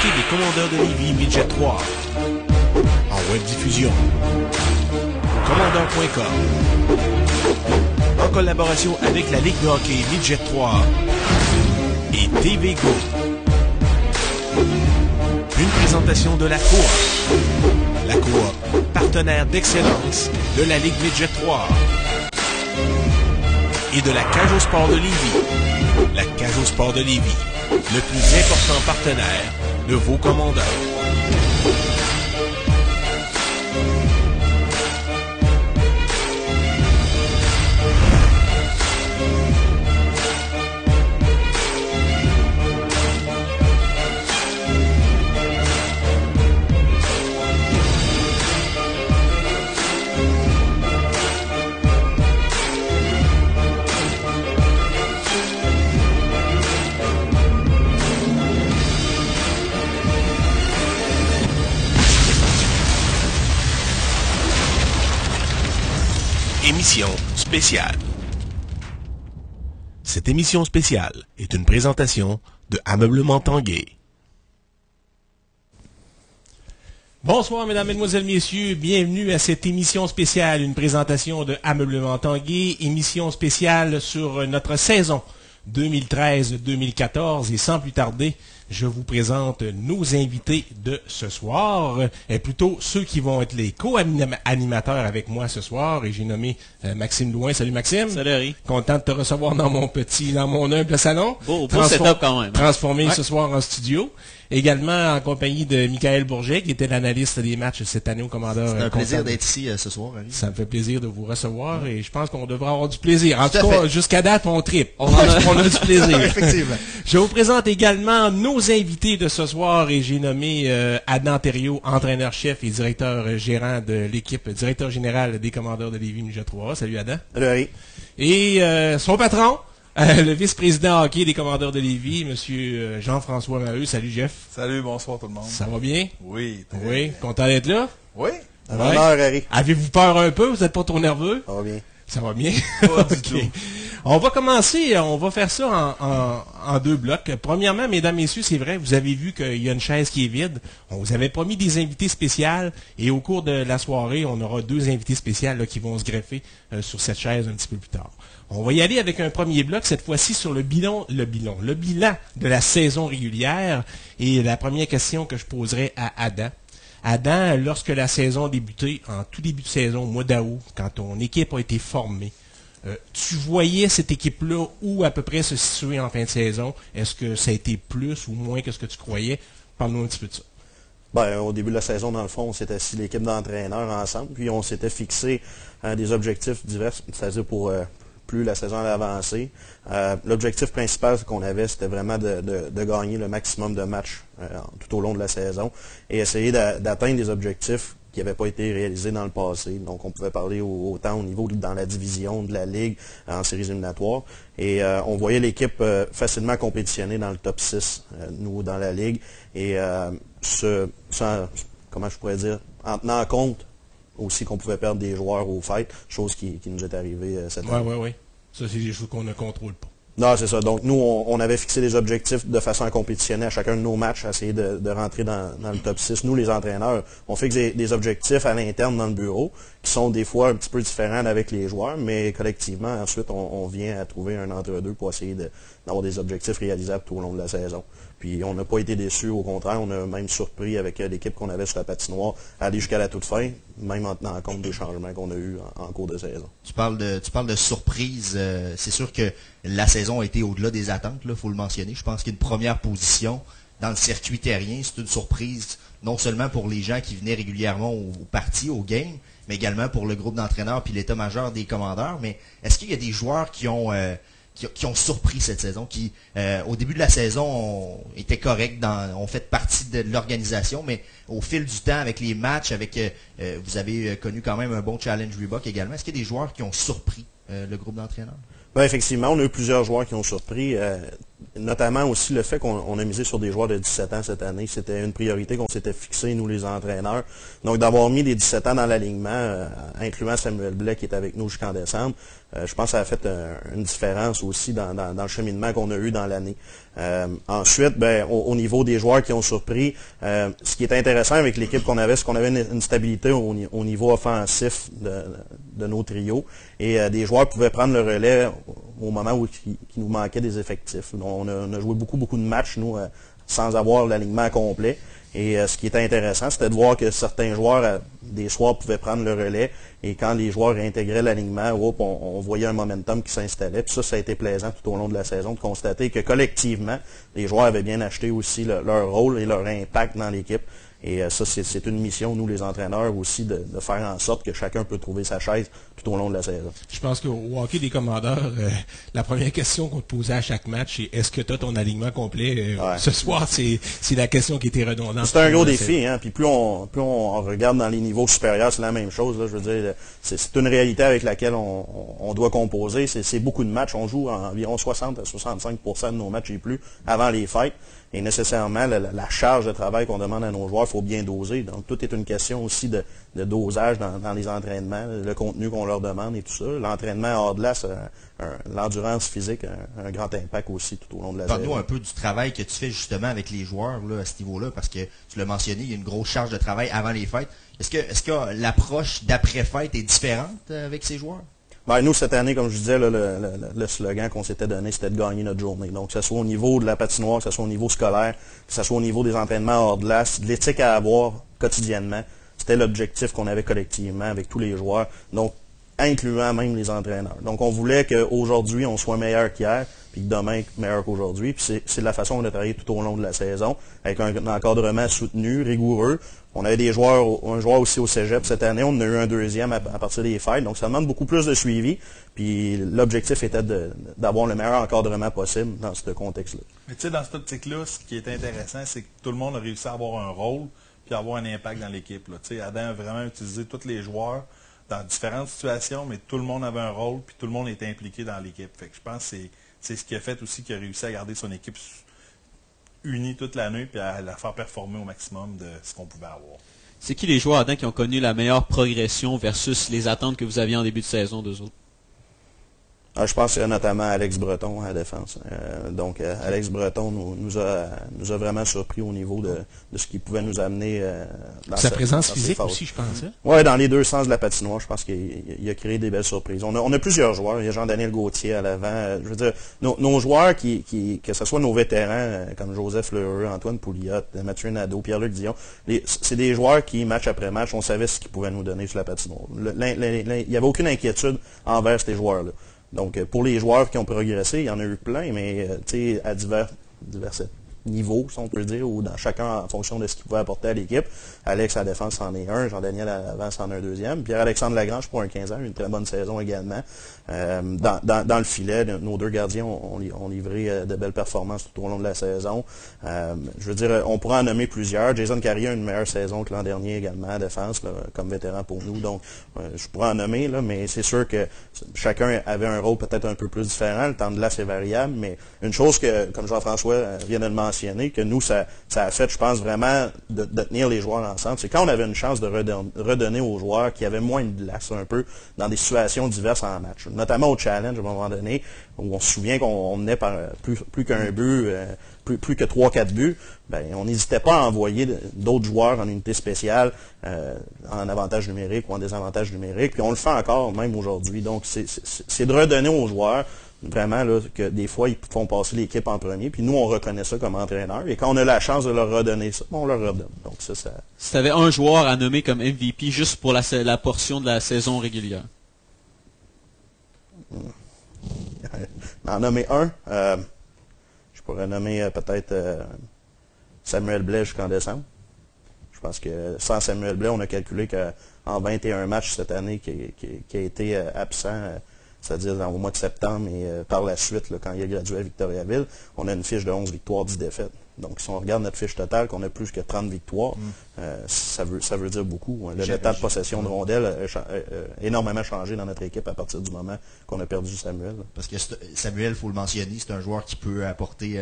hockey des Commandeurs de Lévis Midget 3. En web diffusion. Commandeur.com. En collaboration avec la Ligue de hockey Midget 3 et TV Go. Une présentation de la Coop. La Coop, partenaire d'excellence de la Ligue Midget 3. Et de la Cage au Sport de Lévis. La Cage au Sport de Lévis, le plus important partenaire de vos commandeurs. Émission spéciale. Cette émission spéciale est une présentation de Ameublement Tanguay. Bonsoir mesdames, mesdemoiselles, messieurs, bienvenue à cette émission spéciale, une présentation de Ameublement Tanguay, émission spéciale sur notre saison 2013-2014 et sans plus tarder, je vous présente nos invités de ce soir, et plutôt ceux qui vont être les co-animateurs avec moi ce soir, et j'ai nommé Maxime Louin. Salut Maxime. Salut Harry. Content de te recevoir dans mon humble salon. Beau setup quand même. Transformé ce soir en studio. Également en compagnie de Michael Bourget, qui était l'analyste des matchs cette année au Commandeur. C'est un plaisir d'être ici ce soir, Harry. Ça me fait plaisir de vous recevoir et je pense qu'on devrait avoir du plaisir. En tout cas, jusqu'à date, on tripe. On a du plaisir. Effectivement. Je vous présente également nos invités de ce soir et j'ai nommé Adam Thériault, entraîneur-chef et directeur gérant de l'équipe, directeur général des Commandeurs de Lévis Midget 3. Salut Adam. Salut Harry. Et son patron, le vice-président hockey des Commandeurs de Lévis, M. Jean-François Maheu. Salut Jeff. Salut, bonsoir tout le monde. Ça va bien? Oui. Oui, content d'être là? Oui. Un honneur, Harry. Avez-vous peur un peu? Vous n'êtes pas trop nerveux? Ça va bien. Ça va bien? Pas du Ok. tout. On va commencer, on va faire ça en deux blocs. Premièrement, mesdames, messieurs, c'est vrai, vous avez vu qu'il y a une chaise qui est vide. On vous avait promis des invités spéciales et au cours de la soirée, on aura deux invités spéciales là, qui vont se greffer sur cette chaise un petit peu plus tard. On va y aller avec un premier bloc, cette fois-ci sur le bilan de la saison régulière. Et la première question que je poserai à Adam. Adam, lorsque la saison a débuté, en tout début de saison, au mois d'août, quand ton équipe a été formée, tu voyais cette équipe-là où à peu près se situer en fin de saison? Est-ce que ça a été plus ou moins que ce que tu croyais? Parle-nous un petit peu de ça. Ben, au début de la saison, dans le fond, on s'était assis l'équipe d'entraîneurs ensemble, puis on s'était fixé des objectifs divers, c'est-à-dire pour plus la saison allait avancer. L'objectif principal qu'on avait, c'était vraiment de gagner le maximum de matchs tout au long de la saison et essayer d'atteindre des objectifs qui n'avaient pas été réalisés dans le passé. Donc, on pouvait parler autant au niveau dans la division de la Ligue, en séries éliminatoires. Et on voyait l'équipe facilement compétitionner dans le top 6, nous, dans la Ligue. Et comment je pourrais dire, en tenant compte aussi qu'on pouvait perdre des joueurs au fait, chose qui nous est arrivée cette année. Oui. Ça, c'est des choses qu'on ne contrôle pas. Non, c'est ça. Donc, nous, on avait fixé des objectifs de façon à compétitionner à chacun de nos matchs, à essayer de rentrer dans le top 6. Nous, les entraîneurs, on fixe des objectifs à l'interne dans le bureau, qui sont des fois un petit peu différents avec les joueurs, mais collectivement, ensuite, on vient à trouver un entre-deux pour essayer d'avoir des objectifs réalisables tout au long de la saison. Puis, on n'a pas été déçus, au contraire, on a même surpris avec l'équipe qu'on avait sur la patinoire à aller jusqu'à la toute fin, même en tenant compte des changements qu'on a eus en cours de saison. Tu parles de surprise. C'est sûr que la saison a été au-delà des attentes, il faut le mentionner. Je pense qu'une première position dans le circuit terrien, c'est une surprise non seulement pour les gens qui venaient régulièrement aux parties, aux games, mais également pour le groupe d'entraîneurs puis l'état-major des commandeurs. Mais est-ce qu'il y a des joueurs qui ont surpris cette saison, qui au début de la saison étaient corrects, ont fait partie de l'organisation, mais au fil du temps, avec les matchs, vous avez connu quand même un bon challenge Reebok également. Est-ce qu'il y a des joueurs qui ont surpris le groupe d'entraîneurs? Ben, effectivement, on a eu plusieurs joueurs qui ont surpris, notamment aussi le fait qu'on a misé sur des joueurs de 17 ans cette année. C'était une priorité qu'on s'était fixée, nous les entraîneurs. Donc d'avoir mis les 17 ans dans l'alignement, incluant Samuel Blais qui est avec nous jusqu'en décembre, Je pense que ça a fait une différence aussi dans le cheminement qu'on a eu dans l'année. Ensuite, au niveau des joueurs qui ont surpris, ce qui est intéressant avec l'équipe qu'on avait, c'est qu'on avait une stabilité au niveau offensif de nos trios et des joueurs pouvaient prendre le relais au moment où il nous manquait des effectifs. On a joué beaucoup de matchs, nous, sans avoir l'alignement complet. Et ce qui était intéressant, c'était de voir que certains joueurs, des soirs, pouvaient prendre le relais. Et quand les joueurs réintégraient l'alignement, on voyait un momentum qui s'installait. Puis ça a été plaisant tout au long de la saison de constater que collectivement, les joueurs avaient bien acheté aussi leur rôle et leur impact dans l'équipe. Et ça, c'est une mission, nous les entraîneurs aussi, de faire en sorte que chacun peut trouver sa chaise tout au long de la saison. Je pense qu'au hockey des commandeurs, la première question qu'on te posait à chaque match, c'est est-ce que tu as ton alignement complet ce soir? C'est la question qui était redondante. C'est un gros défi, hein. Puis plus on regarde dans les niveaux supérieurs, c'est la même chose. Là, je veux dire, c'est une réalité avec laquelle on doit composer. C'est beaucoup de matchs. On joue environ 60 à 65% de nos matchs et plus avant les fêtes. Et nécessairement, la charge de travail qu'on demande à nos joueurs, il faut bien doser. Donc, tout est une question aussi de dosage dans les entraînements, le contenu qu'on leur demande et tout ça. L'entraînement hors de glace, l'endurance physique, un grand impact aussi tout au long de la saison. Parle-nous un peu du travail que tu fais justement avec les joueurs là, à ce niveau-là, parce que tu l'as mentionné, il y a une grosse charge de travail avant les fêtes. Est-ce que l'approche d'après-fête est différente avec ces joueurs? Nous, cette année, comme je disais, le slogan qu'on s'était donné, c'était de gagner notre journée. Donc, que ce soit au niveau de la patinoire, que ce soit au niveau scolaire, que ce soit au niveau des entraînements hors de glace, de l'éthique à avoir quotidiennement, c'était l'objectif qu'on avait collectivement avec tous les joueurs, donc incluant même les entraîneurs. Donc, on voulait qu'aujourd'hui, on soit meilleur qu'hier, puis que demain, meilleur qu'aujourd'hui. Puis c'est de la façon qu'on a travaillé tout au long de la saison, avec un encadrement soutenu, rigoureux. On avait un joueur aussi au cégep cette année. On en a eu un deuxième à partir des fêtes. Donc, ça demande beaucoup plus de suivi. Puis, l'objectif était d'avoir le meilleur encadrement possible dans ce contexte-là. Mais tu sais, dans cette optique-là, ce qui est intéressant, c'est que tout le monde a réussi à avoir un rôle puis avoir un impact dans l'équipe. Tu sais, Adam a vraiment utilisé tous les joueurs dans différentes situations, mais tout le monde avait un rôle puis tout le monde était impliqué dans l'équipe. Fait que je pense que c'est ce qui a fait aussi qu'il a réussi à garder son équipe unie toute l'année puis à la faire performer au maximum de ce qu'on pouvait avoir. C'est qui les joueurs, Adam, qui ont connu la meilleure progression versus les attentes que vous aviez en début de saison d'eux autres? Je pense notamment à Alex Breton à la défense. Alex Breton nous a vraiment surpris au niveau de ce qu'il pouvait nous amener dans sa présence physique aussi, je pense. Oui, dans les deux sens de la patinoire, je pense qu'il a créé des belles surprises. On a plusieurs joueurs. Il y a Jean-Daniel Gauthier à l'avant. Je veux dire, nos joueurs, que ce soit nos vétérans, comme Joseph Lheureux, Antoine Pouliot, Mathieu Nadeau, Pierre-Luc Dion, c'est des joueurs qui, match après match, on savait ce qu'ils pouvaient nous donner sur la patinoire. Il n'y avait aucune inquiétude envers ces joueurs-là. Donc, pour les joueurs qui ont progressé, il y en a eu plein, mais à divers niveaux, si on peut dire, ou dans chacun en fonction de ce qu'il pouvait apporter à l'équipe. Alex à la défense en est un, Jean-Daniel à l'avance en est un deuxième. Pierre-Alexandre Lagrange pour un 15 ans, une très bonne saison également. Dans le filet, nos deux gardiens ont livré de belles performances tout au long de la saison. Je veux dire, on pourra en nommer plusieurs. Jason Carrier a une meilleure saison que l'an dernier également à défense, là, comme vétéran pour nous. Donc, je pourrais en nommer, là, mais c'est sûr que chacun avait un rôle peut-être un peu plus différent. Le temps de glace est variable, mais une chose que, comme Jean-François vient de le mentionner, que nous, ça a fait, je pense, vraiment de tenir les joueurs ensemble. C'est quand on avait une chance de redonner aux joueurs qui avaient moins de glace un peu dans des situations diverses en match. Notamment au challenge, à un moment donné, où on se souvient qu'on menait par plus qu'un but, plus que 3-4 buts, on n'hésitait pas à envoyer d'autres joueurs en unité spéciale en avantage numérique ou en désavantage numérique. Puis on le fait encore, même aujourd'hui. Donc, c'est de redonner aux joueurs vraiment là, que des fois, ils font passer l'équipe en premier. Puis nous, on reconnaît ça comme entraîneur. Et quand on a la chance de leur redonner ça, on leur redonne. Donc ça. Si tu avais un joueur à nommer comme MVP juste pour la portion de la saison régulière. En nommer un, je pourrais nommer peut-être Samuel Blais jusqu'en décembre. Je pense que sans Samuel Blais, on a calculé qu'en 21 matchs cette année qui a été absent, c'est-à-dire au mois de septembre et par la suite, là, quand il a gradué à Victoriaville, on a une fiche de 11 victoires, 10 défaites. Donc, si on regarde notre fiche totale, qu'on a plus que 30 victoires, ça veut dire beaucoup. Le temps de possession de rondelles a énormément changé dans notre équipe à partir du moment qu'on a perdu Samuel. Parce que Samuel, il faut le mentionner, c'est un joueur qui peut apporter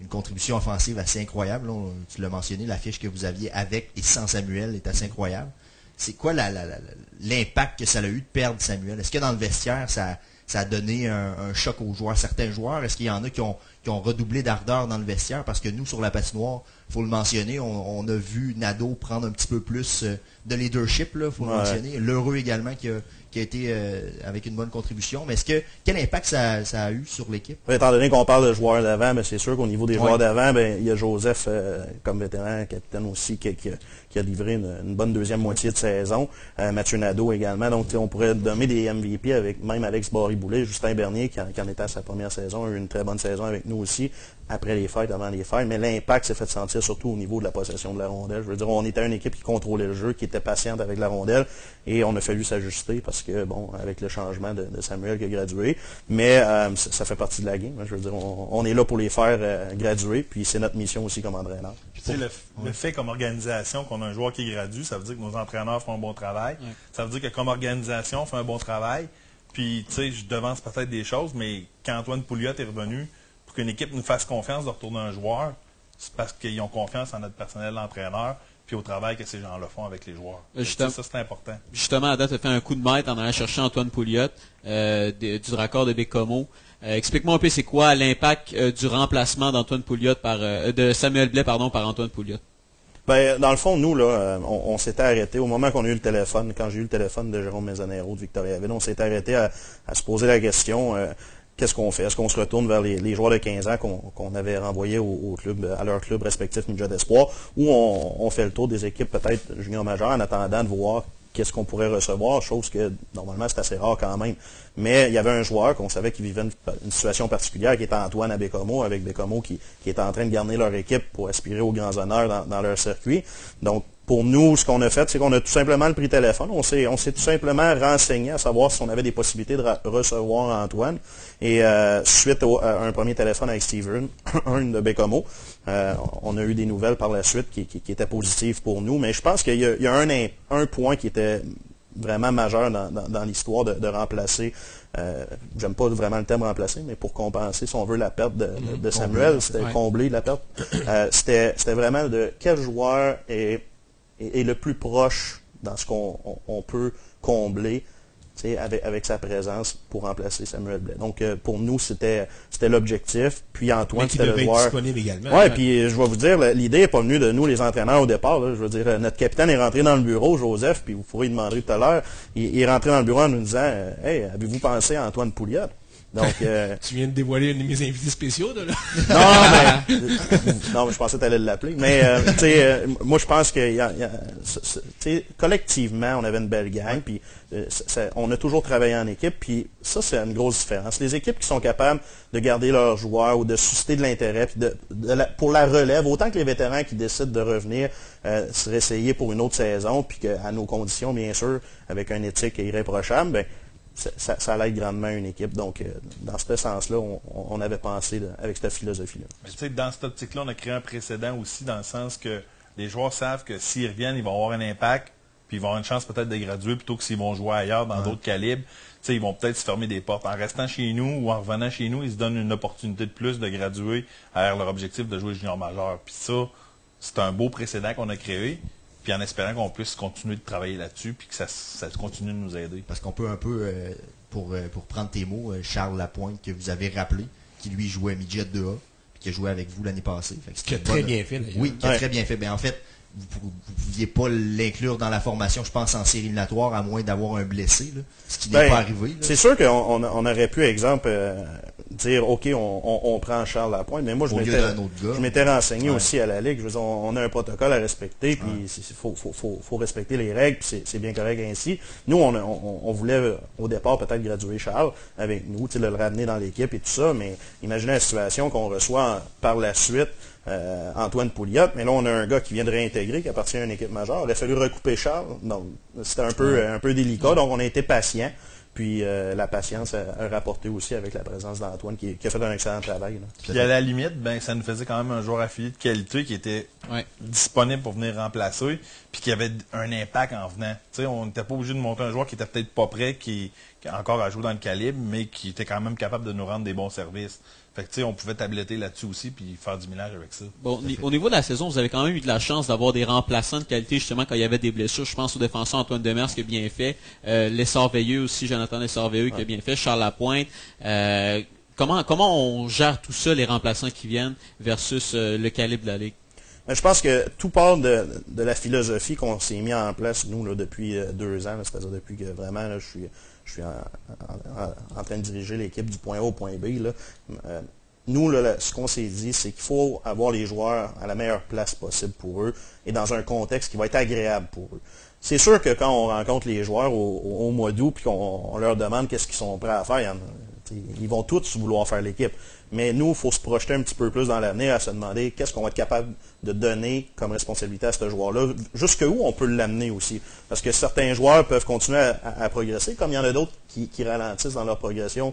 une contribution offensive assez incroyable. Là, tu l'as mentionné, la fiche que vous aviez avec et sans Samuel est assez incroyable. c'est quoi l'impact que ça a eu de perdre Samuel? Est-ce que dans le vestiaire, ça a donné un choc aux joueurs, certains joueurs? Est-ce qu'il y en a qui ont redoublé d'ardeur dans le vestiaire? Parce que nous, sur la patinoire, il faut le mentionner, on a vu Nadeau prendre un petit peu plus de leadership, il faut le mentionner. L'heureux également qui a été avec une bonne contribution. Mais quel impact ça a eu sur l'équipe? Étant donné qu'on parle de joueurs d'avant, mais c'est sûr qu'au niveau des joueurs d'avant, il y a Joseph comme vétéran, capitaine aussi, qui a livré une bonne deuxième moitié de saison. Mathieu Nadeau également. Donc on pourrait nommer des MVP avec même Alex Barry-Boulet, Justin Bernier qui en était à sa première saison, a eu une très bonne saison avec nous aussi, après les fêtes, avant les fêtes. Mais l'impact s'est fait sentir surtout au niveau de la possession de la rondelle. Je veux dire, on était une équipe qui contrôlait le jeu, qui était patiente avec la rondelle, et on a fallu s'ajuster parce que, bon, avec le changement de Samuel qui a gradué, mais ça fait partie de la game. Je veux dire, on est là pour les faire graduer, puis c'est notre mission aussi comme entraîneur. Le fait comme organisation qu'on a un joueur qui gradue, ça veut dire que nos entraîneurs font un bon travail. Ouais. Ça veut dire que comme organisation, on fait un bon travail. Puis, tu sais, je devance peut-être des choses, mais quand Antoine Pouliot est revenu, pour qu'une équipe nous fasse confiance de retourner un joueur, c'est parce qu'ils ont confiance en notre personnel d'entraîneur puis au travail que ces gens-là font avec les joueurs. Ça, c'est important. Justement, Adam a fait un coup de maître en allant chercher Antoine Pouliot du Dracor de Bécomo. Explique-moi un peu, c'est quoi l'impact du remplacement d'Antoine Pouliot de Samuel Blais par Antoine Pouliot? Ben, dans le fond, nous, là, on s'était arrêté au moment qu'on a eu le téléphone, quand j'ai eu le téléphone de Jérôme Mezzanero de Victoriaville, on s'était arrêté à se poser la question, qu'est-ce qu'on fait? Est-ce qu'on se retourne vers les joueurs de 15 ans qu'on avait renvoyés au club, à leur club respectif Midget d'Espoir, ou on fait le tour des équipes peut-être junior majeures en attendant de voir qu'est-ce qu'on pourrait recevoir, chose que normalement c'est assez rare quand même. Mais il y avait un joueur qu'on savait qui vivait une situation particulière, qui était Antoine à Bécomo, avec Bécomo qui est en train de garder leur équipe pour aspirer aux grands honneurs dans leur circuit. Donc, pour nous, ce qu'on a fait, c'est qu'on a tout simplement pris le téléphone. On s'est tout simplement renseigné à savoir si on avait des possibilités de recevoir Antoine. Et suite à un premier téléphone avec Steven, un de Bécomo, on a eu des nouvelles par la suite qui étaient positives pour nous. Mais je pense qu'il y a un point qui était vraiment majeur dans l'histoire de remplacer, j'aime pas vraiment le terme remplacer, mais pour compenser, si on veut, la perte de Samuel, c'était combler la perte. C'était vraiment de quel joueur est le plus proche dans ce qu'on peut combler avec sa présence pour remplacer Samuel Blais. Donc, pour nous, c'était l'objectif. Puis Antoine, c'était le joueur. Disponible également. Ouais, puis je vais vous dire, l'idée n'est pas venue de nous, les entraîneurs, au départ. Là. Je veux dire, notre capitaine est rentré dans le bureau, Joseph, puis vous pourrez lui demander tout à l'heure. Il est rentré dans le bureau en nous disant Hey, avez-vous pensé à Antoine Pouliot? Donc, tu viens de dévoiler un de mes invités spéciaux, là? Non, mais je pensais que tu allais l'appeler. Mais, moi, je pense que collectivement, on avait une belle gang, puis on a toujours travaillé en équipe, puis ça, c'est une grosse différence. Les équipes qui sont capables de garder leurs joueurs ou de susciter de l'intérêt, puis pour la relève, autant que les vétérans qui décident de revenir se réessayer pour une autre saison, puis qu'à nos conditions, bien sûr, avec une éthique irréprochable, ben, ça l'aide grandement une équipe. Donc, dans ce sens-là, on avait pensé avec cette philosophie-là. Mais tu sais, dans cette optique-là, on a créé un précédent aussi, dans le sens que les joueurs savent que s'ils reviennent, ils vont avoir un impact, puis ils vont avoir une chance peut-être de graduer plutôt que s'ils vont jouer ailleurs dans d'autres calibres. Tu sais, ils vont peut-être se fermer des portes. En restant chez nous ou en revenant chez nous, ils se donnent une opportunité de plus de graduer vers leur objectif de jouer junior majeur. Puis ça, c'est un beau précédent qu'on a créé. Puis en espérant qu'on puisse continuer de travailler là-dessus, puis que ça continue de nous aider. Parce qu'on peut un peu, pour prendre tes mots, Charles Lapointe, que vous avez rappelé, qui lui jouait à Midget 2A, puis qui a joué avec vous l'année passée. Qui a très bien fait, d'ailleurs. Oui, qui a très bien fait. Ben, en fait, vous ne pouviez pas l'inclure dans la formation, je pense, en série éliminatoire, à moins d'avoir un blessé, là, ce qui n'est pas arrivé. Là. C'est sûr qu'on aurait pu, exemple, dire, OK, on prend Charles Lapointe, mais moi, je m'étais renseigné aussi à la Ligue. Je veux dire, on a un protocole à respecter, puis il faut respecter les règles, puis c'est bien correct ainsi. Nous, on voulait, au départ, peut-être graduer Charles avec nous, le ramener dans l'équipe et tout ça, mais imaginez la situation qu'on reçoit par la suite, Antoine Pouliot, mais là, on a un gars qui vient de réintégrer, qui appartient à une équipe majeure. Il a fallu recouper Charles, donc c'était un peu délicat, donc on a été patient. Puis la patience a rapporté aussi avec la présence d'Antoine qui a fait un excellent travail. Là. Puis à la limite, ben ça nous faisait quand même un joueur affilié de qualité qui était disponible pour venir remplacer, puis qui avait un impact en venant. T'sais, on n'était pas obligé de monter un joueur qui était peut-être pas prêt, qui encore à jouer dans le calibre, mais qui était quand même capable de nous rendre des bons services. Fait que, tu sais, on pouvait tabletter là-dessus aussi puis faire du ménage avec ça. Bon, au niveau de la saison, vous avez quand même eu de la chance d'avoir des remplaçants de qualité, justement, quand il y avait des blessures. Je pense au défenseur Antoine Demers qui a bien fait. Lessard-Veilleux aussi, Jonathan Lessard-Veilleux qui a bien fait. Charles Lapointe. Comment on gère tout ça, les remplaçants qui viennent, versus le calibre de la Ligue? Mais je pense que tout part de la philosophie qu'on s'est mis en place, nous, là, depuis 2 ans. C'est-à-dire depuis que vraiment, là, je suis en train de diriger l'équipe du point A au point B. Là. Nous, là, ce qu'on s'est dit, c'est qu'il faut avoir les joueurs à la meilleure place possible pour eux et dans un contexte qui va être agréable pour eux. C'est sûr que quand on rencontre les joueurs au mois d'août et qu'on leur demande qu'est-ce qu'ils sont prêts à faire, ils vont tous vouloir faire l'équipe. Mais nous, il faut se projeter un petit peu plus dans l'avenir à se demander qu'est-ce qu'on va être capable de donner comme responsabilité à ce joueur-là, jusqu'où on peut l'amener aussi. Parce que certains joueurs peuvent continuer à progresser, comme il y en a d'autres qui ralentissent dans leur progression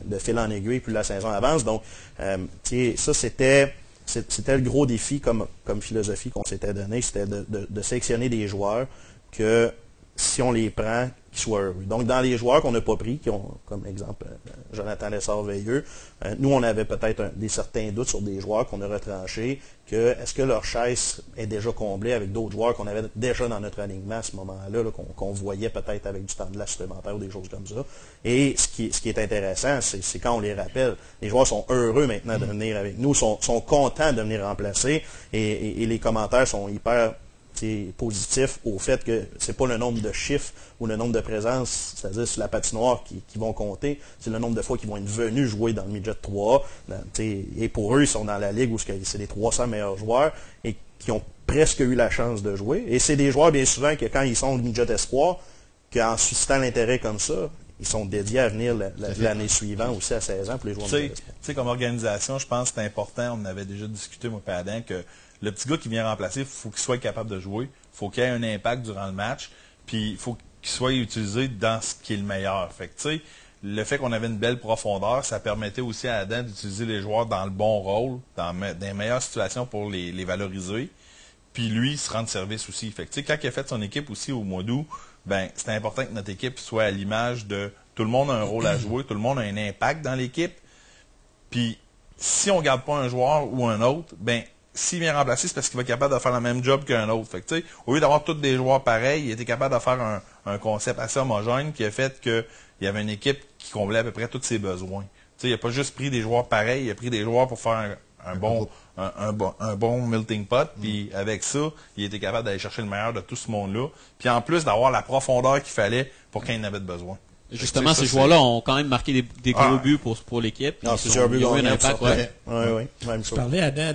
de fil en aiguille, plus la saison avance. Donc, ça, c'était le gros défi comme philosophie qu'on s'était donné, c'était de sélectionner des joueurs que, si on les prend, qu'ils soient heureux. Donc, dans les joueurs qu'on n'a pas pris, qui ont, comme exemple, Jonathan Lessard-Veilleux, nous, on avait peut-être certains doutes sur des joueurs qu'on a retranchés, est-ce que leur chaise est déjà comblée avec d'autres joueurs qu'on avait déjà dans notre alignement à ce moment-là, là, qu'on voyait peut-être avec du temps de la supplémentaire ou des choses comme ça. Et ce qui est intéressant, c'est quand on les rappelle, les joueurs sont heureux maintenant de venir avec nous, sont contents de venir remplacer, et les commentaires sont hyper positif au fait que c'est pas le nombre de chiffres ou le nombre de présences, c'est-à-dire sur la patinoire qui vont compter, c'est le nombre de fois qu'ils vont être venus jouer dans le midget 3. Et pour eux, ils sont dans la ligue où c'est les 300 meilleurs joueurs et qui ont presque eu la chance de jouer. Et c'est des joueurs, bien souvent, que quand ils sont au midget espoir, qu'en suscitant l'intérêt comme ça, ils sont dédiés à venir l'année suivante aussi à 16 ans pour les joueurs de midget espoir. Tu sais, comme organisation, je pense que c'est important, on avait déjà discuté, moi et Adam, que le petit gars qui vient remplacer, il faut qu'il soit capable de jouer. Il faut qu'il ait un impact durant le match. Puis il faut qu'il soit utilisé dans ce qui est le meilleur. Fait que, tu sais, le fait qu'on avait une belle profondeur, ça permettait aussi à Adam d'utiliser les joueurs dans le bon rôle, dans les meilleures situations pour les valoriser. Puis lui, il se rend service aussi. Fait que, tu sais, quand il a fait son équipe aussi au mois d'août, ben, c'était important que notre équipe soit à l'image de tout le monde a un rôle à jouer, tout le monde a un impact dans l'équipe. Puis si on ne garde pas un joueur ou un autre, ben, s'il vient remplacer, c'est parce qu'il va être capable de faire le même job qu'un autre. Fait que, au lieu d'avoir tous des joueurs pareils, il était capable de faire un concept assez homogène qui a fait qu'il y avait une équipe qui comblait à peu près tous ses besoins. Il n'a pas juste pris des joueurs pareils, il a pris des joueurs pour faire un bon melting pot. Puis avec ça, il était capable d'aller chercher le meilleur de tout ce monde-là. Puis en plus d'avoir la profondeur qu'il fallait pour quand il en avait besoin. Justement, ces joueurs-là ont quand même marqué des gros buts pour l'équipe. C'est un but eu un impact. Oui. Je parlais, Adam,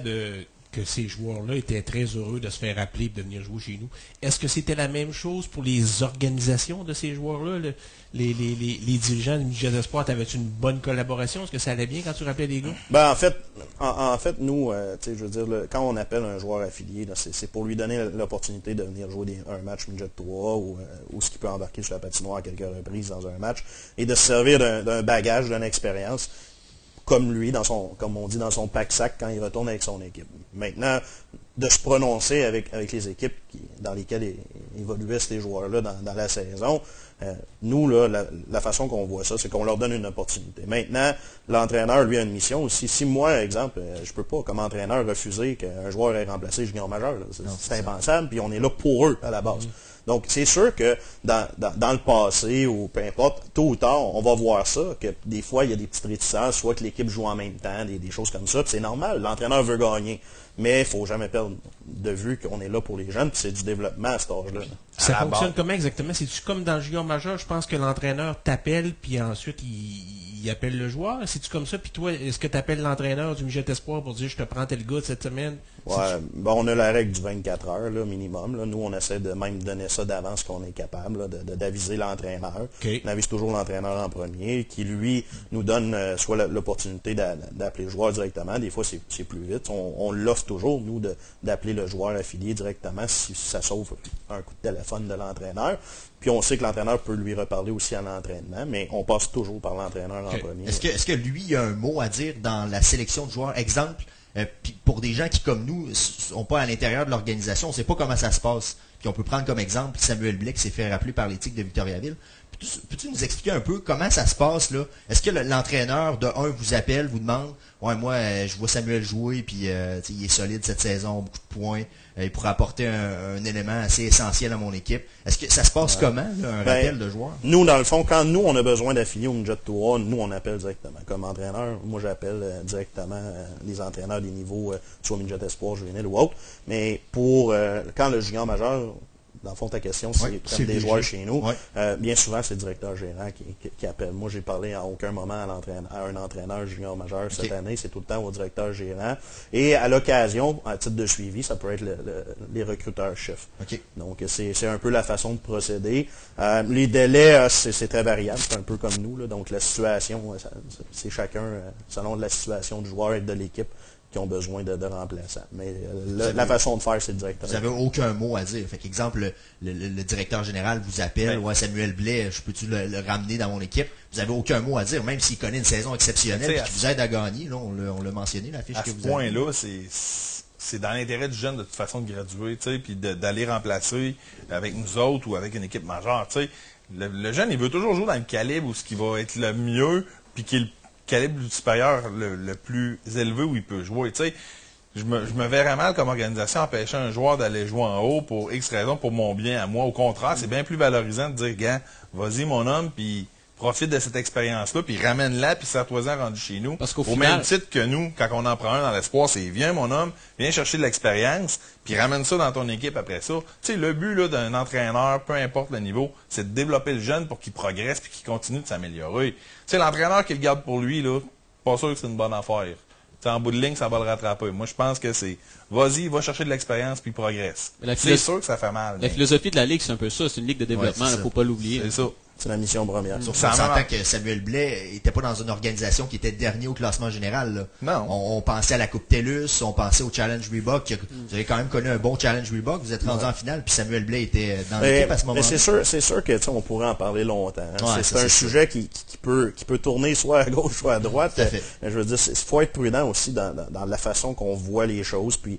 que ces joueurs-là étaient très heureux de se faire appeler et de venir jouer chez nous. Est-ce que c'était la même chose pour les organisations de ces joueurs-là? Les dirigeants du midget d'espoir, t'avais-tu une bonne collaboration? Est-ce que ça allait bien quand tu rappelais les gars? Ben, en fait, nous, je veux dire, quand on appelle un joueur affilié, c'est pour lui donner l'opportunité de venir jouer un match midget 3 ou ce qui peut embarquer sur la patinoire à quelques reprises dans un match et de se servir d'un bagage, d'une expérience comme lui, comme on dit, dans son pack-sac quand il retourne avec son équipe. Maintenant, de se prononcer avec les équipes dans lesquelles évoluaient ces joueurs-là dans la saison, nous, là, la façon qu'on voit ça, c'est qu'on leur donne une opportunité. Maintenant, l'entraîneur, lui, a une mission aussi. Si moi, exemple, je peux pas, comme entraîneur, refuser qu'un joueur ait remplacé junior majeur. C'est impensable, puis on est là pour eux, à la base. Donc, c'est sûr que dans le passé, ou peu importe, tôt ou tard, on va voir ça, que des fois, il y a des petites réticences, soit que l'équipe joue en même temps, des choses comme ça, puis c'est normal, l'entraîneur veut gagner. Mais il ne faut jamais perdre de vue qu'on est là pour les jeunes, puis c'est du développement à cet âge-là. Ça fonctionne comment exactement? C'est-tu comme dans le junior majeur, je pense que l'entraîneur t'appelle, puis ensuite il appelle le joueur? C'est-tu comme ça? Puis toi, est-ce que tu appelles l'entraîneur du midget espoir pour dire je te prends tel gars de cette semaine? Ouais, bon, on a la règle du 24 heures là, minimum. Là. Nous, on essaie de même donner ça d'avance qu'on est capable là, d'aviser l'entraîneur. Okay. On avise toujours l'entraîneur en premier, qui lui nous donne soit l'opportunité d'appeler le joueur directement. Des fois, c'est plus vite. On l'offre toujours, nous, d'appeler le joueur affilié directement si ça sauve un coup de téléphone de l'entraîneur. Puis on sait que l'entraîneur peut lui reparler aussi à l'entraînement, mais on passe toujours par l'entraîneur en premier. Est-ce que lui a un mot à dire dans la sélection de joueurs? Exemple, Puis pour des gens qui, comme nous, sont pas à l'intérieur de l'organisation, on sait pas comment ça se passe. Puis on peut prendre comme exemple Samuel Blais qui s'est fait rappeler par l'éthique de Victoriaville. Peux-tu nous expliquer un peu comment ça se passe là? Est-ce que l'entraîneur de un vous appelle, vous demande ouais moi je vois Samuel jouer puis il est solide cette saison, beaucoup de points, il pourrait apporter un élément assez essentiel à mon équipe. Est-ce que ça se passe comment là, un rappel de joueur? Nous dans le fond quand nous on a besoin d'affilier au Midget 3, nous on appelle directement comme entraîneur. Moi j'appelle directement les entraîneurs des niveaux soit Midget Espoir, juvénile ou autre. Mais pour quand le junior majeur, dans le fond, ta question, c'est prendre des joueurs chez nous. Ouais. Bien souvent, c'est le directeur gérant qui appelle. Moi, j'ai parlé à aucun moment à un entraîneur junior majeur cette année. C'est tout le temps au directeur gérant. Et à l'occasion, à titre de suivi, ça peut être les recruteurs chefs. Okay. Donc, c'est un peu la façon de procéder. Les délais, c'est très variable. C'est un peu comme nous. Là. Donc, la situation, c'est chacun, selon la situation du joueur et de l'équipe, qui ont besoin de remplaçants. Mais la façon de faire, c'est le directeur. Vous n'avez aucun mot à dire. Fait qu'exemple, le directeur général vous appelle, ouais, Samuel Blais, je peux-tu le ramener dans mon équipe? Vous n'avez aucun mot à dire, même s'il connaît une saison exceptionnelle et qui vous aide à gagner. Là, on l'a mentionné, la fiche que vous avez. À ce point-là, c'est dans l'intérêt du jeune de toute façon de graduer, puis d'aller remplacer avec nous autres ou avec une équipe majeure. Le jeune, il veut toujours jouer dans le calibre où ce qui va être le mieux, puis qui est le calibre supérieur le plus élevé où il peut jouer. Je me verrais mal comme organisation empêcher un joueur d'aller jouer en haut pour X raisons, pour mon bien à moi. Au contraire, c'est bien plus valorisant de dire, gars, vas-y mon homme, puis profite de cette expérience-là, puis ramène-la, puis serre-toi-en rendu chez nous. Parce qu'au final, même titre que nous, quand on en prend un dans l'espoir, c'est viens mon homme, viens chercher de l'expérience, puis ramène ça dans ton équipe après ça. Tu sais, le but là, d'un entraîneur, peu importe le niveau, c'est de développer le jeune pour qu'il progresse puis qu'il continue de s'améliorer. Tu sais, l'entraîneur qui le garde pour lui, là, pas sûr que c'est une bonne affaire. T'sais, en bout de ligne, ça va le rattraper. Moi, je pense que c'est vas-y, va chercher de l'expérience puis progresse. C'est sûr que ça fait mal. La philosophie de la Ligue, c'est un peu ça. C'est une Ligue de développement, il ne faut pas l'oublier. C'est ça. C'est la mission première. On s'entend que Samuel Blais n'était pas dans une organisation qui était dernier au classement général. Là. Non. On pensait à la Coupe TELUS, on pensait au Challenge Reebok. Vous avez quand même connu un bon Challenge Reebok, vous êtes rendu en finale, puis Samuel Blais était dans l'équipe à ce moment-là. Mais c'est sûr que on pourrait en parler longtemps. Hein. C'est un sujet qui peut tourner soit à gauche, soit à droite. Je veux dire, il faut être prudent aussi dans la façon qu'on voit les choses. Puis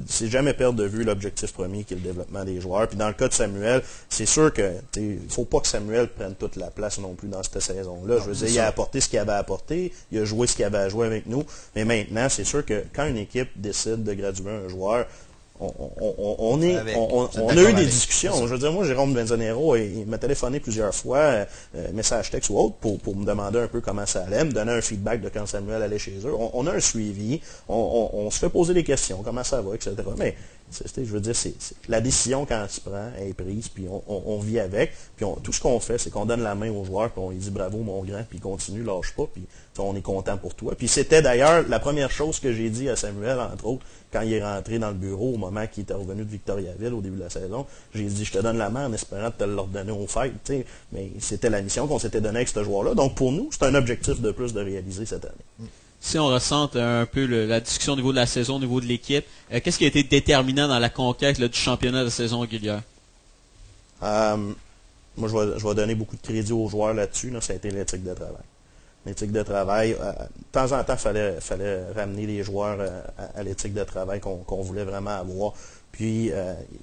c'est jamais perdre de vue l'objectif premier qui est le développement des joueurs. Puis dans le cas de Samuel, c'est sûr que il faut pas que Samuel prenne toute la place non plus dans cette saison-là. Je veux dire, il a apporté ce qu'il avait apporté, il a joué ce qu'il avait à jouer avec nous, mais maintenant, c'est sûr que quand une équipe décide de graduer un joueur, on a eu des discussions. Je veux dire, moi, Jérôme Benzonero, il m'a téléphoné plusieurs fois, message texte ou autre, pour me demander un peu comment ça allait, me donner un feedback de quand Samuel allait chez eux. On a un suivi, on se fait poser des questions, comment ça va, etc. Mais je veux dire, la décision, quand elle se prend, elle est prise, puis on vit avec. Puis tout ce qu'on fait, c'est qu'on donne la main aux joueurs, puis on lui dit bravo, mon grand, puis continue, lâche pas, puis on est content pour toi. Puis c'était d'ailleurs la première chose que j'ai dit à Samuel, entre autres, quand il est rentré dans le bureau, au moment qu'il était revenu de Victoriaville, au début de la saison. J'ai dit, je te donne la main en espérant de te l'ordonner au fait. Mais c'était la mission qu'on s'était donnée avec ce joueur-là. Donc pour nous, c'est un objectif de plus de réaliser cette année. Si on ressent un peu la discussion au niveau de la saison, au niveau de l'équipe, qu'est-ce qui a été déterminant dans la conquête du championnat de saison régulière? Moi, je vais donner beaucoup de crédit aux joueurs là-dessus. Là, ça a été l'éthique de travail. L'éthique de travail, de temps en temps, il fallait ramener les joueurs à l'éthique de travail qu'on voulait vraiment avoir. Puis,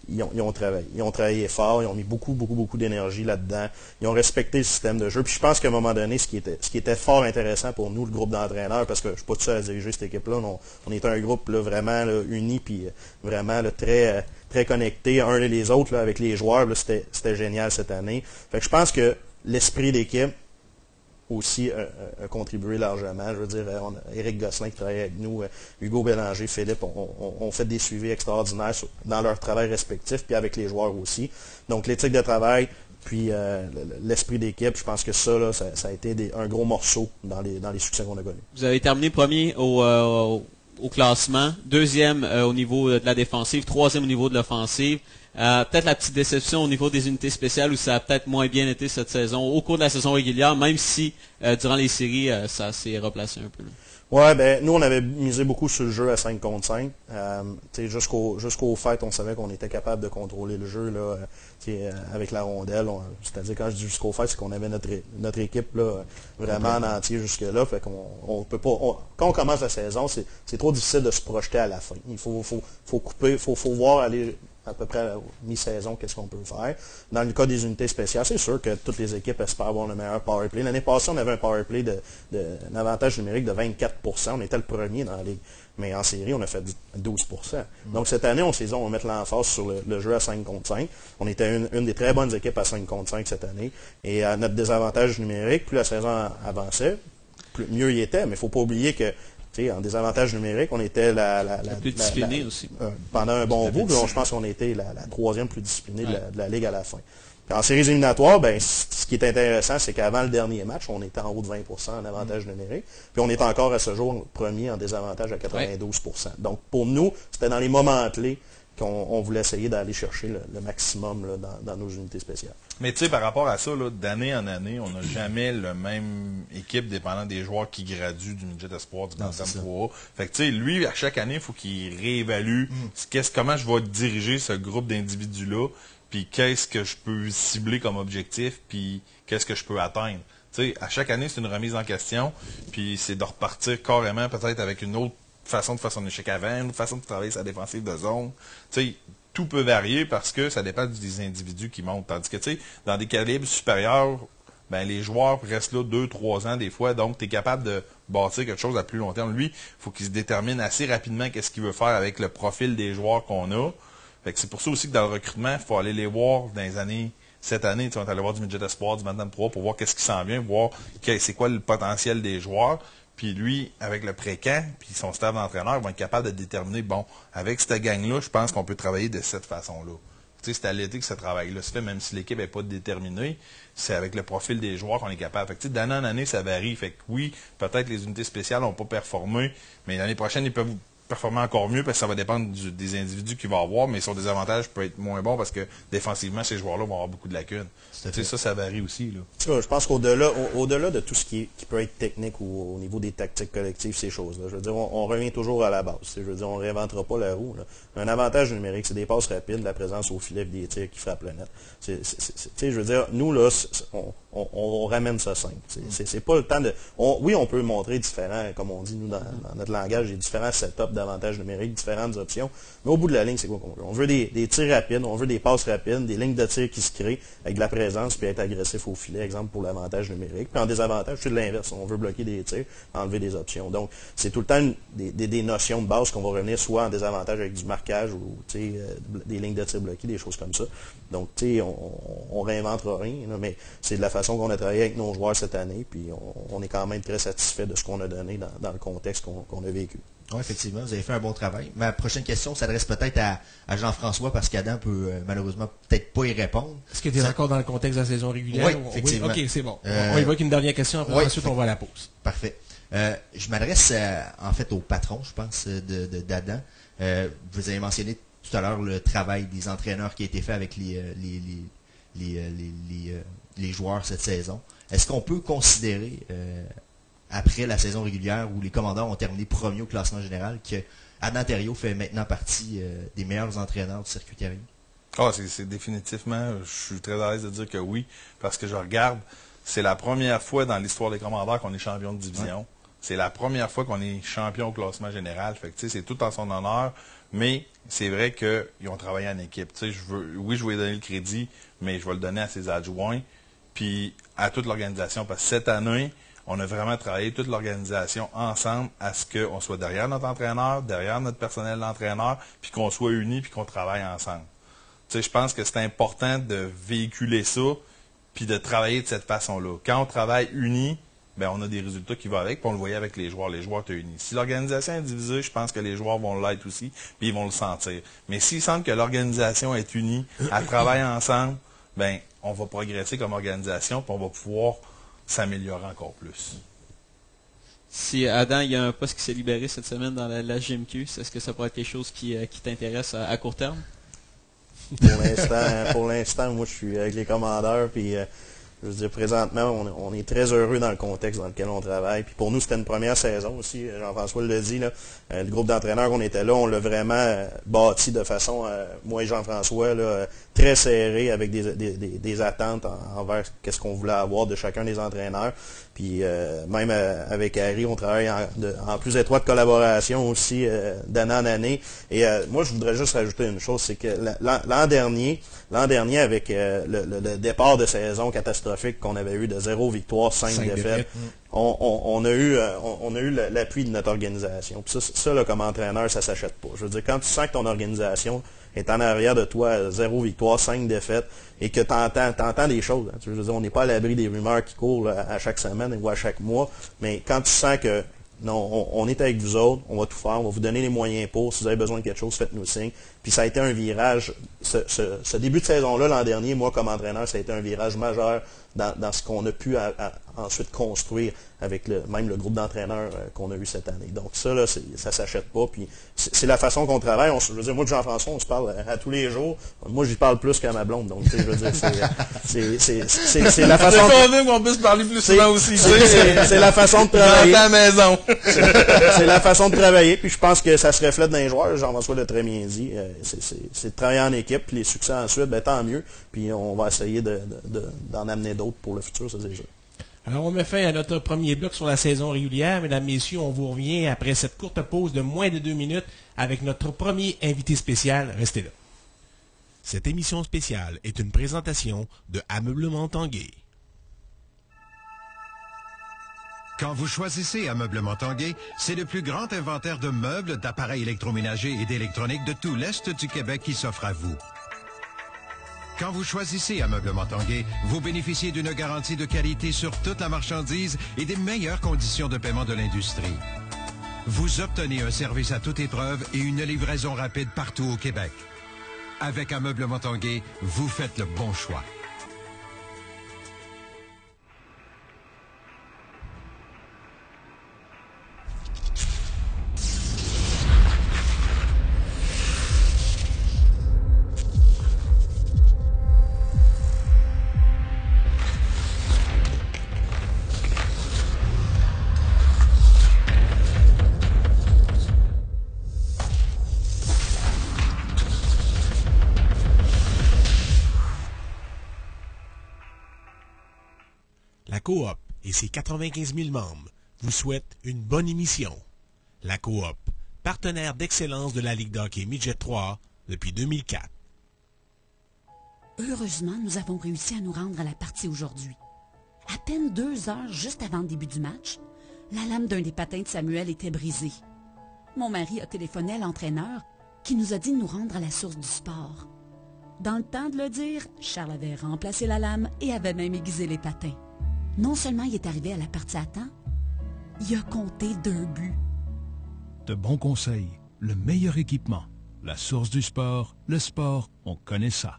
ils ont travaillé. Ils ont travaillé fort, ils ont mis beaucoup d'énergie là-dedans. Ils ont respecté le système de jeu. Puis, je pense qu'à un moment donné, ce qui était fort intéressant pour nous, le groupe d'entraîneurs, parce que je ne suis pas tout seul à diriger cette équipe-là, on était un groupe là, vraiment là, uni, puis vraiment là, très connectés, un et les autres, là, avec les joueurs. Là, c'était génial cette année. Fait que je pense que l'esprit d'équipe aussi a contribué largement. Je veux dire, on a Éric Gosselin qui travaille avec nous, Hugo Bélanger, Philippe, on fait des suivis extraordinaires dans leur travail respectif, puis avec les joueurs aussi. Donc l'éthique de travail, puis l'esprit d'équipe, je pense que ça a été un gros morceau dans les succès qu'on a connus. Vous avez terminé premier au classement, deuxième au niveau de la défensive, troisième au niveau de l'offensive. Peut-être la petite déception au niveau des unités spéciales où ça a peut-être moins bien été cette saison, au cours de la saison régulière, même si durant les séries, ça s'est replacé un peu. Ouais, ben nous on avait misé beaucoup sur le jeu à 5 contre 5. Jusqu'au fait, on savait qu'on était capable de contrôler le jeu là, avec la rondelle. C'est-à-dire quand je dis jusqu'au fait, c'est qu'on avait notre équipe là, vraiment en entier jusque-là. Fait qu'on peut pas. Quand on commence la saison, c'est trop difficile de se projeter à la fin. Il faut couper, faut voir aller à peu près à la mi-saison, qu'est-ce qu'on peut faire. Dans le cas des unités spéciales, c'est sûr que toutes les équipes espèrent avoir le meilleur power play. L'année passée, on avait un power play un avantage numérique de 24%. On était le premier dans la ligue. Mais en série, on a fait 12%. Donc cette année, on s'est dit, on va mettre l'emphase sur le jeu à 5 contre 5. On était une des très bonnes équipes à 5 contre 5 cette année. Et à notre désavantage numérique, plus la saison avançait, mieux il était. Mais il ne faut pas oublier que en désavantage numérique, on était la plus discipliné aussi. Pendant un bon bout, je pense qu'on était la troisième plus disciplinée de la Ligue à la fin. Puis en séries éliminatoires, ben, ce qui est intéressant, c'est qu'avant le dernier match, on était en haut de 20% en avantage numérique. Puis on est encore à ce jour premier en désavantage à 92%. Donc pour nous, c'était dans les moments clés qu'on voulait essayer d'aller chercher le maximum là, dans nos unités spéciales. Mais tu sais, par rapport à ça, d'année en année, on n'a jamais le même équipe dépendant des joueurs qui graduent du midget espoir, du Bantam 3A. Fait que tu sais, lui, à chaque année, il faut qu'il réévalue comment je vais diriger ce groupe d'individus-là, puis qu'est-ce que je peux cibler comme objectif, puis qu'est-ce que je peux atteindre. Tu sais, à chaque année, c'est une remise en question, puis c'est de repartir carrément peut-être avec une autre façon de faire son échec avant, une façon de travailler sa défensive de zone. Tu sais, tout peut varier parce que ça dépend des individus qui montent. Tandis que, tu sais, dans des calibres supérieurs, ben, les joueurs restent là 2-3 ans des fois, donc tu es capable de bâtir quelque chose à plus long terme. Lui, il faut qu'il se détermine assez rapidement qu'est-ce qu'il veut faire avec le profil des joueurs qu'on a. Fait que c'est pour ça aussi que dans le recrutement, il faut aller les voir dans les années. Cette année, on est allé voir du midget espoir, du Bantam 3 pour voir qu'est-ce qui s'en vient, voir c'est quoi le potentiel des joueurs. Puis lui, avec le pré-camp, puis son staff d'entraîneur, ils vont être capables de déterminer, bon, avec cette gang-là, je pense qu'on peut travailler de cette façon-là. Tu sais, c'est à l'été que ce travail-là se fait, même si l'équipe n'est pas déterminée, c'est avec le profil des joueurs qu'on est capable. Fait que, tu sais, d'année en année, ça varie. Fait que oui, peut-être les unités spéciales n'ont pas performé, mais l'année prochaine, ils peuvent performer encore mieux parce que ça va dépendre des individus qu'il va avoir, mais son désavantage peut être moins bon parce que défensivement, ces joueurs-là vont avoir beaucoup de lacunes. Tu sais, ça varie aussi. Là. Je pense qu'au-delà de tout ce qui peut être technique ou au niveau des tactiques collectives, ces choses-là, je veux dire, on revient toujours à la base. Je veux dire, on ne réinventera pas la roue. Là. Un avantage numérique, c'est des passes rapides, la présence au filet, des tirs qui frappent le net. Je veux dire, nous, là, on ramène ça simple. C'est pas le temps de... Oui, on peut montrer différents, comme on dit, nous, dans notre langage, des différents setups d'avantages numériques, différentes options. Mais au bout de la ligne, c'est quoi qu'on veut? On veut des tirs rapides, on veut des passes rapides, des lignes de tir qui se créent avec de la présence, puis être agressif au filet, exemple pour l'avantage numérique. Puis en désavantage, c'est de l'inverse. On veut bloquer des tirs, enlever des options. Donc, c'est tout le temps des notions de base qu'on va revenir soit en désavantage avec du marquage ou des lignes de tir bloquées, des choses comme ça. Donc, on réinventera rien, là, mais c'est de la façon qu'on a travaillé avec nos joueurs cette année, puis on est quand même très satisfait de ce qu'on a donné dans le contexte qu'on a vécu. Oui, effectivement, vous avez fait un bon travail. Ma prochaine question s'adresse peut-être à Jean-François, parce qu'Adam peut malheureusement peut-être pas y répondre. Est-ce que tu es encore dans le contexte de la saison régulière? Oui, effectivement. OK, c'est bon. On y va avec une dernière question, après, ensuite on va à la pause. Parfait. Je m'adresse en fait au patron, je pense, d'Adam. Vous avez mentionné tout à l'heure le travail des entraîneurs qui a été fait avec les joueurs cette saison. Est-ce qu'on peut considérer, après la saison régulière où les commandants ont terminé premier au classement général, que Adam Thériault fait maintenant partie des meilleurs entraîneurs du circuit terrien? Ah, c'est définitivement, je suis très à l'aise de dire que oui, parce que je regarde, c'est la première fois dans l'histoire des commandeurs qu'on est champion de division. Ouais. C'est la première fois qu'on est champion au classement général. Fait que, c'est tout en son honneur, mais c'est vrai qu'ils ont travaillé en équipe. Oui, je vais lui donner le crédit, mais je vais le donner à ses adjoints, puis à toute l'organisation, parce que cette année, on a vraiment travaillé toute l'organisation ensemble à ce qu'on soit derrière notre entraîneur, derrière notre personnel d'entraîneur, puis qu'on soit unis, puis qu'on travaille ensemble. Je pense que c'est important de véhiculer ça, puis de travailler de cette façon-là. Quand on travaille unis, ben on a des résultats qui vont avec, puis on le voyait avec les joueurs. Les joueurs étaient unis. Si l'organisation est divisée, je pense que les joueurs vont l'être aussi, puis ils vont le sentir. Mais s'il semble que l'organisation est unie, elle travaille ensemble, ben on va progresser comme organisation, puis on va pouvoir s'améliorer encore plus. Si Adam, il y a un poste qui s'est libéré cette semaine dans la GMQ, est-ce que ça pourrait être quelque chose qui t'intéresse à court terme? Pour l'instant, moi je suis avec les commandeurs, puis Je veux dire, présentement, on est très heureux dans le contexte dans lequel on travaille. Puis pour nous, c'était une première saison aussi. Jean-François le dit, là, le groupe d'entraîneurs qu'on était là, on l'a vraiment bâti de façon, moi et Jean-François, là, très serré avec des attentes envers qu'est-ce qu'on voulait avoir de chacun des entraîneurs. Puis même avec Harry, on travaille en plus étroite collaboration aussi d'année en année. Et moi, je voudrais juste rajouter une chose, c'est que l'an dernier, avec le départ de saison catastrophique qu'on avait eu de 0 victoire, 5 défaites, on a eu l'appui de notre organisation. Puis ça là, comme entraîneur, ça s'achète pas. Je veux dire, quand tu sens que ton organisation est en arrière de toi, 0 victoire, 5 défaites, et que t'entends des choses. Hein. Je veux dire, on n'est pas à l'abri des rumeurs qui courent là, à chaque semaine ou à chaque mois, mais quand tu sens que non, on est avec vous autres, on va tout faire, on va vous donner les moyens pour. Si vous avez besoin de quelque chose, faites-nous signe. Puis ça a été un virage. Ce début de saison-là, l'an dernier, moi, comme entraîneur, ça a été un virage majeur dans ce qu'on a pu ensuite construire avec même le groupe d'entraîneurs qu'on a eu cette année. Donc ça, là, ça s'achète pas. Puis c'est la façon qu'on travaille. Je veux dire, moi et Jean-François, on se parle à tous les jours. Moi, j'y parle plus qu'à ma blonde. Donc, je veux dire, c'est la façon. C'est convenu qu'on puisse parler plus souvent aussi. C'est la façon de travailler. À la maison. C'est la façon de travailler. Puis je pense que ça se reflète dans les joueurs. Jean-François l'a très bien dit. C'est de travailler en équipe. Puis les succès ensuite, ben, tant mieux. Puis on va essayer d'en amener d'autres pour le futur, ça c'est sûr. Alors, on met fin à notre premier bloc sur la saison régulière. Mesdames, Messieurs, on vous revient après cette courte pause de moins de 2 minutes avec notre premier invité spécial. Restez là. Cette émission spéciale est une présentation de Ameublement Tanguay. Quand vous choisissez Ameublement Tanguay, c'est le plus grand inventaire de meubles, d'appareils électroménagers et d'électronique de tout l'Est du Québec qui s'offre à vous. Quand vous choisissez Ameublement Tanguay, vous bénéficiez d'une garantie de qualité sur toute la marchandise et des meilleures conditions de paiement de l'industrie. Vous obtenez un service à toute épreuve et une livraison rapide partout au Québec. Avec Ameublement Tanguay, vous faites le bon choix. La Coop et ses 95 000 membres vous souhaitent une bonne émission. La Coop, partenaire d'excellence de la Ligue d'hockey Midget 3 depuis 2004. Heureusement, nous avons réussi à nous rendre à la partie aujourd'hui. À peine 2 heures juste avant le début du match, la lame d'un des patins de Samuel était brisée. Mon mari a téléphoné à l'entraîneur qui nous a dit de nous rendre à la source du sport. Dans le temps de le dire, Charles avait remplacé la lame et avait même aiguisé les patins. Non seulement il est arrivé à la partie à temps, il a compté 2 buts. De bons conseils, le meilleur équipement, la source du sport, le sport, on connaît ça.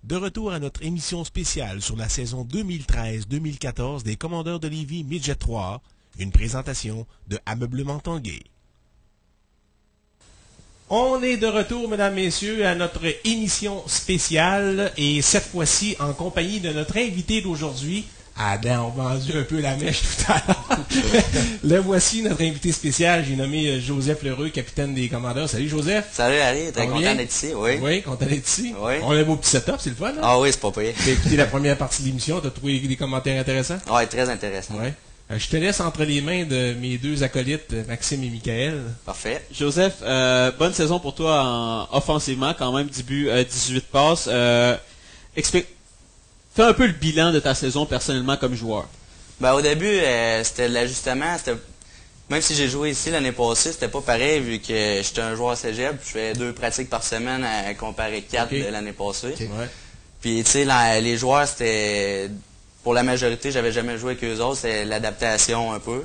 De retour à notre émission spéciale sur la saison 2013-2014 des Commandeurs de Lévis Midget 3, une présentation de Ameublement Tanguay. On est de retour, mesdames, messieurs, à notre émission spéciale et cette fois-ci en compagnie de notre invité d'aujourd'hui. Adam, on a vendu un peu la mèche tout à l'heure. Le voici, notre invité spécial. J'ai nommé Joseph Lheureux, capitaine des Commandeurs. Salut Joseph. Salut Harry, très content d'être ici, oui. Oui, content d'être ici. Oui. On a un beau petit setup, c'est le fun. Hein? Ah oui, c'est pas pire. T'as écouté la première partie de l'émission, t'as trouvé des commentaires intéressants? Oui, très intéressant. Oui. Je te laisse entre les mains de mes 2 acolytes, Maxime et Michael. Parfait. Joseph, bonne saison pour toi offensivement, quand même, début 18 passes. Fais un peu le bilan de ta saison personnellement comme joueur. Ben, au début, c'était l'ajustement. Même si j'ai joué ici l'année passée, c'était pas pareil vu que j'étais un joueur cégep. Je fais 2 pratiques par semaine à comparer 4 de l'année passée. Okay. Ouais. Puis, tu sais, les joueurs, c'était... Pour la majorité, j'avais jamais joué avec eux autres. C'est l'adaptation un peu.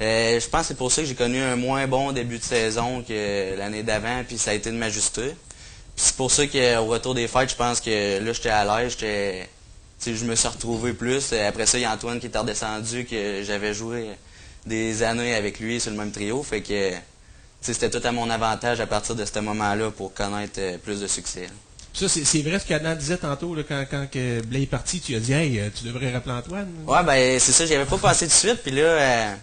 Je pense que c'est pour ça que j'ai connu un moins bon début de saison que l'année d'avant. Puis, ça a été de m'ajuster. Puis, c'est pour ça qu'au retour des fêtes, je pense que là, j'étais à l'aise. Je me suis retrouvé plus. Après ça, il y a Antoine qui est redescendu, que j'avais joué des années avec lui sur le même trio. Fait que c'était tout à mon avantage à partir de ce moment-là pour connaître plus de succès. Ça, c'est vrai ce qu'Adam disait tantôt, là, quand que Blais est parti, tu as dit, hey, tu devrais rappeler Antoine. Ouais, ben c'est ça, j'y avais pas pensé tout de suite. Puis là,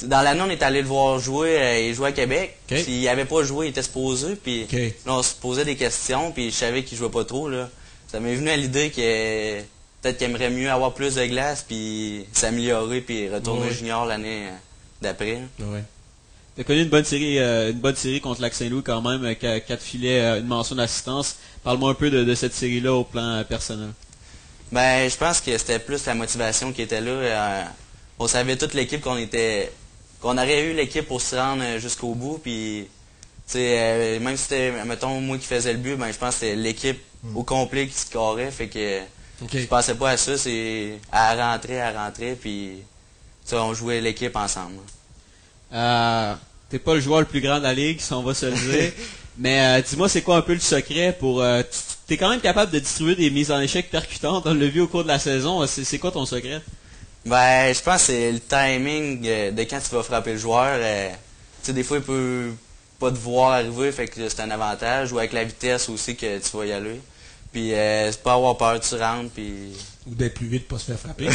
dans l'année, on est allé le voir jouer. Il jouait à Québec. Okay. S'il avait pas joué, il était supposé. Puis Okay. là, on se posait des questions. Puis je savais qu'il jouait pas trop. Là. Ça m'est venu à l'idée que peut-être qu'il aimerait mieux avoir plus de glace, puis s'améliorer, puis retourner Ouais. junior l'année d'après. Ouais. T'as connu une bonne série contre Lac-Saint-Louis quand même, 4 filets, une mention d'assistance. Parle-moi un peu de cette série-là au plan personnel. Ben, je pense que c'était plus la motivation qui était là. On savait toute l'équipe qu'on aurait eu l'équipe pour se rendre jusqu'au bout, puis même si c'était, mettons, moi qui faisais le but, ben je pense que c'était l'équipe au complet qui se carrait, fait que je pensais pas à ça, c'est à rentrer, puis on jouait l'équipe ensemble. T'es pas le joueur le plus grand de la ligue, si on va se le dire. Mais dis-moi, c'est quoi un peu le secret pour... t'es quand même capable de distribuer des mises en échec percutantes, on l'a vu au cours de la saison. C'est quoi ton secret? Ben, je pense que c'est le timing de quand tu vas frapper le joueur. Des fois, il peut pas te voir arriver, fait que c'est un avantage. Ou avec la vitesse aussi que tu vas y aller. Puis, c'est pas avoir peur, tu rentres, puis... Ou d'être plus vite, pas se faire frapper.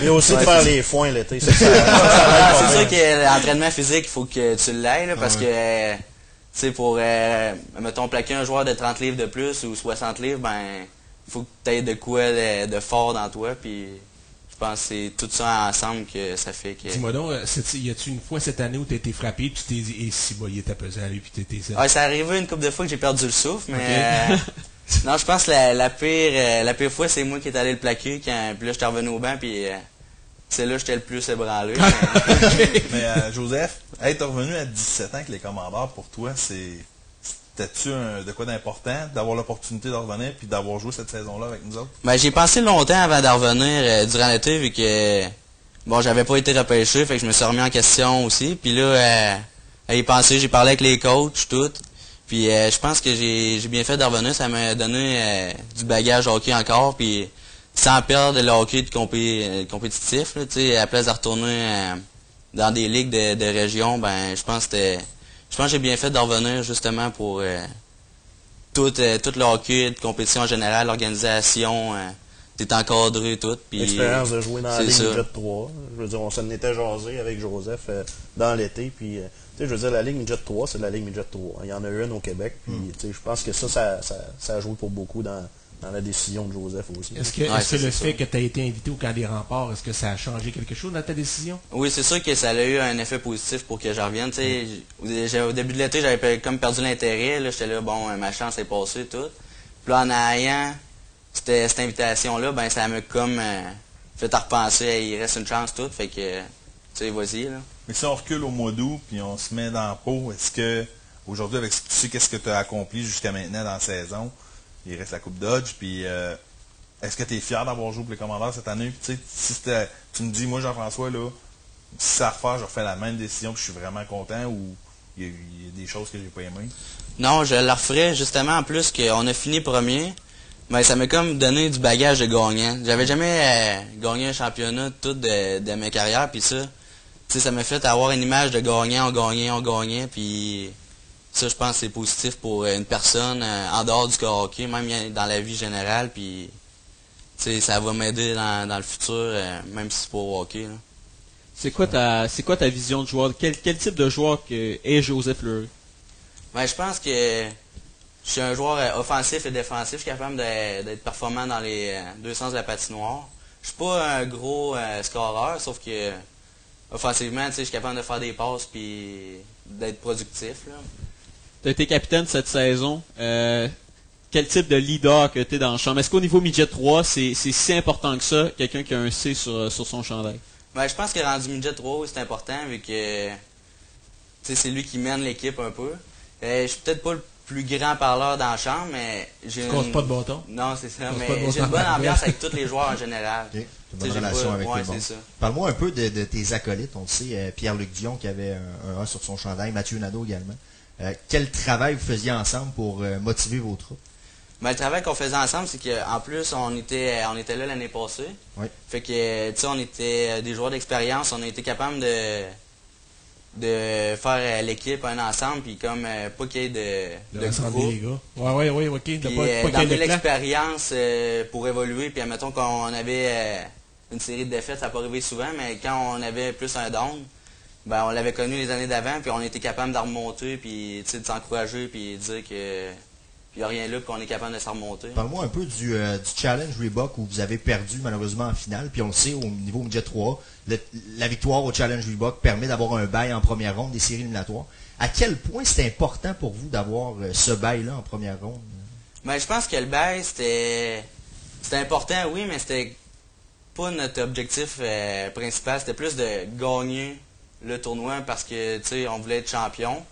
Et aussi de faire les foins l'été. C'est sûr que l'entraînement physique, il faut que tu l'aies, là, parce que, tu sais, pour, mettons, plaquer un joueur de 30 livres de plus ou 60 livres, ben, il faut que tu aies de quoi de fort dans toi, puis je pense que c'est tout ça ensemble que ça fait que... Dis-moi donc, y a-tu une fois cette année où tu as été frappé, puis tu t'es dit, si, il était pesant à lui, puis tu étais... Ouais, ça arrivé une couple de fois que j'ai perdu le souffle, mais... Non, je pense que la pire fois, c'est moi qui est allé le plaquer, puis là, j'étais revenu au banc, puis c'est là que j'étais le plus ébranlé. Mais Joseph, être revenu à 17 ans avec les Commandeurs, pour toi, c'était-tu de quoi d'important d'avoir l'opportunité de revenir puis d'avoir joué cette saison-là avec nous autres? Ben, j'ai pensé longtemps avant de revenir durant l'été, vu que, bon, j'avais pas été repêché, fait que je me suis remis en question aussi. Puis là, à y penser, j'ai parlé avec les coachs, tout. Puis je pense que j'ai bien fait de revenir. Ça m'a donné du bagage hockey encore. Puis sans perdre le hockey compétitif, là, à la place de retourner dans des ligues de région, ben je pense que j'ai bien fait de revenir justement pour tout le hockey de compétition en général, l'organisation, t'es encadré, tout. L'expérience de jouer dans la Ligue ça. Midget 3. Je veux dire, on s'en était jasé avec Joseph dans l'été. Puis, tu sais, je veux dire, la Ligue Midget 3, c'est de la Ligue Midget 3. Il y en a une au Québec. Puis, tu sais, je pense que ça a joué pour beaucoup dans la décision de Joseph aussi. Est-ce que le fait que tu as été invité au camp des remparts, est-ce que ça a changé quelque chose dans ta décision? Oui, c'est sûr que ça a eu un effet positif pour que je revienne. Au début de l'été, j'avais comme perdu l'intérêt. J'étais là, bon, ma chance est passée, tout. Puis là, en ayant cette invitation-là, ben ça m'a comme fait à repenser, il reste une chance, tout. Fait que, tu sais, vas-y, là. Mais si on recule au mois d'août puis on se met dans la peau, est-ce que, aujourd'hui, avec tu sais qu'est-ce que tu as accompli jusqu'à maintenant dans la saison, il reste la Coupe Dodge, puis est-ce que tu es fier d'avoir joué pour les Commandeurs cette année? Puis, si tu me dis, moi, Jean-François, là, si ça refait, je refais la même décision, puis je suis vraiment content, ou il y a des choses que j'ai pas aimées? Non, je la referais justement en plus qu'on a fini premier. Mais ça m'a comme donné du bagage de gagnant. J'avais jamais gagné un championnat toute de ma carrière, puis ça, ça m'a fait avoir une image de gagnant, on gagnait, puis ça, je pense que c'est positif pour une personne en dehors du hockey, même dans la vie générale, puis ça va m'aider dans le futur, même si c'est pas au hockey. Là. C'est quoi ta vision de joueur? Quel type de joueur est Joseph Fleury? Ben, je pense que je suis un joueur offensif et défensif. Je suis capable d'être performant dans les deux sens de la patinoire. Je suis pas un gros scoreur, sauf que offensivement, je suis capable de faire des passes et d'être productif. Tu as été capitaine cette saison. Quel type de leader que tu es dans le champ? Est-ce qu'au niveau midget 3, c'est si important que ça, quelqu'un qui a un C sur son chandail? Ben, je pense que rendu midget 3, c'est important vu que c'est lui qui mène l'équipe un peu. Je suis peut-être pas le plus grand parleur dans la chambre, mais j'ai Tu comptes pas de bâton? Non, c'est ça, mais j'ai une bonne ambiance avec tous les joueurs en général. Okay. Une bonne relation avec tout le monde. Parle-moi un peu de tes acolytes. On le sait, Pierre-Luc Dion qui avait un A sur son chandail, Mathieu Nadeau également. Quel travail vous faisiez ensemble pour motiver vos troupes? Ben, le travail qu'on faisait ensemble, c'est qu'en plus, on était là l'année passée. Oui. Fait que, on était des joueurs d'expérience, on a été capable de faire l'équipe un ensemble, puis comme pas qu'il y ait de rassembler les groupe. gars. Ouais, ok. Puis Pas qu'il y ait d'emmener de clan. l'expérience pour évoluer. Puis admettons qu'on avait une série de défaites, ça n'a pas arrivé souvent, mais quand on avait plus un down, ben on l'avait connu les années d'avant, puis on était capable de remonter, puis de s'encourager, puis dire que il n'y a rien là, puis qu'on est capable de s'en remonter. Parle-moi un peu du challenge Reebok où vous avez perdu malheureusement en finale. Puis on le sait, au niveau Midget 3, la victoire au challenge Reebok permet d'avoir un bail en première ronde des séries éliminatoires. À quel point c'est important pour vous d'avoir ce bail-là en première ronde? Ben, je pense que le bail, c'était important, oui, mais c'était pas notre objectif principal. C'était plus de gagner le tournoi parce que, tu sais, on voulait être champion.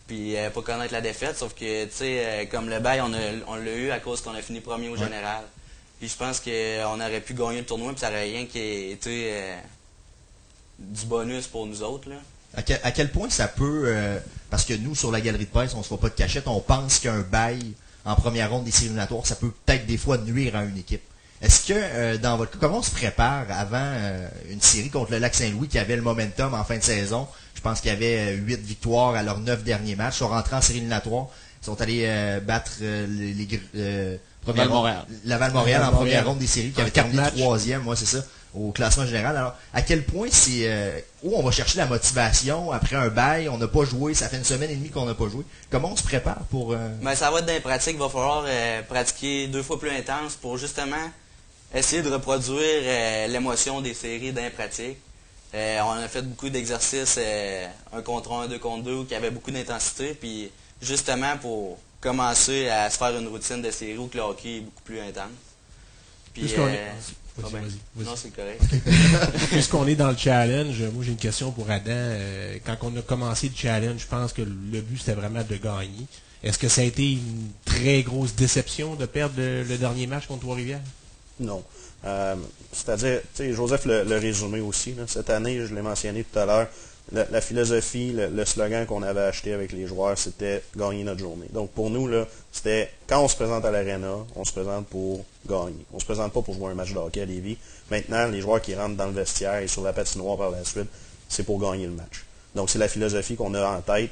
Puis pas connaître la défaite, sauf que, tu sais, comme le bail, on l'a eu à cause qu'on a fini premier au général. Puis je pense qu'on aurait pu gagner le tournoi, puis ça n'aurait rien qui été du bonus pour nous autres, là. À quel point ça peut... parce que nous, sur la galerie de presse, on ne se fait pas de cachette, on pense qu'un bail en première ronde des séries éliminatoires, ça peut peut-être des fois nuire à une équipe. Est-ce que, dans votre cas, comment on se prépare avant une série contre le Lac-Saint-Louis qui avait le momentum en fin de saison? Je pense qu'il y avait 8 victoires à leurs 9 derniers matchs. Ils sont rentrés en série éliminatoire. Ils sont allés battre Laval-Montréal en première ronde des séries, qui avait terminé 3e, moi c'est ça, au classement général. Alors, à quel point c'est où on va chercher la motivation après un bail, on n'a pas joué, ça fait une semaine et demie qu'on n'a pas joué. Comment on se prépare pour... Ben, ça va être dans les pratiques. Il va falloir pratiquer 2 fois plus intense pour justement essayer de reproduire l'émotion des séries dans les pratiques. On a fait beaucoup d'exercices 1 contre 1, 2 contre 2, où il y avait beaucoup d'intensité. Puis justement pour commencer à se faire une routine de série où le hockey est beaucoup plus intense. Puis, Vas-y. Non, c'est correct. Puisqu'on est dans le challenge, moi j'ai une question pour Adam. Quand on a commencé le challenge, je pense que le but c'était vraiment de gagner. Est-ce que ça a été une très grosse déception de perdre le dernier match contre Trois-Rivières? Non. C'est-à-dire, tu sais, Joseph le résumé aussi. Là. Cette année, je l'ai mentionné tout à l'heure, la philosophie, le slogan qu'on avait acheté avec les joueurs, c'était gagner notre journée. Donc pour nous, là, c'était quand on se présente à l'aréna, on se présente pour gagner. On se présente pas pour jouer un match de hockey à Lévis. Maintenant, les joueurs qui rentrent dans le vestiaire et sur la patinoire par la suite, c'est pour gagner le match. Donc c'est la philosophie qu'on a en tête,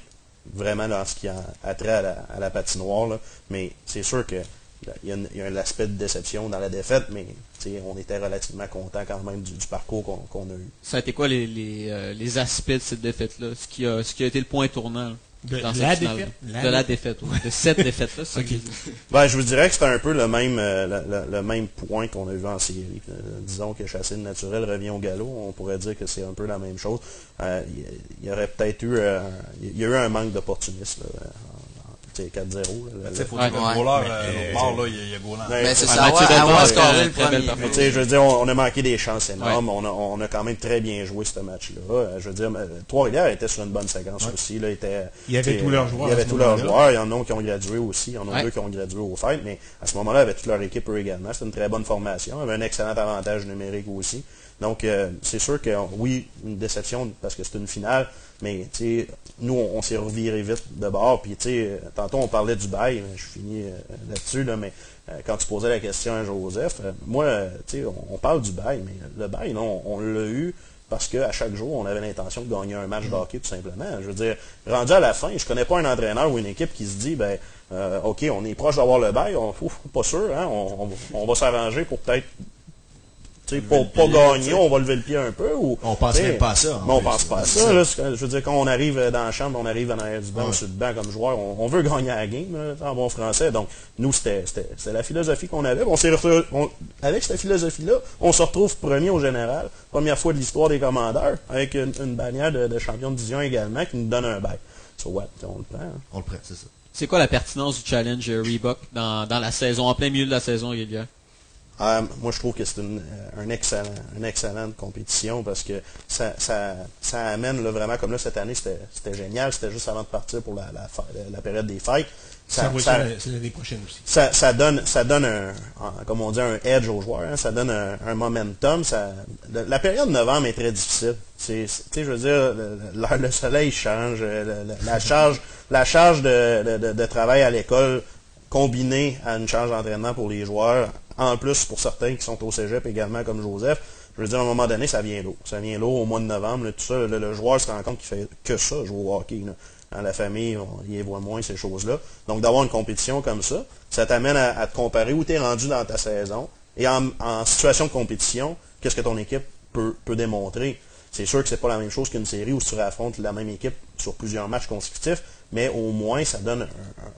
vraiment dans ce qui a trait à la patinoire. Là. Mais c'est sûr que il y a l'aspect de déception dans la défaite, mais on était relativement content quand même du parcours qu'on a eu. Ça a été quoi les aspects de cette défaite-là? Ce qui a été le point tournant de la défaite, oui. De cette défaite-là, c'est okay. Ben, je vous dirais que c'était un peu le même point qu'on a vu en série. Disons que Chasser le naturel revient au galop, on pourrait dire que c'est un peu la même chose. Il y aurait peut-être eu il y a eu un manque d'opportunisme. 4-0. Il faut trouver un goaler au bord, là, il y a Golan. Mais c'est ça, avoir scoré le premier. Je veux dire, on a manqué des chances énormes. Ouais. On a quand même très bien joué ce match-là. Je veux dire, Trois-Rivières était sur une bonne séquence aussi. Là, il y avait tous leurs joueurs. Il y avait tous leurs joueurs. Il y en a qui ont gradué aussi. Il y en a 2 qui ont gradué au fait. Mais à ce moment-là, il y avait toute leur équipe eux également. C'était une très bonne formation. Il y avait un excellent avantage numérique aussi. Donc, c'est sûr que oui, une déception parce que c'est une finale. Mais nous, on s'est reviré vite de bord. Puis, tantôt, on parlait du bail. Je finis là-dessus, là, mais quand tu posais la question à Joseph, moi, on parle du bail, mais le bail, non, on l'a eu parce qu'à chaque jour, on avait l'intention de gagner un match de hockey, tout simplement. Je veux dire, rendu à la fin, je connais pas un entraîneur ou une équipe qui se dit, OK, on est proche d'avoir le bail, pas sûr, hein, on va s'arranger pour peut-être... Pour pas gagner, on va lever le pied un peu. Ou, on pense même pas à ça. On pense pas à ça. Là, je veux dire, quand on arrive dans la chambre, on arrive en arrière du banc, sur le banc comme joueur, on veut gagner à la game, là, en bon français. Donc, nous, c'était la philosophie qu'on avait. Avec cette philosophie-là, on se retrouve premier au général. Première fois de l'histoire des commandeurs, avec une bannière de champion de division également, qui nous donne un bail. So what? On le prend. Hein? On le prend, c'est ça. C'est quoi la pertinence du challenge Reebok dans la saison, en plein milieu de la saison régulière? Moi, je trouve que c'est une excellente compétition parce que ça amène là, vraiment, comme là cette année, c'était génial. C'était juste avant de partir pour la période des fêtes. C'est l'année prochaine aussi. Ça donne comme on dit, un edge aux joueurs. Hein, ça donne un momentum. La période de novembre est très difficile. Je veux dire, le soleil change. La charge de travail à l'école combinée à une charge d'entraînement pour les joueurs, en plus pour certains qui sont au cégep également comme Joseph, je veux dire, à un moment donné, ça vient lourd. Ça vient lourd au mois de novembre, là, tout ça. Le joueur se rend compte qu'il fait que ça, jouer au hockey. Là. Dans la famille, il voit moins ces choses-là. Donc, d'avoir une compétition comme ça t'amène à te comparer où tu es rendu dans ta saison. Et en situation de compétition, qu'est-ce que ton équipe peut démontrer? C'est sûr que c'est pas la même chose qu'une série où tu affrontes la même équipe sur plusieurs matchs consécutifs, mais au moins, ça donne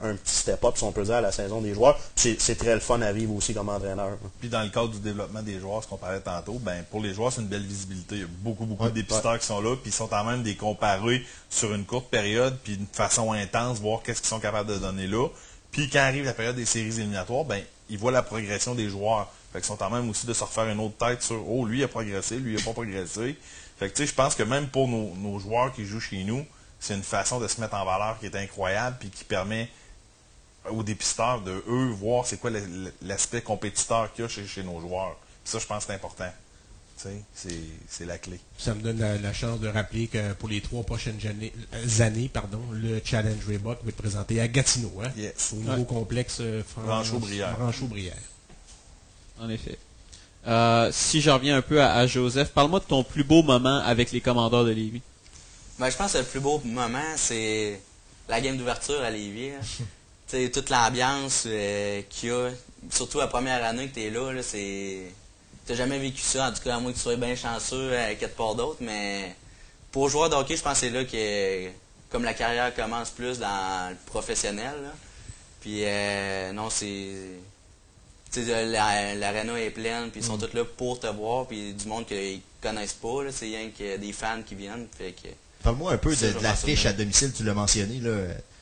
un petit step-up, si on peut dire, à la saison des joueurs. C'est très le fun à vivre aussi comme entraîneur. Puis dans le cadre du développement des joueurs, ce qu'on parlait tantôt, ben pour les joueurs, c'est une belle visibilité. Il y a beaucoup de dépisteurs qui sont là, puis ils sont en même des comparés sur une courte période, puis d'une façon intense, voir qu'est-ce qu'ils sont capables de donner là. Puis quand arrive la période des séries éliminatoires, ben ils voient la progression des joueurs. Fait qu'ils sont en même aussi de se refaire une autre tête sur « Oh, lui, il a progressé, lui, il n'a pas progressé. » Fait que tu sais, je pense que même pour nos joueurs qui jouent chez nous, c'est une façon de se mettre en valeur qui est incroyable puis qui permet aux dépisteurs de, eux, voir c'est quoi l'aspect compétiteur qu'il y a chez nos joueurs. Puis ça, je pense que c'est important. Tu sais, c'est la clé. Ça me donne la chance de rappeler que pour les 3 prochaines années, le Challenge Reebok va être présenté à Gatineau, hein? Yes. Au nouveau complexe Rancho-Brière. En effet. Si j'en reviens un peu à Joseph, parle-moi de ton plus beau moment avec les Commandeurs de Lévis. Ben, je pense que le plus beau moment, c'est la game d'ouverture à Lévis. Tu sais, toute l'ambiance qu'il y a, surtout la première année que tu es là, c'est... T'as jamais vécu ça, en tout cas, à moins que tu sois bien chanceux quelque part d'autre, mais pour joueur de hockey, je pense que c'est là que comme la carrière commence plus dans le professionnel. Là. Puis non, c'est... L'aréna est pleine, puis ils sont tous là pour te voir, puis du monde qu'ils connaissent pas, là, c'est rien que des fans qui viennent. Fait que, parle-moi un peu de l'affiche à domicile, tu l'as mentionné, là.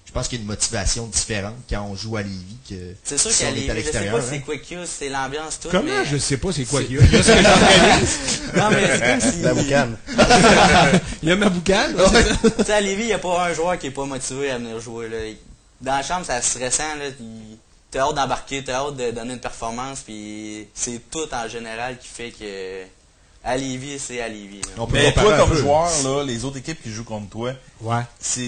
Je pense qu'il y a une motivation différente quand on joue à Lévis que c'est sûr qu'à Lévis, je sais pas si c'est quoi qu'il y a, c'est l'ambiance toute. Comment mais... je sais pas c'est quoi qu'il y a? Il y a ce que j'organise. Non, mais c'est comme si... La boucane. Il y a ma boucane. Tu sais, à Lévis, il n'y a pas un joueur qui est pas motivé à venir jouer. Là. Dans la chambre, c'est stressant. Là. T'as hâte d'embarquer, t'as hâte de donner une performance, puis c'est tout en général qui fait que à Lévis, c'est à Lévis. Mais toi, comme joueur, là, les autres équipes qui jouent contre toi, ouais.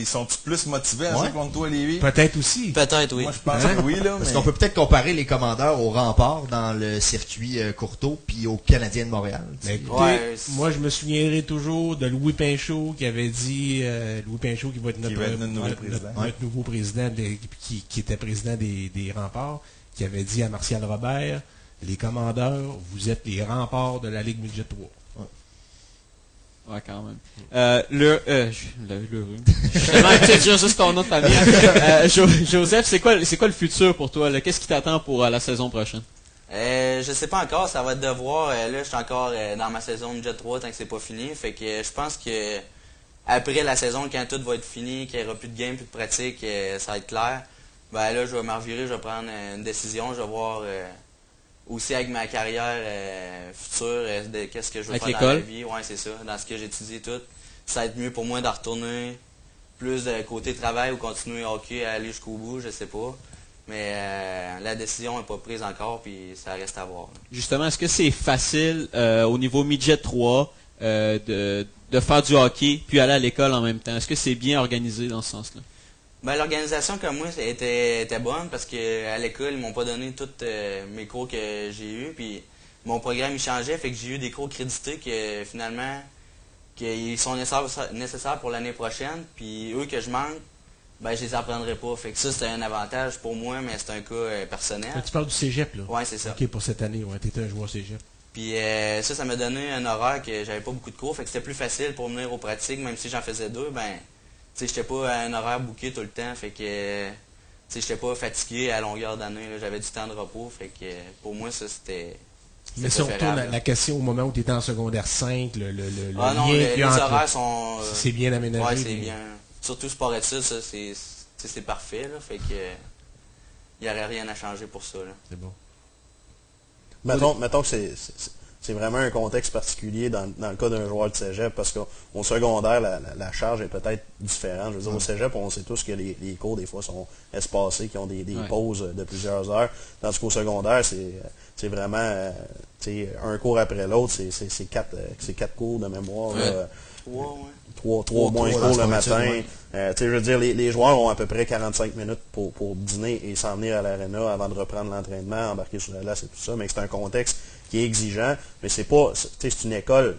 Sont-ils plus motivés à jouer contre toi à Lévis? Peut-être aussi. Peut-être, oui. Moi, je pense que oui. Là, parce qu'on peut peut-être comparer les Commandeurs au Rempart dans le circuit Courteau puis aux Canadiens de Montréal. Mais écoutez, moi, je me souviendrai toujours de Louis Pinchot qui avait dit, Louis Pinchot qui va être notre nouveau président, qui était président des Remparts, qui avait dit à Martial Robert, les Commandeurs, vous êtes les remparts de la Ligue Midget 3. Ouais, quand même. Justement, juste ton nom de famille. Joseph, c'est quoi le futur pour toi? Là? Qu'est-ce qui t'attend pour la saison prochaine? Je sais pas encore, ça va être de voir. Là, je suis encore dans ma saison Midget 3 tant que c'est pas fini. Fait que je pense que après la saison, quand tout va être fini, qu'il n'y aura plus de game, plus de pratique, ça va être clair. Ben là, je vais me revirer, je vais prendre une décision, je vais voir aussi avec ma carrière future, qu'est-ce que je veux faire dans la vie. Ouais, c'est ça, dans ce que j'étudie tout. Ça va être mieux pour moi de retourner plus de côté travail ou continuer hockey à aller jusqu'au bout, je sais pas. Mais la décision n'est pas prise encore, puis ça reste à voir. Justement, est-ce que c'est facile au niveau Midget 3 de faire du hockey puis aller à l'école en même temps? Est-ce que c'est bien organisé dans ce sens-là? Ben, l'organisation comme moi était bonne parce qu'à l'école, ils m'ont pas donné tous mes cours que j'ai eus. Puis mon programme il changeait, fait que j'ai eu des cours crédités que finalement qu'ils sont nécessaires pour l'année prochaine. Puis eux que je manque, ben je les apprendrai pas. Fait que ça, c'est un avantage pour moi, mais c'est un cas personnel. Tu parles du cégep, là? Oui, c'est ça. OK, pour cette année, ouais, tu étais un joueur cégep. Puis ça m'a donné un horaire que j'avais pas beaucoup de cours, fait que c'était plus facile pour venir aux pratiques, même si j'en faisais 2, ben tu sais, j'étais pas à un horaire booké tout le temps, fait que, tu sais, j'étais pas fatigué à longueur d'année, j'avais du temps de repos, fait que, pour moi, ça, c'était mais si on retourne à la question au moment où tu étais en secondaire 5, le non, les horaires sont... c'est bien aménagé. Ouais, c'est bien. Surtout sport-études, ça, c'est parfait, là, fait que, il n'y aurait rien à changer pour ça, là. C'est bon. Mettons que c'est vraiment un contexte particulier dans le cas d'un joueur de cégep, parce qu'au secondaire, la charge est peut-être différente. Je veux dire, au cégep, on sait tous que les cours, des fois, sont espacés, qui ont des pauses de plusieurs heures. Tandis qu'au secondaire, c'est vraiment un cours après l'autre, c'est quatre cours de mémoire. Trois moins cours le matin. Je veux dire, les joueurs ont à peu près 45 minutes pour dîner et s'en venir à l'aréna avant de reprendre l'entraînement, embarquer sur la glace et tout ça, mais c'est un contexte qui est exigeant, mais c'est une école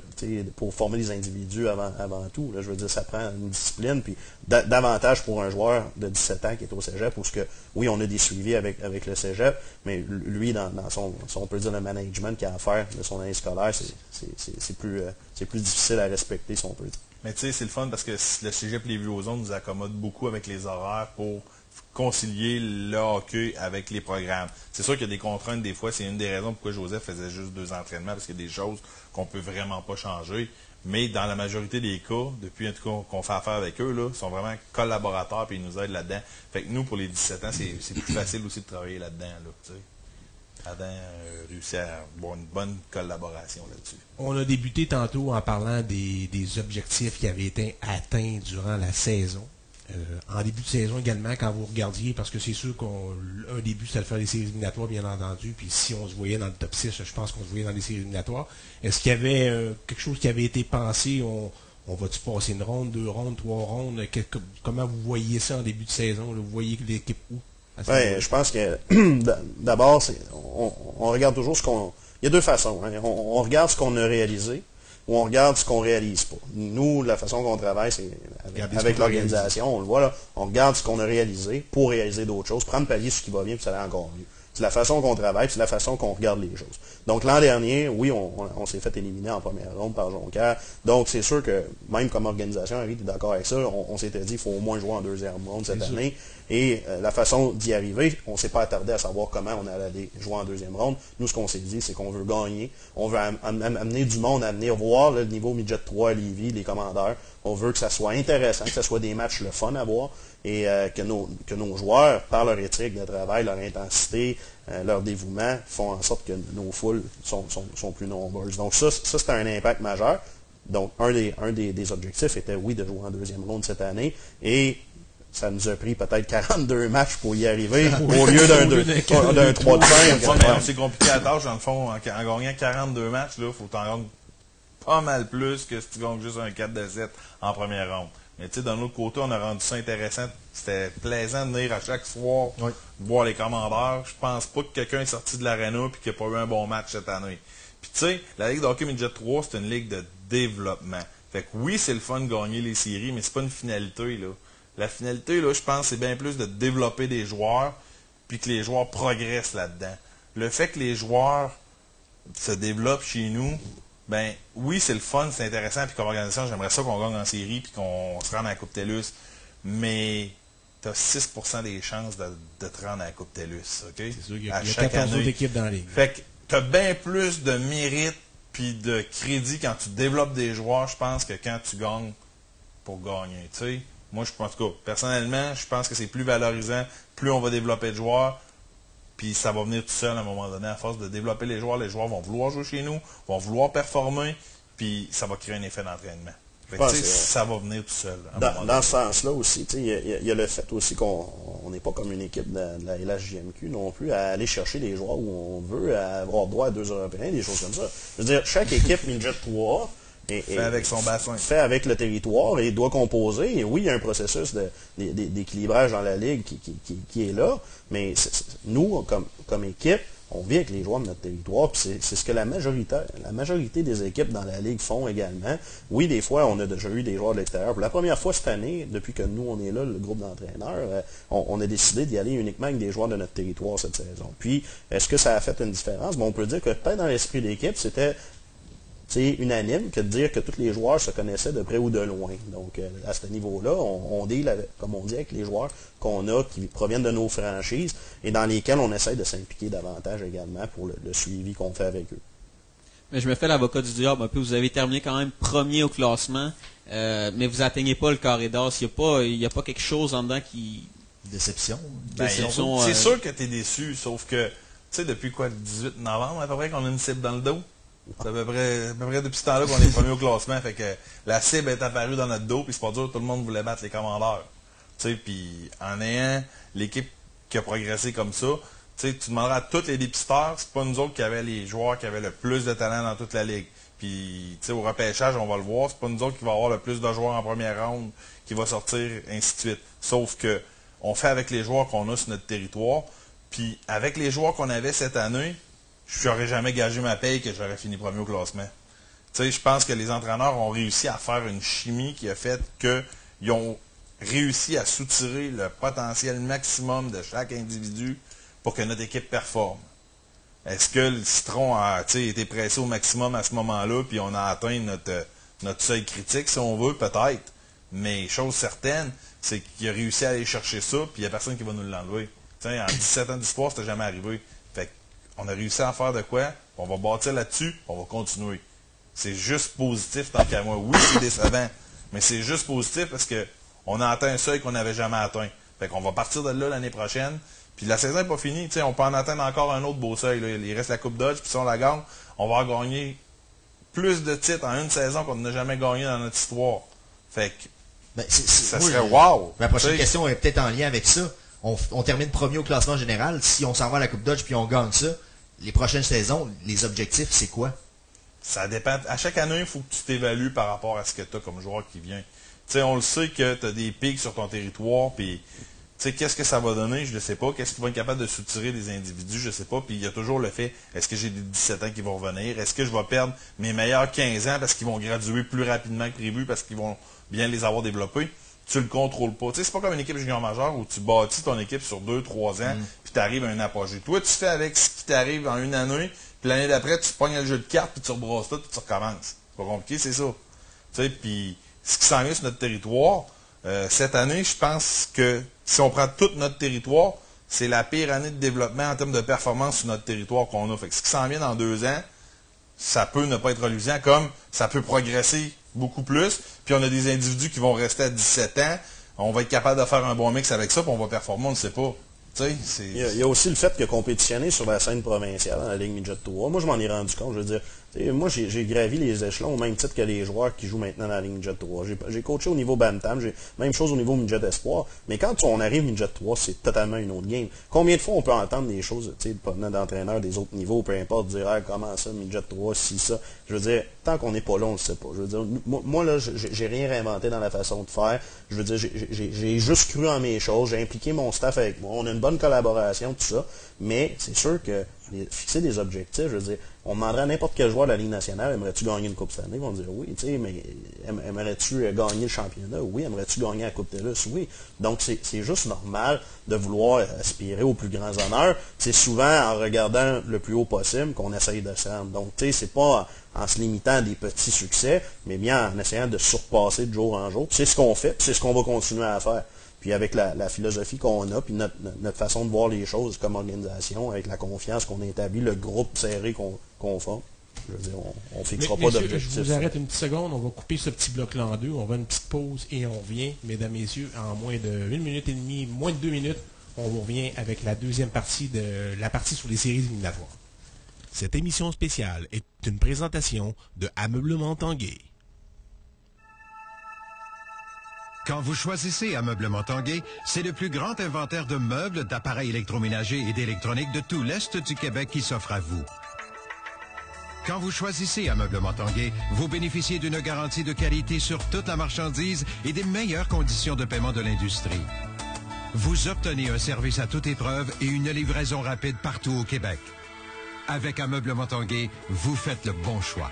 pour former des individus avant tout. Là, je veux dire, ça prend une discipline, puis davantage pour un joueur de 17 ans qui est au cégep, parce que oui, on a des suivis avec le cégep, mais lui, dans son, si on peut dire, le management qu'il a à faire de son année scolaire, c'est plus difficile à respecter, si on peut dire. Mais tu sais, c'est le fun parce que le cégep Lévis-Lauzon nous accommode beaucoup avec les horaires pour concilier le hockey avec les programmes. C'est sûr qu'il y a des contraintes des fois. C'est une des raisons pourquoi Joseph faisait juste 2 entraînements, parce qu'il y a des choses qu'on peut vraiment pas changer. Mais dans la majorité des cas, depuis en tout cas qu'on fait affaire avec eux, là, ils sont vraiment collaborateurs et ils nous aident là-dedans. Fait que nous, pour les 17 ans, c'est plus facile aussi de travailler là-dedans. Là, tu sais. Adam réussit à avoir une bonne collaboration là-dessus. On a débuté tantôt en parlant des objectifs qui avaient été atteints durant la saison. En début de saison également, quand vous regardiez, parce que c'est sûr qu'un début, c'était de faire des séries éliminatoires, bien entendu, puis si on se voyait dans le top 6, je pense qu'on se voyait dans les séries éliminatoires. Est-ce qu'il y avait quelque chose qui avait été pensé, on va-tu passer une ronde, 2 rondes, 3 rondes? Comment vous voyez ça en début de saison? Là, vous voyez l'équipe où? Ouais, je pense que d'abord, on regarde toujours ce qu'on... Il y a 2 façons. Hein. On regarde ce qu'on a réalisé ou on regarde ce qu'on réalise pas. Nous, la façon qu'on travaille, c'est avec l'organisation, on le voit là, on regarde ce qu'on a réalisé pour réaliser d'autres choses, prendre palier sur ce qui va bien, puis ça va encore mieux. C'est la façon qu'on travaille, c'est la façon qu'on regarde les choses. Donc l'an dernier, oui, on s'est fait éliminer en première ronde par Jonquière. Donc c'est sûr que même comme organisation, Henri, tu es d'accord avec ça, on s'était dit qu'il faut au moins jouer en 2e ronde cette année. Et la façon d'y arriver, on ne s'est pas attardé à savoir comment on allait aller jouer en 2e ronde. Nous, ce qu'on s'est dit, c'est qu'on veut gagner. On veut amener du monde à venir voir le niveau midget 3 à Lévis, les commandeurs. On veut que ça soit intéressant, que ce soit des matchs le fun à voir et que nos joueurs, par leur éthique de travail, leur intensité, leur dévouement, font en sorte que nos foules sont plus nombreuses. Donc ça c'est un impact majeur. Donc un des objectifs était, oui, de jouer en 2e ronde cette année et ça nous a pris peut-être 42 matchs pour y arriver, au lieu d'un 3 de 5. C'est compliqué à tâche, dans le fond, en gagnant 42 matchs, il faut t'en gagner pas mal plus que si tu gagnes juste un 4 de 7 en première ronde. Mais tu sais, d'un autre côté, on a rendu ça intéressant. C'était plaisant de venir à chaque soir voir les commandeurs. Je pense pas que quelqu'un est sorti de l'aréna et qu'il n'a pas eu un bon match cette année. Puis tu sais, la Ligue de hockey Midget 3, c'est une ligue de développement. Fait que oui, c'est le fun de gagner les séries, mais c'est pas une finalité, là. La finalité, là, je pense, c'est bien plus de développer des joueurs puis que les joueurs progressent là-dedans. Le fait que les joueurs se développent chez nous, ben oui, c'est le fun, c'est intéressant, puis comme organisation, j'aimerais ça qu'on gagne en série puis qu'on se rende à la Coupe TELUS. Mais tu as 6% des chances de te rendre à la Coupe TELUS, OK? C'est sûr qu'il y à a chaque 14 année. autres équipes dans la ligue. Fait que tu as bien plus de mérite puis de crédit quand tu développes des joueurs, je pense, que quand tu gagnes pour gagner, tu sais. Moi, en tout cas, personnellement, je pense que c'est plus valorisant, plus on va développer de joueurs, puis ça va venir tout seul à un moment donné. À force de développer les joueurs vont vouloir jouer chez nous, vont vouloir performer, puis ça va créer un effet d'entraînement. Ça va venir tout seul. Dans ce sens-là aussi, il y a le fait aussi qu'on n'est pas comme une équipe de la LHJMQ non plus à aller chercher des joueurs où on veut, à avoir droit à 2 Européens, des choses comme ça. Je veux dire, chaque équipe Midget 3 fait avec son bassin. Fait avec le territoire et doit composer. Et oui, il y a un processus d'équilibrage dans la Ligue qui est là, mais nous, comme équipe, on vit avec les joueurs de notre territoire, puis c'est ce que la majorité des équipes dans la Ligue font également. Oui, des fois, on a déjà eu des joueurs de l'extérieur. Pour la première fois cette année, depuis que nous, on est là, le groupe d'entraîneurs, on a décidé d'y aller uniquement avec des joueurs de notre territoire cette saison. Puis, est-ce que ça a fait une différence? Bon, on peut dire que peut-être dans l'esprit d'équipe, c'était unanime que de dire que tous les joueurs se connaissaient de près ou de loin. Donc, à ce niveau-là, on deal, comme on dit, avec les joueurs qu'on a qui proviennent de nos franchises et dans lesquels on essaie de s'impliquer davantage également pour le suivi qu'on fait avec eux. Mais je me fais l'avocat du diable un peu. Vous avez terminé quand même premier au classement, mais vous atteignez pas le carré d'as. Il n'y a pas quelque chose en dedans qui... Déception. C'est sûr que tu es déçu, sauf que, tu sais, depuis quoi, le 18 novembre, à peu près qu'on a une cible dans le dos. C'est à peu près depuis ce temps-là qu'on est premier au classement. Fait que la cible est apparue dans notre dos, puis c'est pas dur, tout le monde voulait battre les commandeurs. Tu sais, puis en ayant l'équipe qui a progressé comme ça, tu sais, tu demanderas à tous les dépisteurs, c'est pas nous autres qui avaient les joueurs qui avaient le plus de talent dans toute la ligue. Puis, tu sais, au repêchage, on va le voir, c'est pas nous autres qui va avoir le plus de joueurs en première ronde, qui va sortir, ainsi de suite. Sauf que on fait avec les joueurs qu'on a sur notre territoire, puis avec les joueurs qu'on avait cette année, je n'aurais jamais gagé ma paye que j'aurais fini premier au classement. Tu sais, je pense que les entraîneurs ont réussi à faire une chimie qui a fait qu'ils ont réussi à soutirer le potentiel maximum de chaque individu pour que notre équipe performe. Est-ce que le citron a été pressé au maximum à ce moment-là, puis on a atteint notre seuil critique, si on veut, peut-être. Mais chose certaine, c'est qu'il a réussi à aller chercher ça, puis il n'y a personne qui va nous l'enlever. En 17 ans d'histoire, c'était jamais arrivé. Fait qu'on a réussi à en faire de quoi, on va bâtir là-dessus, on va continuer. C'est juste positif tant qu'à moi. Oui, c'est décevant, mais c'est juste positif parce qu'on a atteint un seuil qu'on n'avait jamais atteint. Fait qu'on va partir de là l'année prochaine. Puis la saison n'est pas finie. On peut en atteindre encore un autre beau seuil. Là. Il reste la Coupe Dodge, puis si on la gagne, on va gagner plus de titres en une saison qu'on n'a jamais gagné dans notre histoire. Fait que ça serait wow! Ma prochaine question est peut-être en lien avec ça. On termine premier au classement général. Si on s'en va à la Coupe Dodge puis on gagne ça, les prochaines saisons, les objectifs, c'est quoi? Ça dépend. À chaque année, il faut que tu t'évalues par rapport à ce que tu as comme joueur qui vient. On le sait que tu as des pics sur ton territoire, puis qu'est-ce que ça va donner, je ne sais pas. Qu'est-ce qu'ils vont être capables de soutirer des individus, je ne sais pas. Puis il y a toujours le fait, est-ce que j'ai des 17 ans qui vont revenir? Est-ce que je vais perdre mes meilleurs 15 ans parce qu'ils vont graduer plus rapidement que prévu, parce qu'ils vont bien les avoir développés? Tu le contrôles pas. C'est pas comme une équipe junior majeure où tu bâtis ton équipe sur 2-3 ans, puis tu arrives à un apogée. Toi, tu fais avec ce qui t'arrive en une année, puis l'année d'après, tu pognes le jeu de cartes, puis tu rebrasses tout, puis tu recommences. C'est pas compliqué, c'est ça. Puis ce qui s'en vient sur notre territoire, cette année, je pense que si on prend tout notre territoire, c'est la pire année de développement en termes de performance sur notre territoire qu'on a. Fait que ce qui s'en vient dans 2 ans, ça peut ne pas être reluisant, comme ça peut progresser beaucoup plus. Puis on a des individus qui vont rester à 17 ans. On va être capable de faire un bon mix avec ça, puis on va performer, on ne sait pas. Il y a aussi le fait que compétitionner sur la scène provinciale, dans la Ligue Midget 3, moi je m'en ai rendu compte, je veux dire, moi j'ai gravi les échelons au même titre que les joueurs qui jouent maintenant dans la Ligue Midget 3. J'ai coaché au niveau Bantam, même chose au niveau Midget Espoir, mais quand on arrive Midget 3, c'est totalement une autre game. Combien de fois on peut entendre des choses, provenant d'entraîneurs des autres niveaux, peu importe, dire comment ça, Midget 3, si ça. Je veux dire, tant qu'on n'est pas là, on ne le sait pas. Je veux dire, moi là, j'ai rien réinventé dans la façon de faire. Je veux dire, j'ai juste cru en mes choses, j'ai impliqué mon staff avec moi, on a une bonne collaboration, tout ça, mais c'est sûr que fixer des objectifs, je veux dire, on demanderait à n'importe quel joueur de la Ligue nationale, aimerais-tu gagner une Coupe cette année? Ils vont dire oui, mais aimerais-tu gagner le championnat? Oui, aimerais-tu gagner la Coupe TELUS? Oui. Donc c'est juste normal de vouloir aspirer aux plus grands honneurs. C'est souvent en regardant le plus haut possible qu'on essaye de se rendre. Donc c'est pas en se limitant à des petits succès, mais bien en essayant de surpasser de jour en jour. C'est ce qu'on fait, puis c'est ce qu'on va continuer à faire. Puis avec la philosophie qu'on a, puis notre façon de voir les choses comme organisation, avec la confiance qu'on établit, le groupe serré qu'on forme, je veux dire, on ne fixera pas d'objectif. Je vous arrête une petite seconde, on va couper ce petit bloc-là en deux, on va une petite pause et on revient, mesdames, messieurs, en moins de 1 minute et demie, moins de 2 minutes, on revient avec la deuxième partie de la partie sur les séries éliminatoires. Cette émission spéciale est une présentation de Ameublement Tanguay. Quand vous choisissez Ameublement Tanguay, c'est le plus grand inventaire de meubles, d'appareils électroménagers et d'électronique de tout l'Est du Québec qui s'offre à vous. Quand vous choisissez Ameublement Tanguay, vous bénéficiez d'une garantie de qualité sur toute la marchandise et des meilleures conditions de paiement de l'industrie. Vous obtenez un service à toute épreuve et une livraison rapide partout au Québec. Avec Ameublement Tanguay, vous faites le bon choix.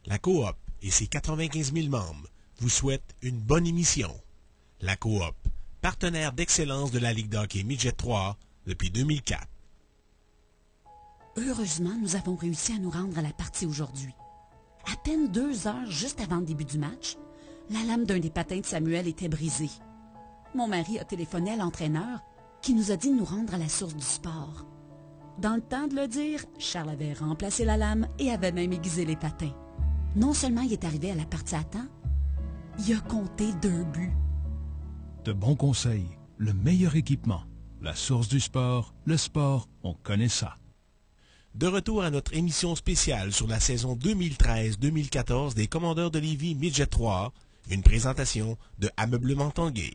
La Coop et ses 95 000 membres vous souhaitent une bonne émission. La Coop, partenaire d'excellence de la Ligue de hockey Midget 3 depuis 2004. Heureusement, nous avons réussi à nous rendre à la partie aujourd'hui. À peine 2 heures juste avant le début du match, la lame d'un des patins de Samuel était brisée. Mon mari a téléphoné à l'entraîneur qui nous a dit de nous rendre à la source du sport. Dans le temps de le dire, Charles avait remplacé la lame et avait même aiguisé les patins. Non seulement il est arrivé à la partie à temps, il a compté 2 buts. De bons conseils, le meilleur équipement, La source du sport, le sport, on connaît ça. De retour à notre émission spéciale sur la saison 2013-2014 des Commandeurs de Lévis Midget 3, une présentation de Ameublement Tanguay.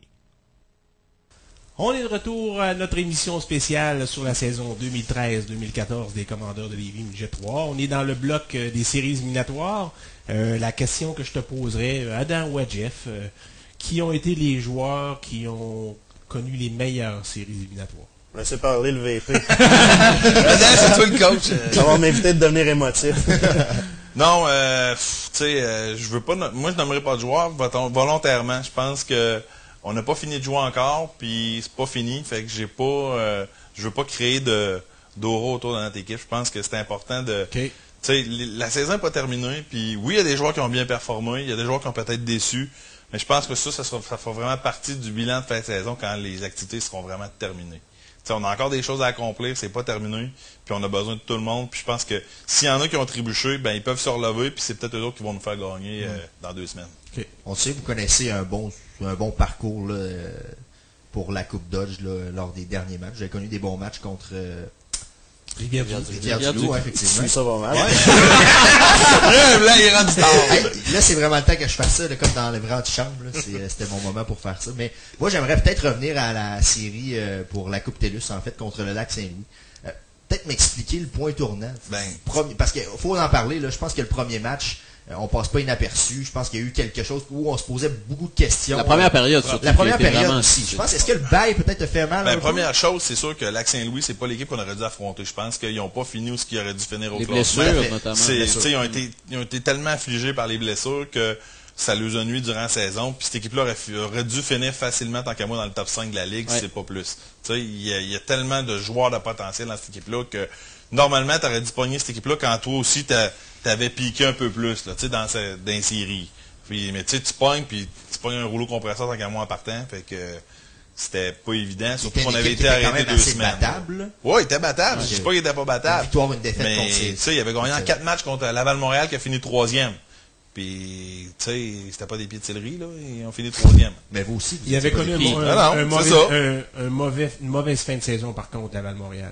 On est de retour à notre émission spéciale sur la saison 2013-2014 des Commandeurs de Lévis Midget 3. On est dans le bloc des séries éliminatoires. La question que je te poserai, Adam ou à Jeff, qui ont été les joueurs qui ont connu les meilleures séries éliminatoires? Laissez parler le VP. C'est toi le coach. Ça va m'éviter de devenir émotif. Non, tu sais, je veux pas. Moi, je n'aimerais pas de joueur volontairement. Je pense que on n'a pas fini de jouer encore, puis c'est pas fini. Fait que je veux pas créer d'aura autour de notre équipe. Je pense que c'est important de. Okay. Tu sais, la saison n'est pas terminée. Puis oui, il y a des joueurs qui ont bien performé. Il y a des joueurs qui ont peut-être déçu. Mais je pense que ça fera vraiment partie du bilan de fin de saison quand les activités seront vraiment terminées. T'sais, on a encore des choses à accomplir, c'est pas terminé, puis on a besoin de tout le monde. Puis je pense que s'il y en a qui ont trébuché, ben ils peuvent se relever, puis c'est peut-être eux autres qui vont nous faire gagner dans 2 semaines. Okay. On sait que vous connaissez un bon parcours là, pour la Coupe Dodge là, lors des derniers matchs. Vous avez connu des bons matchs contre Rivière-du-Loup, effectivement. Ça va mal. Là, il rentre tard. Hey, là, c'est vraiment le temps que je fasse ça, là, comme dans le vrai antichambre. C'était mon moment pour faire ça. Mais moi, j'aimerais peut-être revenir à la série pour la Coupe TELUS, en fait, contre le Lac-Saint-Louis. Peut-être m'expliquer le point tournant. Parce qu'il faut en parler. Là, je pense que le premier match, on passe pas inaperçu. Je pense qu'il y a eu quelque chose où on se posait beaucoup de questions. La première période, surtout. La première période aussi. Je pense, est-ce que le bail peut-être te fait mal? Première chose, c'est sûr que Lac-Saint-Louis, c'est pas l'équipe qu'on aurait dû affronter. Je pense qu'ils n'ont pas fini où ce qu'ils auraient dû finir au les classement. Blessures, notamment. Ils ont été tellement affligés par les blessures que ça les a nuit durant la saison. Puis cette équipe-là aurait dû finir facilement, tant qu'à moi, dans le top 5 de la Ligue, si c'est pas plus. Il y a tellement de joueurs de potentiel dans cette équipe-là que normalement, tu aurais dû pogner cette équipe-là quand toi aussi, t'avais piqué un peu plus là, dans les séries. Puis, mais tu pognes, puis tu pognes un rouleau compresseur tant qu'à moi en partant. Fait que c'était pas évident. Surtout qu'on avait été arrêté 2 semaines. Oui, il était battable. Je dis pas qu'il était pas battable. Une victoire, une défaite mais contre tu sais, il avait gagné en 4 matchs contre Laval-Montréal qui a fini 3e. Puis, tu sais, c'était pas des pieds de céleri, là. Ils ont fini 3e. Mais vous aussi. Il avait connu une mauvaise fin de saison, par contre, à Val-Montréal.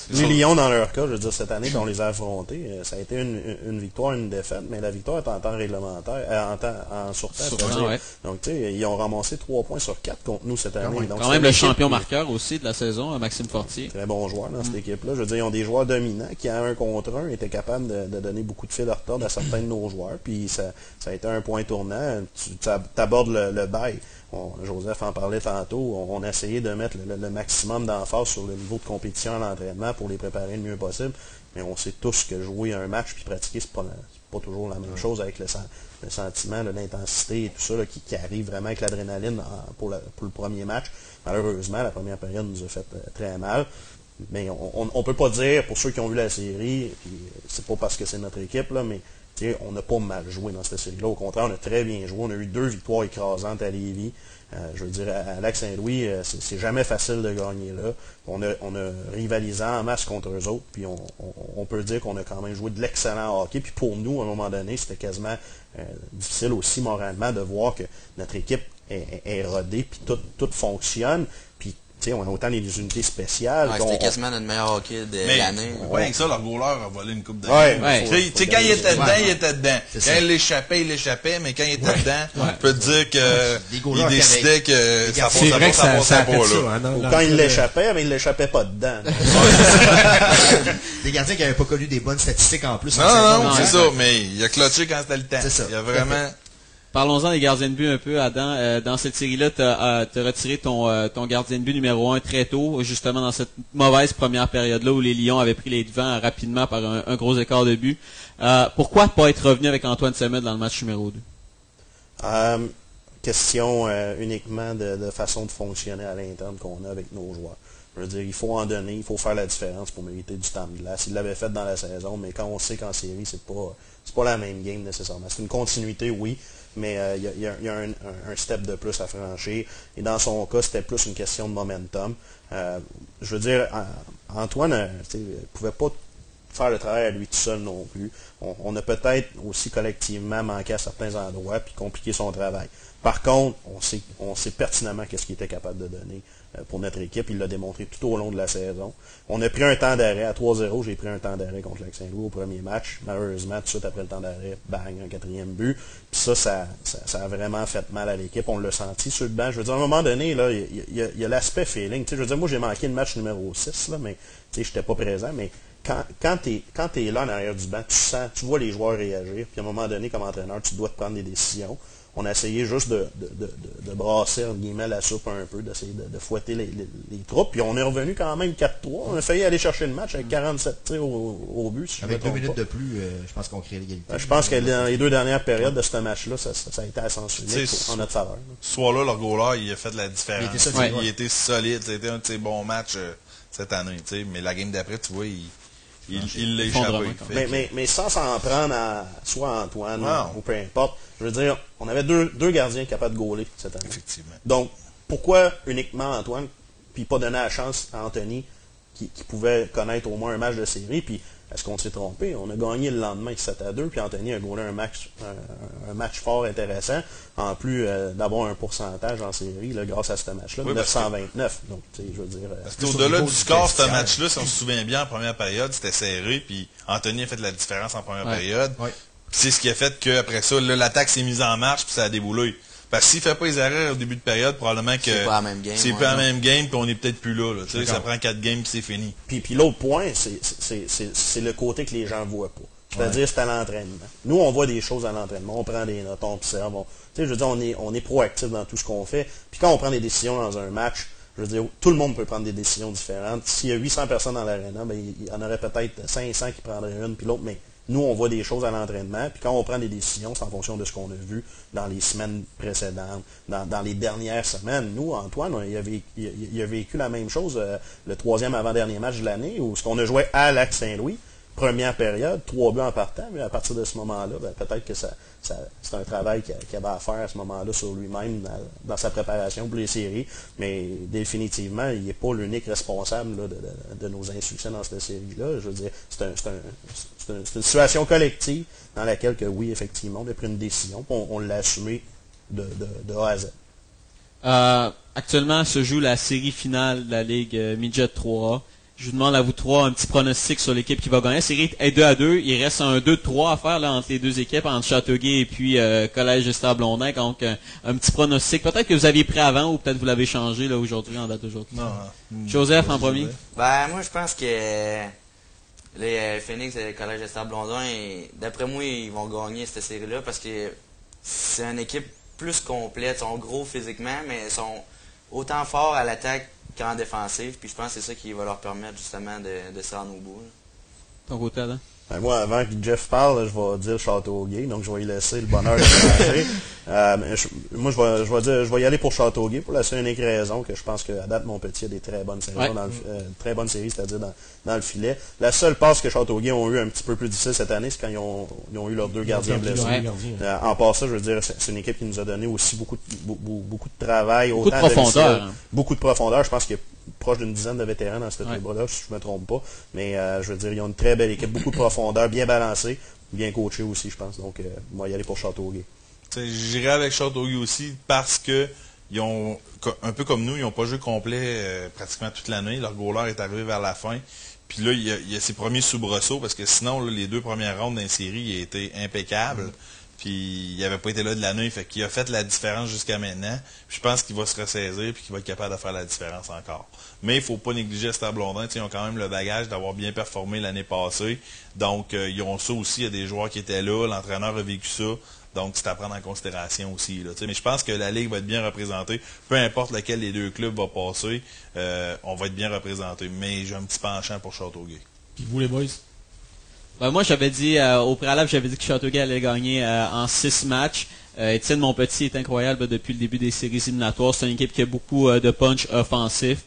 Les Lions, dans leur cas, je veux dire, cette année, on les a affrontés. Ça a été une victoire, une défaite, mais la victoire est en temps réglementaire, en surtemps. Ouais. Donc, tu sais, ils ont ramassé 3 points sur 4 contre nous cette année. Donc, quand même le champion marqueur aussi de la saison, Maxime Fortier. Très bon joueur dans cette équipe-là. Je veux dire, ils ont des joueurs dominants qui, à 1 contre 1, étaient capables de donner beaucoup de fil à retard à certains de nos joueurs. Puis, ça a été un point tournant. Tu abordes le bail. Joseph en parlait tantôt. On a essayé de mettre le maximum d'emphase sur le niveau de compétition à l'entraînement pour les préparer le mieux possible. Mais on sait tous que jouer un match puis pratiquer, c'est pas toujours la même chose avec le sentiment, l'intensité et tout ça là, qui arrive vraiment avec l'adrénaline pour le premier match. Malheureusement, la première période nous a fait très mal. Mais on peut pas dire, pour ceux qui ont vu la série, puis c'est pas parce que c'est notre équipe, là, mais on n'a pas mal joué dans cette série-là. Au contraire, on a très bien joué. On a eu 2 victoires écrasantes à Lévis. Je veux dire, à Lac-Saint-Louis, c'est jamais facile de gagner là. On a rivalisé en masse contre eux autres. Puis on peut dire qu'on a quand même joué de l'excellent hockey. Puis pour nous, à un moment donné, c'était quasiment difficile aussi moralement de voir que notre équipe est rodée. Puis tout fonctionne. Puis on a autant les unités spéciales. C'était quasiment notre meilleur hockey de l'année. Ouais, avec ça, leur goaler a volé une coupe de Tu sais, quand il était dedans, il était dedans. Quand il l'échappait, mais quand il était dedans, je peux te dire qu'il décidait que ça passait pas. Quand il l'échappait, mais il l'échappait pas dedans. Des gardiens qui n'avaient pas connu des bonnes statistiques en plus. Non, c'est ça, mais il a clutché quand c'était le temps. Il a vraiment... Parlons-en des gardiens de but un peu, Adam. Dans cette série-là, tu as retiré ton gardien de but numéro 1 très tôt, justement dans cette mauvaise première période-là où les Lions avaient pris les devants rapidement par un gros écart de but. Pourquoi pas être revenu avec Antoine Semet dans le match numéro 2? Question uniquement de façon de fonctionner à l'interne qu'on a avec nos joueurs. Je veux dire, il faut en donner, il faut faire la différence pour mériter du temps de glace. Il l'avait fait dans la saison, mais quand on sait qu'en série, c'est pas la même game nécessairement. C'est une continuité, oui, mais il y a un step de plus à franchir. Et dans son cas, c'était plus une question de momentum. Je veux dire, Antoine ne pouvait pas faire le travail à lui tout seul non plus. On a peut-être aussi collectivement manqué à certains endroits puis compliqué son travail. Par contre, on sait pertinemment qu'est-ce qu'il était capable de donner pour notre équipe. Il l'a démontré tout au long de la saison. On a pris un temps d'arrêt. À 3-0, j'ai pris un temps d'arrêt contre le Saint-Louis au premier match. Malheureusement, tout de suite après le temps d'arrêt, bang, un 4e but. Puis ça a vraiment fait mal à l'équipe. On l'a senti sur le banc. Je veux dire, à un moment donné, là, il y a l'aspect feeling. Tu sais, je veux dire, moi, j'ai manqué le match numéro 6, là, mais tu sais, j'étais pas présent, mais quand tu es là en arrière du banc, tu vois les joueurs réagir, puis à un moment donné, comme entraîneur, tu dois te prendre des décisions. On a essayé juste de brasser, entre guillemets, la soupe un peu, d'essayer de fouetter les troupes, puis on est revenu quand même 4-3. On a failli aller chercher le match avec 47 tirs au but, si avec 2 minutes de plus, je pense qu'on crée l'égalité. Je pense que dans les 2 dernières périodes de ce match-là, ça a été à sens unique en notre faveur. Ce soir-là, leur goaler, il a fait de la différence. Il était solide. C'était un de ses bons matchs cette année. Mais la game d'après, tu vois, il l'a échappé. Mais sans s'en prendre à soit Antoine ou peu importe, je veux dire, on avait deux gardiens capables de gauler cette année. Effectivement. Donc, pourquoi uniquement Antoine, puis pas donner la chance à Anthony, qui pouvait connaître au moins un match de série, puis est-ce qu'on s'est trompé? On a gagné le lendemain 7-2, puis Anthony a gaulé un match fort intéressant, en plus d'avoir un pourcentage en série là, grâce à ce match-là, de 929. Donc, tu sais, je veux dire... Parce qu'au-delà du score, ce match-là, si on se souvient bien, en première période, c'était serré, puis Anthony a fait de la différence en première période. Ouais. C'est ce qui a fait qu'après ça, l'attaque s'est mise en marche, puis ça a déboulé. Parce que s'il ne fait pas les arrêts au début de période, probablement que c'est pas la même game. C'est pas la même game, puis on n'est peut-être plus là. Ça prend 4 games, puis c'est fini. Puis l'autre point, c'est le côté que les gens ne voient pas. C'est-à-dire, c'est à l'entraînement. Nous, on voit des choses à l'entraînement, on prend des notes, on observe. Je veux dire, on est proactif dans tout ce qu'on fait. Puis quand on prend des décisions dans un match, je veux dire, tout le monde peut prendre des décisions différentes. S'il y a 800 personnes dans l'aréna, ben, il y en aurait peut-être 500 qui prendraient une, puis l'autre, mais nous, on voit des choses à l'entraînement, puis quand on prend des décisions, c'est en fonction de ce qu'on a vu dans les semaines précédentes, dans les dernières semaines. Nous, Antoine, il a vécu la même chose le 3e avant-dernier match de l'année, où ce qu'on a joué à Lac-Saint-Louis, première période, 3 buts en partant, mais à partir de ce moment-là, ben, peut-être que c'est un travail qu'il avait à faire à ce moment-là sur lui-même dans sa préparation pour les séries, mais définitivement, il n'est pas l'unique responsable là, de nos insuccès dans cette série-là. Je veux dire, c'est une situation collective dans laquelle, oui, effectivement, on a pris une décision, on l'a assumé de A à Z. Actuellement se joue la série finale de la Ligue Midget 3A. Je vous demande à vous trois un petit pronostic sur l'équipe qui va gagner. La série est 2-2. Il reste un 2-3 à faire là, entre les deux équipes, entre Châteauguay et puis Collège Esther-Blondin. Donc, un petit pronostic. Peut-être que vous aviez pris avant ou peut-être vous l'avez changé là aujourd'hui, en date d'aujourd'hui. Joseph, en premier. Ben, moi, je pense que les Phoenix et le Collège Esther-Blondin, d'après moi, ils vont gagner cette série-là parce que c'est une équipe plus complète. Ils sont gros physiquement, mais ils sont autant forts à l'attaque qu'en défensive, puis je pense que c'est ça qui va leur permettre justement de se rendre au bout. Ton côté, Adam? Ben moi, avant que Jeff parle, je vais dire Châteauguay, donc je vais lui laisser le bonheur de changer. Moi, je vais y aller pour Châteauguay, pour la seule unique raison que je pense qu'à date, mon petit a des très bonnes séries, très bonnes séries, c'est-à-dire dans le filet. La seule passe que Châteauguay ont eu un petit peu plus difficile cette année, c'est quand ils ont eu leurs 2 gardiens blessés. En passant, je veux dire, c'est une équipe qui nous a donné aussi beaucoup de travail. Beaucoup de profondeur. Beaucoup de profondeur. Je pense qu'il y a proche d'une dizaine de vétérans dans cette équipe-là, si je ne me trompe pas. Mais je veux dire, ils ont une très belle équipe, beaucoup de profondeur, bien balancée, bien coachée aussi, je pense. Donc, on va y aller pour Châteauguay. J'irai avec Châteauguay aussi parce que ils ont, un peu comme nous, ils n'ont pas joué complet pratiquement toute l'année. Leur goaler est arrivé vers la fin. Puis là, il y a ses premiers soubresauts parce que sinon, là, les 2 premières rondes d'une série, il a été impeccable. Puis il n'avait pas été là de l'année, fait qu'il a fait la différence jusqu'à maintenant. Puis je pense qu'il va se ressaisir et qu'il va être capable de faire la différence encore. Mais il ne faut pas négliger Esther Blondin. Ils ont quand même le bagage d'avoir bien performé l'année passée. Donc ils ont ça aussi. Il y a des joueurs qui étaient là. L'entraîneur a vécu ça. Donc c'est à prendre en considération aussi. Là, mais je pense que la Ligue va être bien représentée. Peu importe lequel des 2 clubs va passer, on va être bien représenté. Mais j'ai un petit penchant pour Châteauguay. Puis vous les boys? Ben moi, j'avais dit, au préalable, j'avais dit que Châteauguay allait gagner en 6 matchs. Étienne Monpetit est incroyable depuis le début des séries éliminatoires. C'est une équipe qui a beaucoup de punch offensif.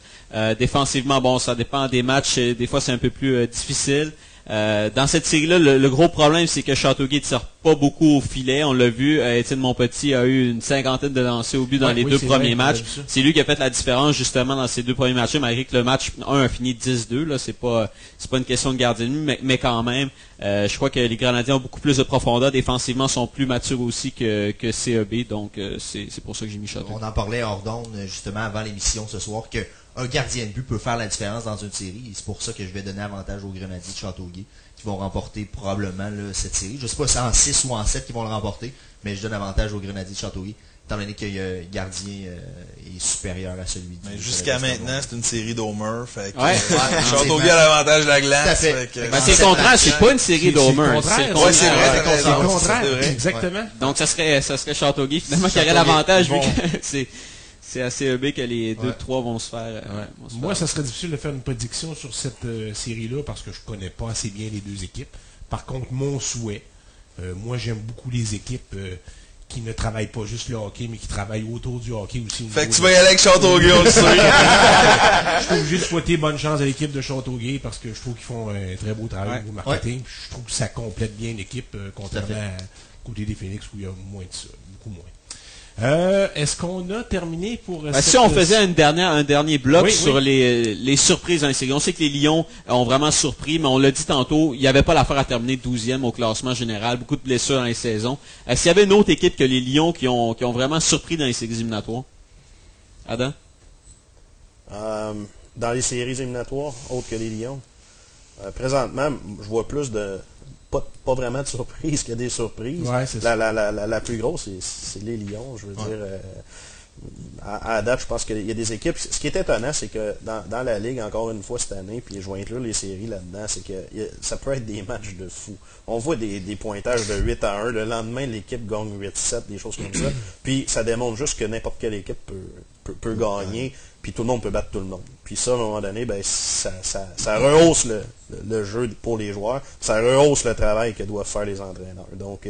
Défensivement, bon, ça dépend des matchs. Des fois, c'est un peu plus difficile. Dans cette série-là, le gros problème, c'est que Châteauguay ne sert pas beaucoup au filet. On l'a vu, Étienne Monpetit a eu une 50aine de lancers au but dans les deux premiers matchs. C'est lui qui a fait la différence justement dans ces deux premiers matchs, malgré que le match 1 a fini 10-2. Là, c'est pas une question de gardien de but, mais quand même, je crois que les Grenadiers ont beaucoup plus de profondeur. Défensivement, sont plus matures aussi que CEB. Donc, c'est pour ça que j'ai mis Châteauguay. On en parlait hors d'onde, justement, avant l'émission ce soir, que un gardien de but peut faire la différence dans une série. Et c'est pour ça que je vais donner avantage aux Grenadiers de Châteauguay, qui vont remporter probablement là, cette série. Je ne sais pas si c'est en 6 ou en 7 qui vont le remporter, mais je donne avantage aux Grenadiers de Châteauguay, étant donné que le gardien est supérieur à celui du... Mais jusqu'à maintenant, c'est une série d'Homer. Fait que, Ouais. Châteauguay a l'avantage de la glace. Tout à fait. Fait que- Ben, c'est le contraire, c'est pas une série d'Homer. C'est le contraire. Ouais, c'est vrai, C'est t'as raison. le contraire, C'est vrai. exactement. Donc, ça serait Châteauguay finalement qui aurait Châteauguay, l'avantage vu bon. que c'est à CEB que les 2-3 vont se faire. Vont se Moi, faire. ça serait difficile de faire une prédiction sur cette série-là parce que je connais pas assez bien les deux équipes. Par contre, mon souhait, moi j'aime beaucoup les équipes qui ne travaillent pas juste le hockey, mais qui travaillent autour du hockey aussi. Fait que tu vas y aller avec Châteauguay, on le sait. Je suis obligé de souhaiter bonne chance à l'équipe de Châteauguay parce que je trouve qu'ils font un très beau travail au marketing. Je trouve que ça complète bien l'équipe, contrairement à côté des Phoenix où il y a moins de ça, beaucoup moins. Est-ce qu'on a terminé pour... Si on faisait un dernier bloc Oui, sur les surprises dans les séries. On sait que les Lions ont vraiment surpris, mais on l'a dit tantôt, il n'y avait pas l'affaire à terminer 12e au classement général, beaucoup de blessures dans les saisons. S'il y avait une autre équipe que les Lions qui ont vraiment surpris dans les séries éliminatoires? Adam? Dans les séries éliminatoires, autres que les Lions, présentement, je vois plus de... Pas vraiment de surprises qu'il y a des surprises. Ouais, c'est ça. La plus grosse, c'est les Lions. Je veux dire, à date, je pense qu'il y a des équipes. Ce qui est étonnant, c'est que dans la Ligue, encore une fois cette année, puis je vais inclure les séries là-dedans, c'est que ça peut être des matchs de fou. On voit des pointages de 8-1. Le lendemain, l'équipe gagne 8-7, des choses comme ça. Puis ça démontre juste que n'importe quelle équipe peut gagner, puis tout le monde peut battre tout le monde. Puis ça, à un moment donné, ben, ça rehausse le jeu pour les joueurs, ça rehausse le travail que doivent faire les entraîneurs. Donc,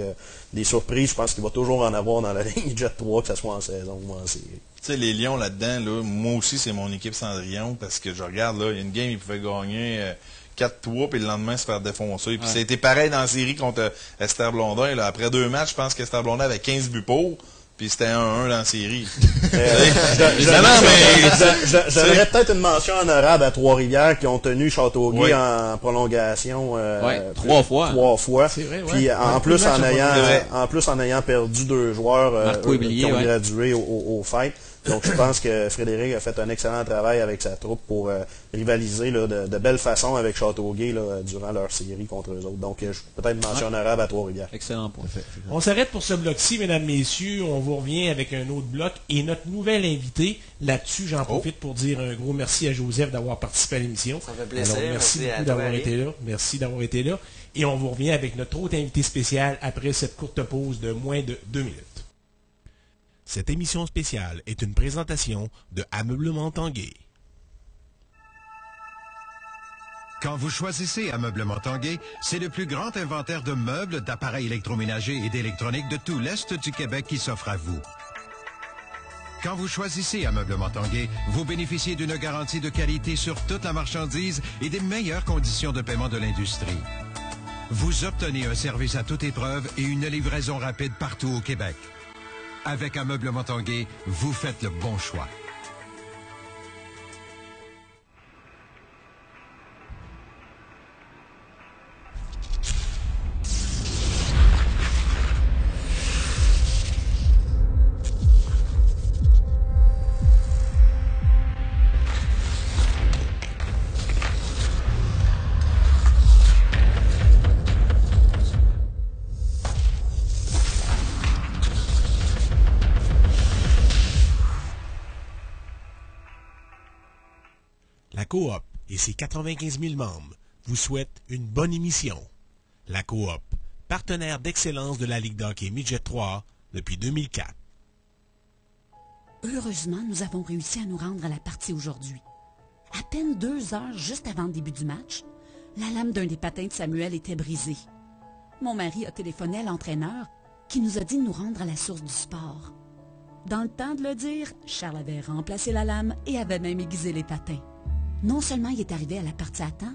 des surprises, je pense qu'il va toujours en avoir dans la ligne Jet 3, que ce soit en saison ou en série. Tu sais, les Lions là-dedans, là, moi aussi, c'est mon équipe Cendrillon, parce que je regarde, là, il y a une game, ils pouvaient gagner 4-3, puis le lendemain, se faire défoncer. Puis ça a été pareil dans la série contre Esther Blondin. Là. Après 2 matchs, je pense qu'Esther Blondin avait 15 buts pour. Puis c'était 1-1 dans la série. Je donnerais peut-être une mention honorable à Trois-Rivières qui ont tenu Châteauguay en prolongation 3 fois. 3 fois. C'est vrai, ouais. Puis en plus en ayant perdu 2 joueurs Marco Éblier, qui ont gradué au fait. Donc je pense que Frédéric a fait un excellent travail avec sa troupe pour rivaliser là, de belle façon avec Châteauguay là, durant leur série contre eux autres. Donc peut-être une mention honorable à Trois-Rivières. Excellent point. On s'arrête pour ce bloc-ci, mesdames, messieurs. On vous revient avec un autre bloc. Et notre nouvel invité, là-dessus, j'en profite pour dire un gros merci à Joseph d'avoir participé à l'émission. Ça fait plaisir. Alors, merci Merci à beaucoup toi, d'avoir Ali. été là. Merci d'avoir été là. Et on vous revient avec notre autre invité spécial après cette courte pause de moins de 2 minutes. Cette émission spéciale est une présentation de Ameublement Tanguay. Quand vous choisissez Ameublement Tanguay, c'est le plus grand inventaire de meubles, d'appareils électroménagers et d'électronique de tout l'Est du Québec qui s'offre à vous. Quand vous choisissez Ameublement Tanguay, vous bénéficiez d'une garantie de qualité sur toute la marchandise et des meilleures conditions de paiement de l'industrie. Vous obtenez un service à toute épreuve et une livraison rapide partout au Québec. Avec Ameublement Tanguay, vous faites le bon choix. La Coop et ses 95 000 membres vous souhaitent une bonne émission. La Coop, partenaire d'excellence de la Ligue d'hockey Midget 3 depuis 2004. Heureusement, nous avons réussi à nous rendre à la partie aujourd'hui. À peine 2 heures juste avant le début du match, la lame d'un des patins de Samuel était brisée. Mon mari a téléphoné à l'entraîneur qui nous a dit de nous rendre à la source du sport. Dans le temps de le dire, Charles avait remplacé la lame et avait même aiguisé les patins. Non seulement il est arrivé à la partie à temps,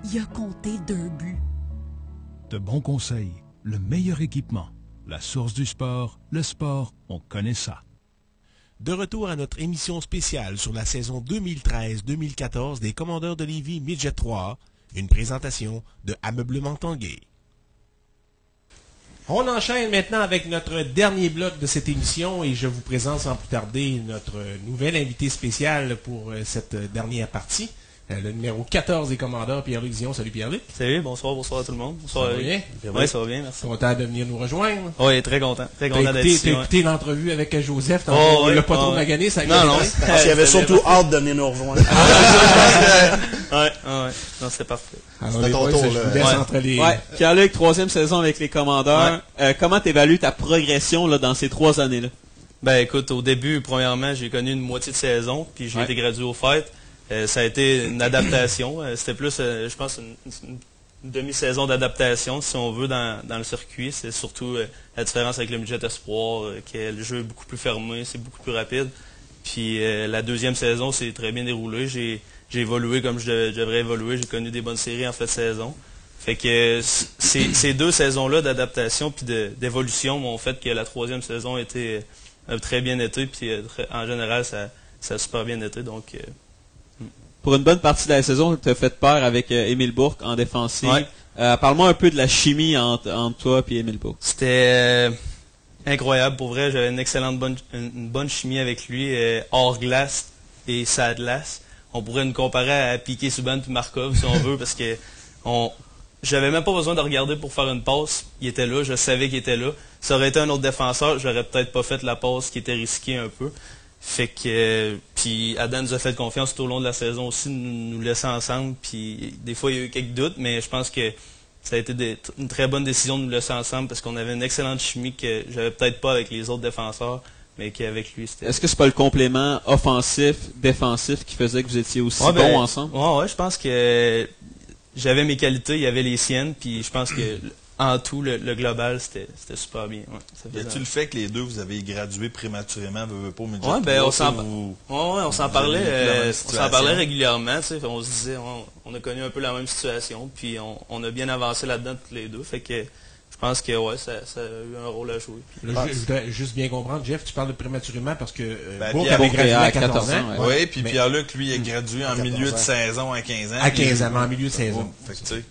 Il a compté 2 buts. De bons conseils, le meilleur équipement. La source du sport, le sport, on connaît ça. De retour à notre émission spéciale sur la saison 2013-2014 des Commandeurs de Lévis Midget 3, une présentation de Ameublement Tanguay. On enchaîne maintenant avec notre dernier bloc de cette émission et je vous présente sans plus tarder notre nouvel invité spécial pour cette dernière partie. Le numéro 14 des Commandeurs, Pierre-Luc Dion. Salut Pierre-Luc. Salut, bonsoir à tout le monde. Bonsoir. Ça va bien? Oui, ça va bien, merci. Content de venir nous rejoindre. Oui, très content d'être ici. T'as écouté l'entrevue avec Joseph, on l'a pas trop magané, ça a Non, parce qu'il avait surtout hâte de venir nous rejoindre. Ouais. Non, c'est parfait. Alors, c'est ton tour, je vous laisse entre les... Ouais. Pierre-Luc, 3e saison avec les Commandeurs. Comment t'évalues ta progression là, dans ces 3 années-là? Ben écoute, au début, premièrement, j'ai connu une moitié de saison, puis j'ai été gradué au fait. Ça a été une adaptation. C'était plus, je pense, une demi-saison d'adaptation, si on veut, dans le circuit. C'est surtout la différence avec le midget espoir, que le jeu est beaucoup plus fermé, c'est beaucoup plus rapide. Puis la 2e saison s'est très bien déroulée. J'ai évolué comme je devrais évoluer. J'ai connu des bonnes séries en fin de saison. Fait que ces 2 saisons-là d'adaptation puis d'évolution m'ont fait que la 3e saison a très bien été. Puis en général, ça a super bien été. Donc... Pour une bonne partie de la saison, tu as fait peur avec Émile Bourque en défensive. Ouais. Parle-moi un peu de la chimie entre toi et Émile Bourque. C'était incroyable. Pour vrai, j'avais une bonne chimie avec lui, hors glace et sa glace. On pourrait nous comparer à Piqué Subban et Markov, si on veut, parce que j'avais même pas besoin de regarder pour faire une passe. Il était là, je savais qu'il était là. Ça aurait été un autre défenseur, j'aurais peut-être pas fait la passe qui était risquée un peu. Fait que puis Adam nous a fait confiance tout au long de la saison aussi, nous laisser ensemble. Puis des fois il y a eu quelques doutes, mais je pense que ça a été une très bonne décision de nous laisser ensemble parce qu'on avait une excellente chimie que j'avais peut-être pas avec les autres défenseurs, mais qu'avec lui c'était. Est-ce que c'est pas le complément offensif-défensif qui faisait que vous étiez aussi bons ensemble? Ouais, je pense que j'avais mes qualités, il y avait les siennes, puis je pense que en tout, le global, c'était super bien. Ouais, y a-tu le fait que les deux, vous avez gradué prématurément, pas au midget? Ouais, ben, on s'en parlait régulièrement. On se disait, on a connu un peu la même situation, puis on a bien avancé là-dedans tous les deux. Fait que je pense que ça a eu un rôle à jouer. Là, je voudrais juste bien comprendre, Jeff, tu parles de prématurément parce que Bourque avait gradué à 14 ans. Oui, puis Pierre-Luc, lui, a gradué en milieu de saison à 15 ans. À 15 ans, mais en milieu de saison. Fait que, tu sais...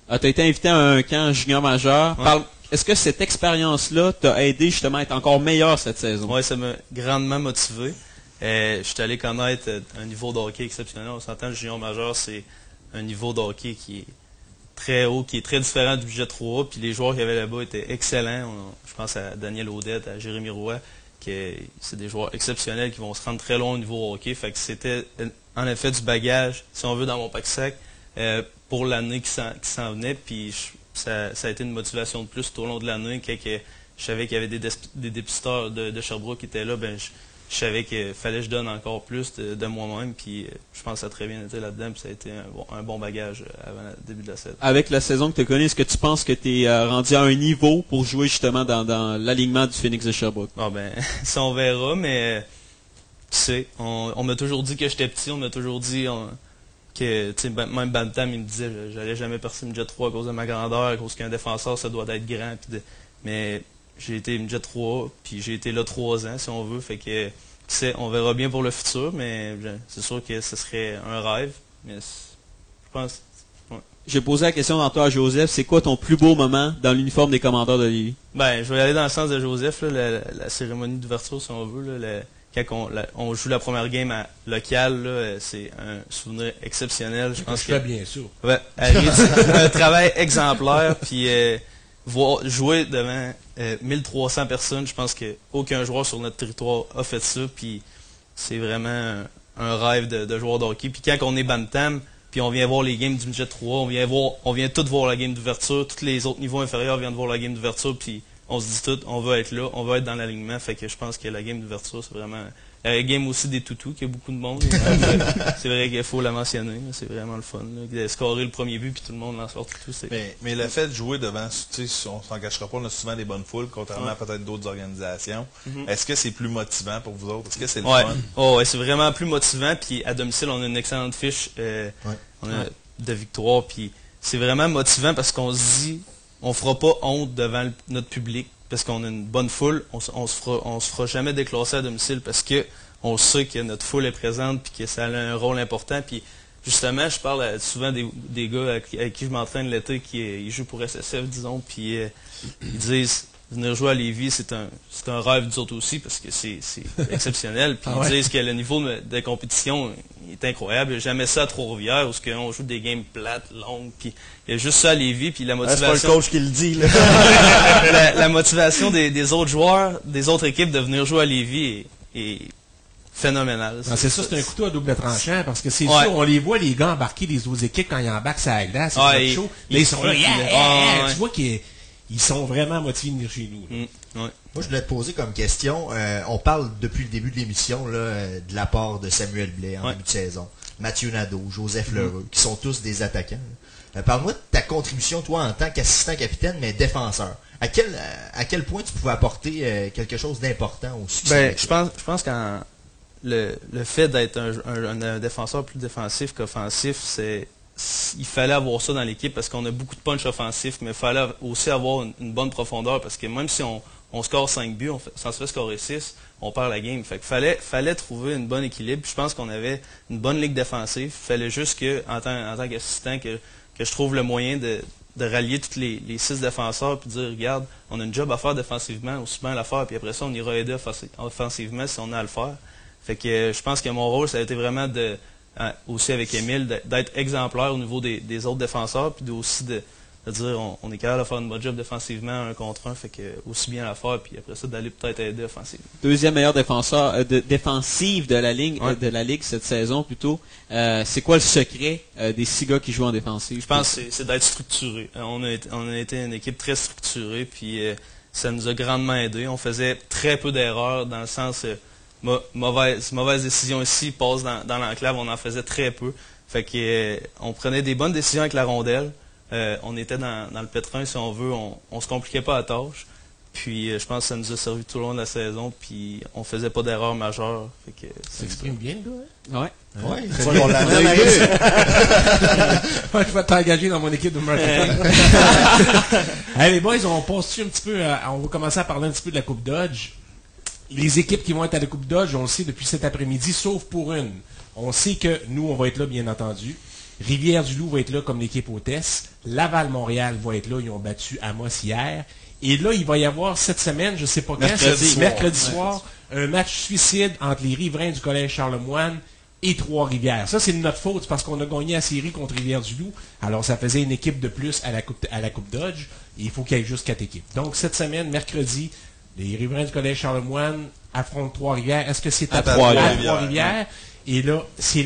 Tu as été invité à un camp junior majeur. Ouais. Est-ce que cette expérience-là t'a aidé justement à être encore meilleur cette saison? Oui, ça m'a grandement motivé. Je suis allé connaître un niveau de hockey exceptionnel. On s'entend, le junior majeur, c'est un niveau de hockey qui est très haut, qui est très différent du budget 3A. Puis les joueurs qu'il y avait là-bas étaient excellents. Je pense à Daniel Audette, à Jérémy Roy, c'est des joueurs exceptionnels qui vont se rendre très loin au niveau hockey. Fait que c'était en effet du bagage, si on veut, dans mon pack-sac. Pour l'année qui s'en venait, puis ça a été une motivation de plus tout au long de l'année. Quand je savais qu'il y avait des dépisteurs de Sherbrooke qui étaient là, ben je savais qu'il fallait que je donne encore plus de moi-même, puis je pense que ça a très bien été là-dedans, puis ça a été un bon bagage avant le début de la saison. Avec la saison que tu as connue, est-ce que tu penses que tu es rendu à un niveau pour jouer justement dans l'alignement du Phoenix de Sherbrooke? Ah ben, ça on verra, mais tu sais, on m'a toujours dit que j'étais petit, on m'a toujours dit... même Bantam, il me disait que j'allais jamais percer midget 3 à cause de ma grandeur, à cause qu'un défenseur, ça doit être grand. Mais j'ai été midget 3, puis j'ai été là 3 ans, si on veut. Fait que, on verra bien pour le futur, mais c'est sûr que ce serait un rêve. Mais je pense... Ouais. J'ai posé la question tantôt à Joseph, c'est quoi ton plus beau moment dans l'uniforme des Commandeurs de Lévis? Ben, je vais aller dans le sens de Joseph, là, la cérémonie d'ouverture, si on veut, là, quand on joue la première game locale, c'est un souvenir exceptionnel. Je pense que bien sûr. Ouais, un travail exemplaire, puis jouer devant 1300 personnes, je pense qu'aucun joueur sur notre territoire a fait ça, puis c'est vraiment un rêve de joueur de hockey. Puis quand on est Bantam, puis on vient voir les games du midget 3, on vient tous voir la game d'ouverture, tous les autres niveaux inférieurs viennent voir la game d'ouverture, puis on se dit tout, on veut être là, on veut être dans l'alignement. Fait que je pense que la game d'ouverture, c'est vraiment... La game aussi des toutous, qu'il y a beaucoup de monde. C'est vrai qu'il faut la mentionner. C'est vraiment le fun. De scorer le premier but, puis tout le monde lance leur toutou. Mais le fait de jouer devant, tu sais, on s'en cachera pas, on a souvent des bonnes foules, contrairement à peut-être d'autres organisations. Est-ce que c'est plus motivant pour vous autres? Est-ce que c'est le fun? Ouais, c'est vraiment plus motivant. Puis à domicile, on a une excellente fiche. On a de victoire. Puis c'est vraiment motivant parce qu'on se dit, on fera pas honte devant notre public parce qu'on a une bonne foule. On se fera jamais déclasser à domicile parce que on sait que notre foule est présente puis que ça a un rôle important. Puis justement, je parle souvent des gars avec qui je m'entraîne l'été qui jouent pour SSF, disons, puis ils disent venir jouer à Lévis, c'est un rêve nous autres aussi parce que c'est exceptionnel. Puis ils disent que le niveau de compétition est incroyable. Il n'y a jamais ça à Trois-Rivières où on joue des games plates, longues. Puis il y a juste ça à Lévis. Puis la motivation. C'est pas le coach qui le dit. Là. la motivation des autres joueurs, des autres équipes de venir jouer à Lévis est phénoménale. C'est ça, c'est un couteau à double tranchant parce que c'est sûr, on les voit les gars embarquer les autres équipes quand ils embarquent sur la glace, c'est chaud. Là, ils sont là, tu vois qu'ils sont vraiment motivés de venir chez nous. Moi, je voulais te poser comme question, on parle depuis le début de l'émission de l'apport de Samuel Blais en début de saison, Mathieu Nadeau, Joseph Lheureux, qui sont tous des attaquants. Parle-moi de ta contribution, toi, en tant qu'assistant capitaine, mais défenseur. À quel point tu pouvais apporter quelque chose d'important au succès? Je pense qu'en le fait d'être un défenseur plus défensif qu'offensif, il fallait avoir ça dans l'équipe parce qu'on a beaucoup de punch offensif, mais il fallait aussi avoir une bonne profondeur parce que même si on score 5 buts, sans se faire scorer 6, on perd la game. Fait qu'il fallait trouver un bon équilibre. Puis je pense qu'on avait une bonne ligue défensive. Il fallait juste que, en tant qu'assistant, que je trouve le moyen de rallier tous les 6 défenseurs puis de dire, regarde, on a une job à faire défensivement, aussi bien la faire, puis après ça, on ira aider offensivement si on a à le faire. Fait que je pense que mon rôle, ça a été vraiment aussi avec Émile, d'être exemplaire au niveau des autres défenseurs, puis aussi de dire on est capable de faire une bonne job défensivement 1 contre 1, fait que aussi bien la faire, puis après ça, d'aller peut-être aider offensivement. Deuxième meilleur défenseur défensif de la ligue cette saison plutôt. C'est quoi le secret des 6 gars qui jouent en défensive? Je pense que c'est d'être structuré. On a été une équipe très structurée, puis ça nous a grandement aidé. On faisait très peu d'erreurs dans le sens mauvaise décision ici, passe dans l'enclave, on en faisait très peu. Fait que on prenait des bonnes décisions avec la rondelle. On était dans le pétrin, si on veut, on se compliquait pas la tâche. Puis je pense que ça nous a servi tout au long de la saison, puis on faisait pas d'erreurs majeures. Fait que ça exprime bien, le gars, hein? Ouais. Je vais t'engager dans mon équipe de marketing. Allez, les boys, on passe-tu un petit peu, on va commencer à parler un petit peu de la Coupe Dodge. Les équipes qui vont être à la Coupe Dodge, on le sait depuis cet après-midi, sauf pour une. On sait que nous, on va être là, bien entendu. Rivière-du-Loup va être là comme l'équipe hôtesse. Laval-Montréal va être là, ils ont battu Amos hier. Et là, il va y avoir cette semaine, je ne sais pas quand, mercredi soir, un match suicide entre les riverains du Collège Charlemagne et Trois-Rivières. Ça, c'est de notre faute parce qu'on a gagné la série contre Rivière-du-Loup. Alors, ça faisait une équipe de plus à la Coupe Dodge. Et il faut qu'il y ait juste 4 équipes. Donc, cette semaine, mercredi, les riverains du Collège Charlemagne affrontent Trois-Rivières. Est-ce que c'est à Trois-Rivières? Et là, c'est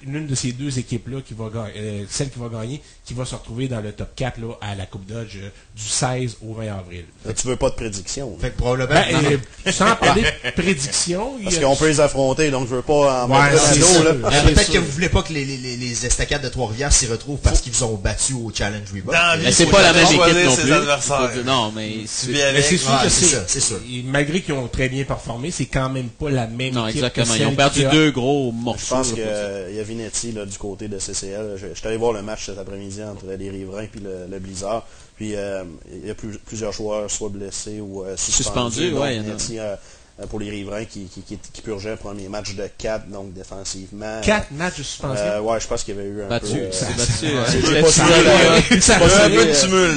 l'une de ces 2 équipes-là qui va gagner, celle qui va gagner, qui va se retrouver dans le top 4 là, à la Coupe Dodge du 16 au 20 avril. Là, tu veux pas de prédiction. Fait que probablement. Sans parler de prédiction. Parce qu'on peut les affronter, donc je veux pas en mettre un dos. Peut-être que vous voulez pas que les estacades de Trois-Rivières s'y retrouvent parce qu'ils vous ont battu au Challenge Reebok. Mais c'est pas la même équipe non plus. Non, mais c'est sûr que c'est sûr. Malgré qu'ils ont très bien performé, c'est quand même pas la même équipe. Non, exactement. Ils ont perdu 2 gros morceaux. Je pense qu'il y a Vinetti là, du côté de CCL. Je suis allé voir le match cet après-midi entre les Riverains et le Blizzard. Puis il y a plusieurs joueurs soit blessés ou suspendus. Vinetti, pour les Riverains qui purgeait un premier match de 4, donc défensivement. 4 matchs de suspension? Ouais, je pense qu'il y avait eu un peu...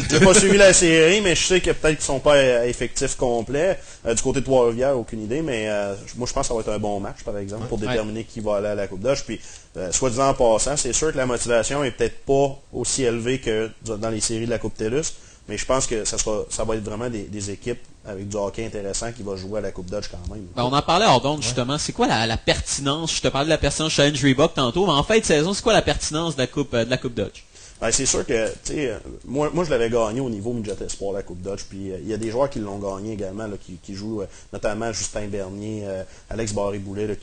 J'ai pas suivi la série, mais je sais que peut-être qu'ils sont pas à effectif complet. Du côté de Trois-Rivières, aucune idée, mais moi je pense que ça va être un bon match, par exemple, pour déterminer qui va aller à la Coupe Dodge. Puis, soit disant en passant, c'est sûr que la motivation est peut-être pas aussi élevée que dans les séries de la Coupe TELUS, mais je pense que ça va être vraiment des équipes avec du hockey intéressant qui va jouer à la Coupe Dodge quand même. On en parlait hors d'onde, justement. C'est quoi la pertinence? Je te parlais de la pertinence Challenge Reebok tantôt, mais en fin de saison, c'est quoi la pertinence de la Coupe Dodge? Ben, c'est sûr que, tu sais, moi je l'avais gagné au niveau Midget Espoir, la Coupe Dodge, puis il y a des joueurs qui l'ont gagné également, là, qui jouent, notamment Justin Bernier, Alex Barré-Boulet,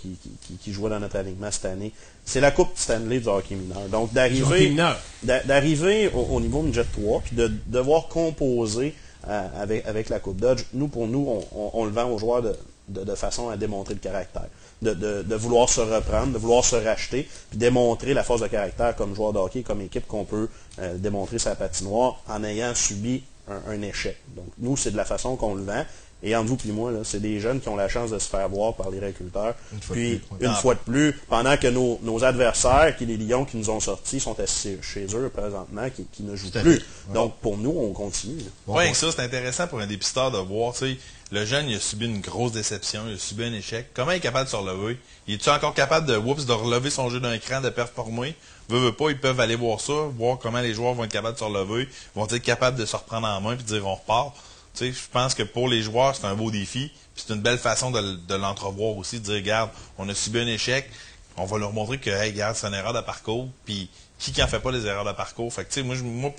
qui jouait dans notre alignement cette année. C'est la Coupe Stanley du hockey mineur. Donc, d'arriver au niveau Midget 3, puis de devoir composer avec la Coupe Dodge, pour nous, on le vend aux joueurs de façon à démontrer le caractère. de vouloir se reprendre, de vouloir se racheter, puis démontrer la force de caractère comme joueur de hockey, comme équipe qu'on peut démontrer sa patinoire en ayant subi un échec. Donc nous, c'est de la façon qu'on le vend. Et entre vous et moi, c'est des jeunes qui ont la chance de se faire voir par les recruteurs. Puis, une fois de plus, pendant que nos adversaires, qui les Lions qui nous ont sortis, sont assis chez eux présentement, qui ne jouent plus. Donc, pour nous, on continue. Oui, ça, c'est intéressant pour un dépisteur de voir, tu sais, le jeune, il a subi une grosse déception, il a subi un échec. Comment il est capable de se relever? Il est-tu encore capable de relever son jeu d'un cran, de performer? Veut pas, ils peuvent aller voir ça, voir comment les joueurs vont être capables de se relever, vont être capables de se reprendre en main puis dire on repart. Tu sais, je pense que pour les joueurs, c'est un beau défi. Puis c'est une belle façon de l'entrevoir aussi, de dire, regarde, on a subi un échec, on va leur montrer que, hey, regarde, c'est une erreur de parcours. Puis qui en fait pas les erreurs de parcours? Fait que, tu sais, moi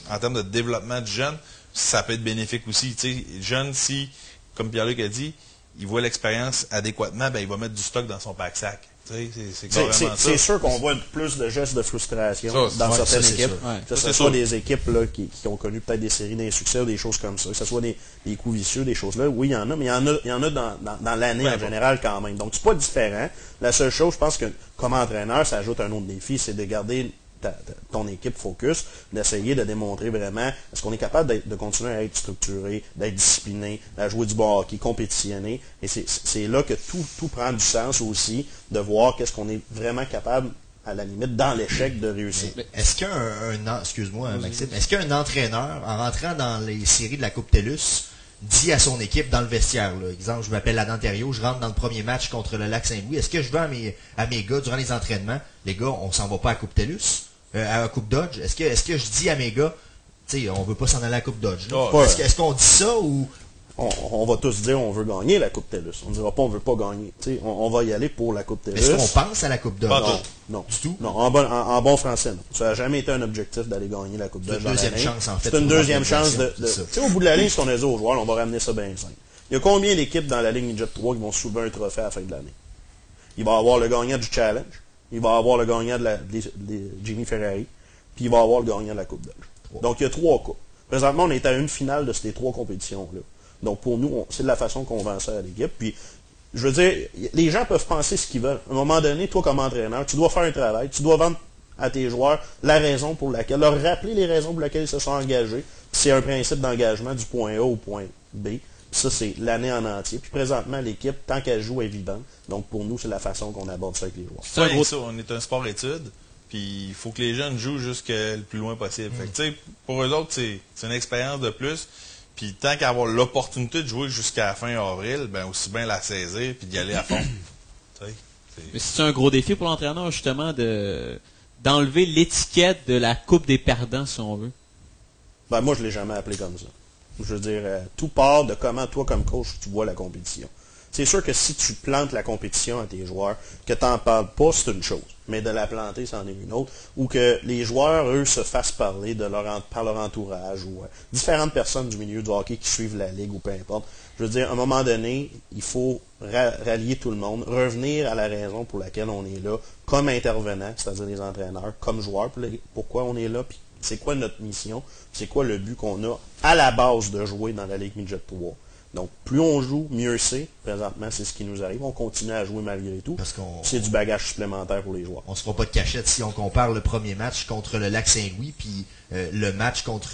en termes de développement de jeunes, ça peut être bénéfique aussi. Tu sais, jeune, si, comme Pierre-Luc a dit, il voit l'expérience adéquatement, ben il va mettre du stock dans son pack-sac. C'est sûr qu'on voit plus de gestes de frustration dans certaines équipes. Que ce soit des équipes là, qui ont connu peut-être des séries d'insuccès ou des choses comme ça. Que ce soit des coups vicieux, des choses-là. Oui, il y en a, mais il y en a dans l'année en général quand même. Donc, c'est pas différent. La seule chose, je pense que comme entraîneur, ça ajoute un autre défi, c'est de garder ton équipe focus, d'essayer de démontrer vraiment est-ce qu'on est capable de continuer à être structuré, d'être discipliné, à jouer du bon hockey, compétitionner. Et c'est là que tout prend du sens aussi, de voir qu'est-ce qu'on est vraiment capable, à la limite, dans l'échec, de réussir. Est-ce excuse-moi Maxime, est-ce qu'un entraîneur, en rentrant dans les séries de la Coupe TELUS, dit à son équipe dans le vestiaire, là, exemple, je m'appelle Adam Thériault, je rentre dans le premier match contre le Lac-Saint-Louis, est-ce que je vais à mes gars, durant les entraînements, les gars, on s'en va pas à la Coupe TELUS? À la Coupe Dodge, est-ce que je dis à mes gars, tu sais, on veut pas s'en aller à la Coupe Dodge? Est-ce qu'on dit ça ou... On va tous dire on veut gagner la Coupe TELUS. On ne dira pas on veut pas gagner. On va y aller pour la Coupe TELUS. Est-ce qu'on pense à la Coupe Dodge? Non. Du tout? Non, en bon français, non. Ça n'a jamais été un objectif d'aller gagner la Coupe Dodge. C'est une deuxième chance, en fait. C'est une deuxième chance tu sais, au bout de la ligne, ce qu'on a dit aux joueurs, on va ramener ça bien simple. Il y a combien d'équipes dans la Ligue Midget 3 qui vont soulever un trophée à la fin de l'année? Il va y avoir le gagnant du Challenge. Il va y avoir le gagnant de Jimmy Ferrari. Puis il va avoir le gagnant de la Coupe Dodge. Donc, il y a 3 coupes. Présentement, on est à une finale de ces 3 compétitions-là. Donc, pour nous, c'est de la façon qu'on vend ça à l'équipe. Puis, je veux dire, les gens peuvent penser ce qu'ils veulent. À un moment donné, toi, comme entraîneur, tu dois faire un travail. Tu dois vendre à tes joueurs la raison pour laquelle, leur rappeler les raisons pour lesquelles ils se sont engagés. C'est un principe d'engagement du point A au point B. Puis ça, c'est l'année en entier. Puis, présentement, l'équipe, tant qu'elle joue, est vivante. Donc, pour nous, c'est la façon qu'on aborde ça avec les joueurs. On est un sport-études. Puis il faut que les jeunes jouent jusqu'à le plus loin possible. Fait que, tu sais, pour eux autres, c'est une expérience de plus. Puis tant qu'à avoir l'opportunité de jouer jusqu'à la fin avril, ben aussi bien la saisir puis d'y aller à fond. Mais c'est un gros défi pour l'entraîneur, justement, d'enlever l'étiquette de la coupe des perdants, si on veut. Ben, moi, je ne l'ai jamais appelé comme ça. Je veux dire, tout part de comment toi, comme coach, tu vois la compétition. C'est sûr que si tu plantes la compétition à tes joueurs, que tu n'en parles pas, c'est une chose. Mais de la planter, c'en est une autre. Ou que les joueurs, eux, se fassent parler par leur entourage ou différentes personnes du milieu du hockey qui suivent la ligue ou peu importe. Je veux dire, à un moment donné, il faut rallier tout le monde, revenir à la raison pour laquelle on est là, comme intervenant, c'est-à-dire les entraîneurs, comme joueurs, pourquoi on est là, puis c'est quoi notre mission, c'est quoi le but qu'on a à la base de jouer dans la Ligue Midget 3. Donc, plus on joue, mieux c'est. Présentement, c'est ce qui nous arrive. On continue à jouer malgré tout. C'est du bagage supplémentaire pour les joueurs. On ne se fera pas de cachette si on compare le premier match contre le Lac-Saint-Louis puis le match contre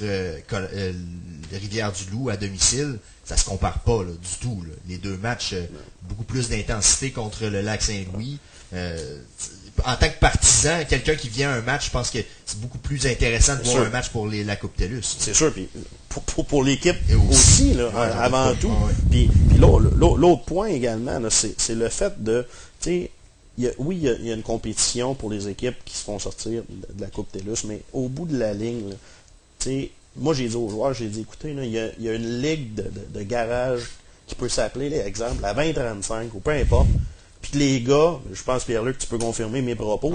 Rivière-du-Loup à domicile. Ça se compare pas là, du tout. Là. Les deux matchs, beaucoup plus d'intensité contre le Lac-Saint-Louis. En tant que partisan, quelqu'un qui vient à un match, je pense que c'est beaucoup plus intéressant de voir un match pour la Coupe TELUS. C'est sûr, puis pour l'équipe aussi, là, avant tout. Puis l'autre point également, là, c'est le fait de, tu sais, il y a une compétition pour les équipes qui se font sortir de la Coupe TELUS, mais au bout de la ligne, là, tu sais, moi j'ai dit aux joueurs, j'ai dit, écoutez, il y a une ligue de garage qui peut s'appeler, exemple, la 20-35 ou peu importe. Puis les gars, je pense Pierre-Luc, tu peux confirmer mes propos.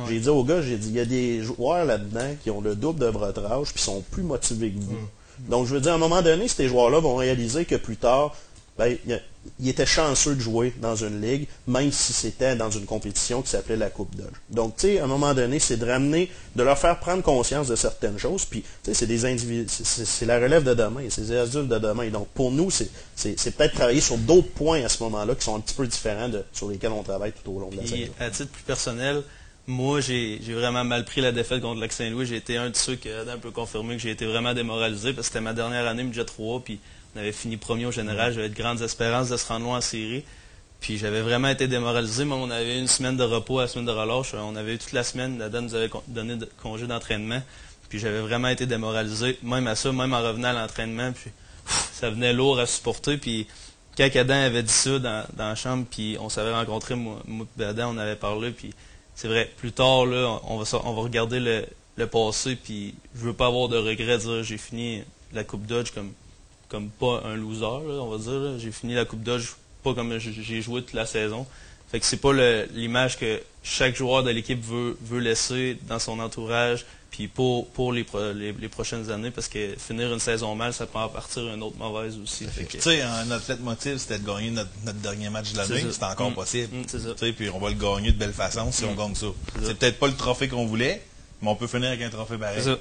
J'ai dit aux gars, il y a des joueurs là-dedans qui ont le double de votre âge puis sont plus motivés que vous. Donc je veux dire, à un moment donné, ces joueurs-là vont réaliser que plus tard, ben, il était chanceux de jouer dans une ligue, même si c'était dans une compétition qui s'appelait la Coupe Dodge. Donc, tu sais, à un moment donné, c'est de leur faire prendre conscience de certaines choses. Puis, tu sais, c'est des individus, c'est la relève de demain, c'est des adultes de demain. Donc, pour nous, c'est peut-être travailler sur d'autres points à ce moment-là qui sont un petit peu différents sur lesquels on travaille tout au long de la saison. À titre plus personnel, moi, j'ai vraiment mal pris la défaite contre Lac Saint-Louis. J'ai été un de ceux qui Adam peut confirmer que j'ai été vraiment démoralisé parce que c'était ma dernière année Midget 3, puis on avait fini premier au général. J'avais de grandes espérances de se rendre loin en série. Puis j'avais vraiment été démoralisé. Moi, on avait une semaine de repos, la semaine de relâche. On avait eu toute la semaine. Adam nous avait donné congé d'entraînement. Puis j'avais vraiment été démoralisé. Même à ça, même en revenant à l'entraînement, puis ça venait lourd à supporter. Puis quand Adam avait dit ça dans la chambre, puis on s'avait rencontrés, moi et Adam, on avait parlé. Puis c'est vrai, plus tard, là, on va regarder le passé. Puis je veux pas avoir de regrets de dire j'ai fini la Coupe Dodge comme pas un loser, là, on va dire. J'ai fini la Coupe Dodge pas comme j'ai joué toute la saison. Fait que c'est pas l'image que chaque joueur de l'équipe veut laisser dans son entourage, puis pour les prochaines années, parce que finir une saison mal, ça peut en partir une autre mauvaise aussi. Tu sais, notre leitmotiv, c'était de gagner notre dernier match de l'année, c'est encore possible. C'est ça. Puis on va le gagner de belle façon si on gagne ça. C'est peut-être pas le trophée qu'on voulait, mais on peut finir avec un trophée pareil. C'est ça.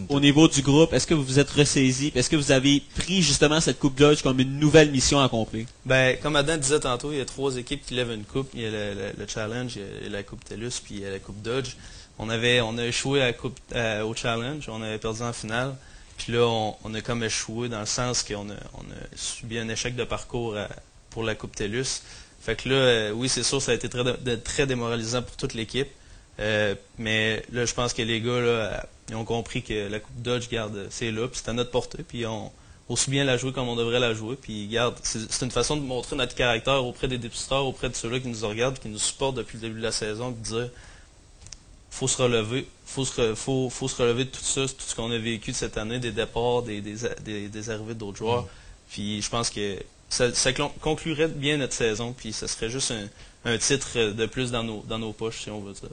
Au niveau du groupe, est-ce que vous vous êtes ressaisi? Est-ce que vous avez pris justement cette Coupe Dodge comme une nouvelle mission à accomplir? Ben, comme Adam disait tantôt, il y a 3 équipes qui lèvent une coupe. Il y a le Challenge, il y a la Coupe TELUS, puis il y a la Coupe Dodge. On a échoué au Challenge, on avait perdu en finale. Puis là, on a comme échoué dans le sens qu'on a subi un échec de parcours pour la Coupe TELUS. Fait que là, oui, c'est sûr, ça a été très démoralisant pour toute l'équipe. Mais là, je pense que les gars là, ils ont compris que la Coupe Dodge, garde, c'est là, puis c'est à notre portée, puis on aussi bien la jouer comme on devrait la jouer. Puis garde, c'est une façon de montrer notre caractère auprès des dépisteurs, auprès de ceux-là qui nous regardent, qui nous supportent depuis le début de la saison, puis dire faut se relever, faut se relever de tout ça, tout ce qu'on a vécu de cette année, des départs, des arrivées d'autres joueurs. Puis je pense que ça conclurait bien notre saison, puis ça serait juste un titre de plus dans nos poches, si on veut dire.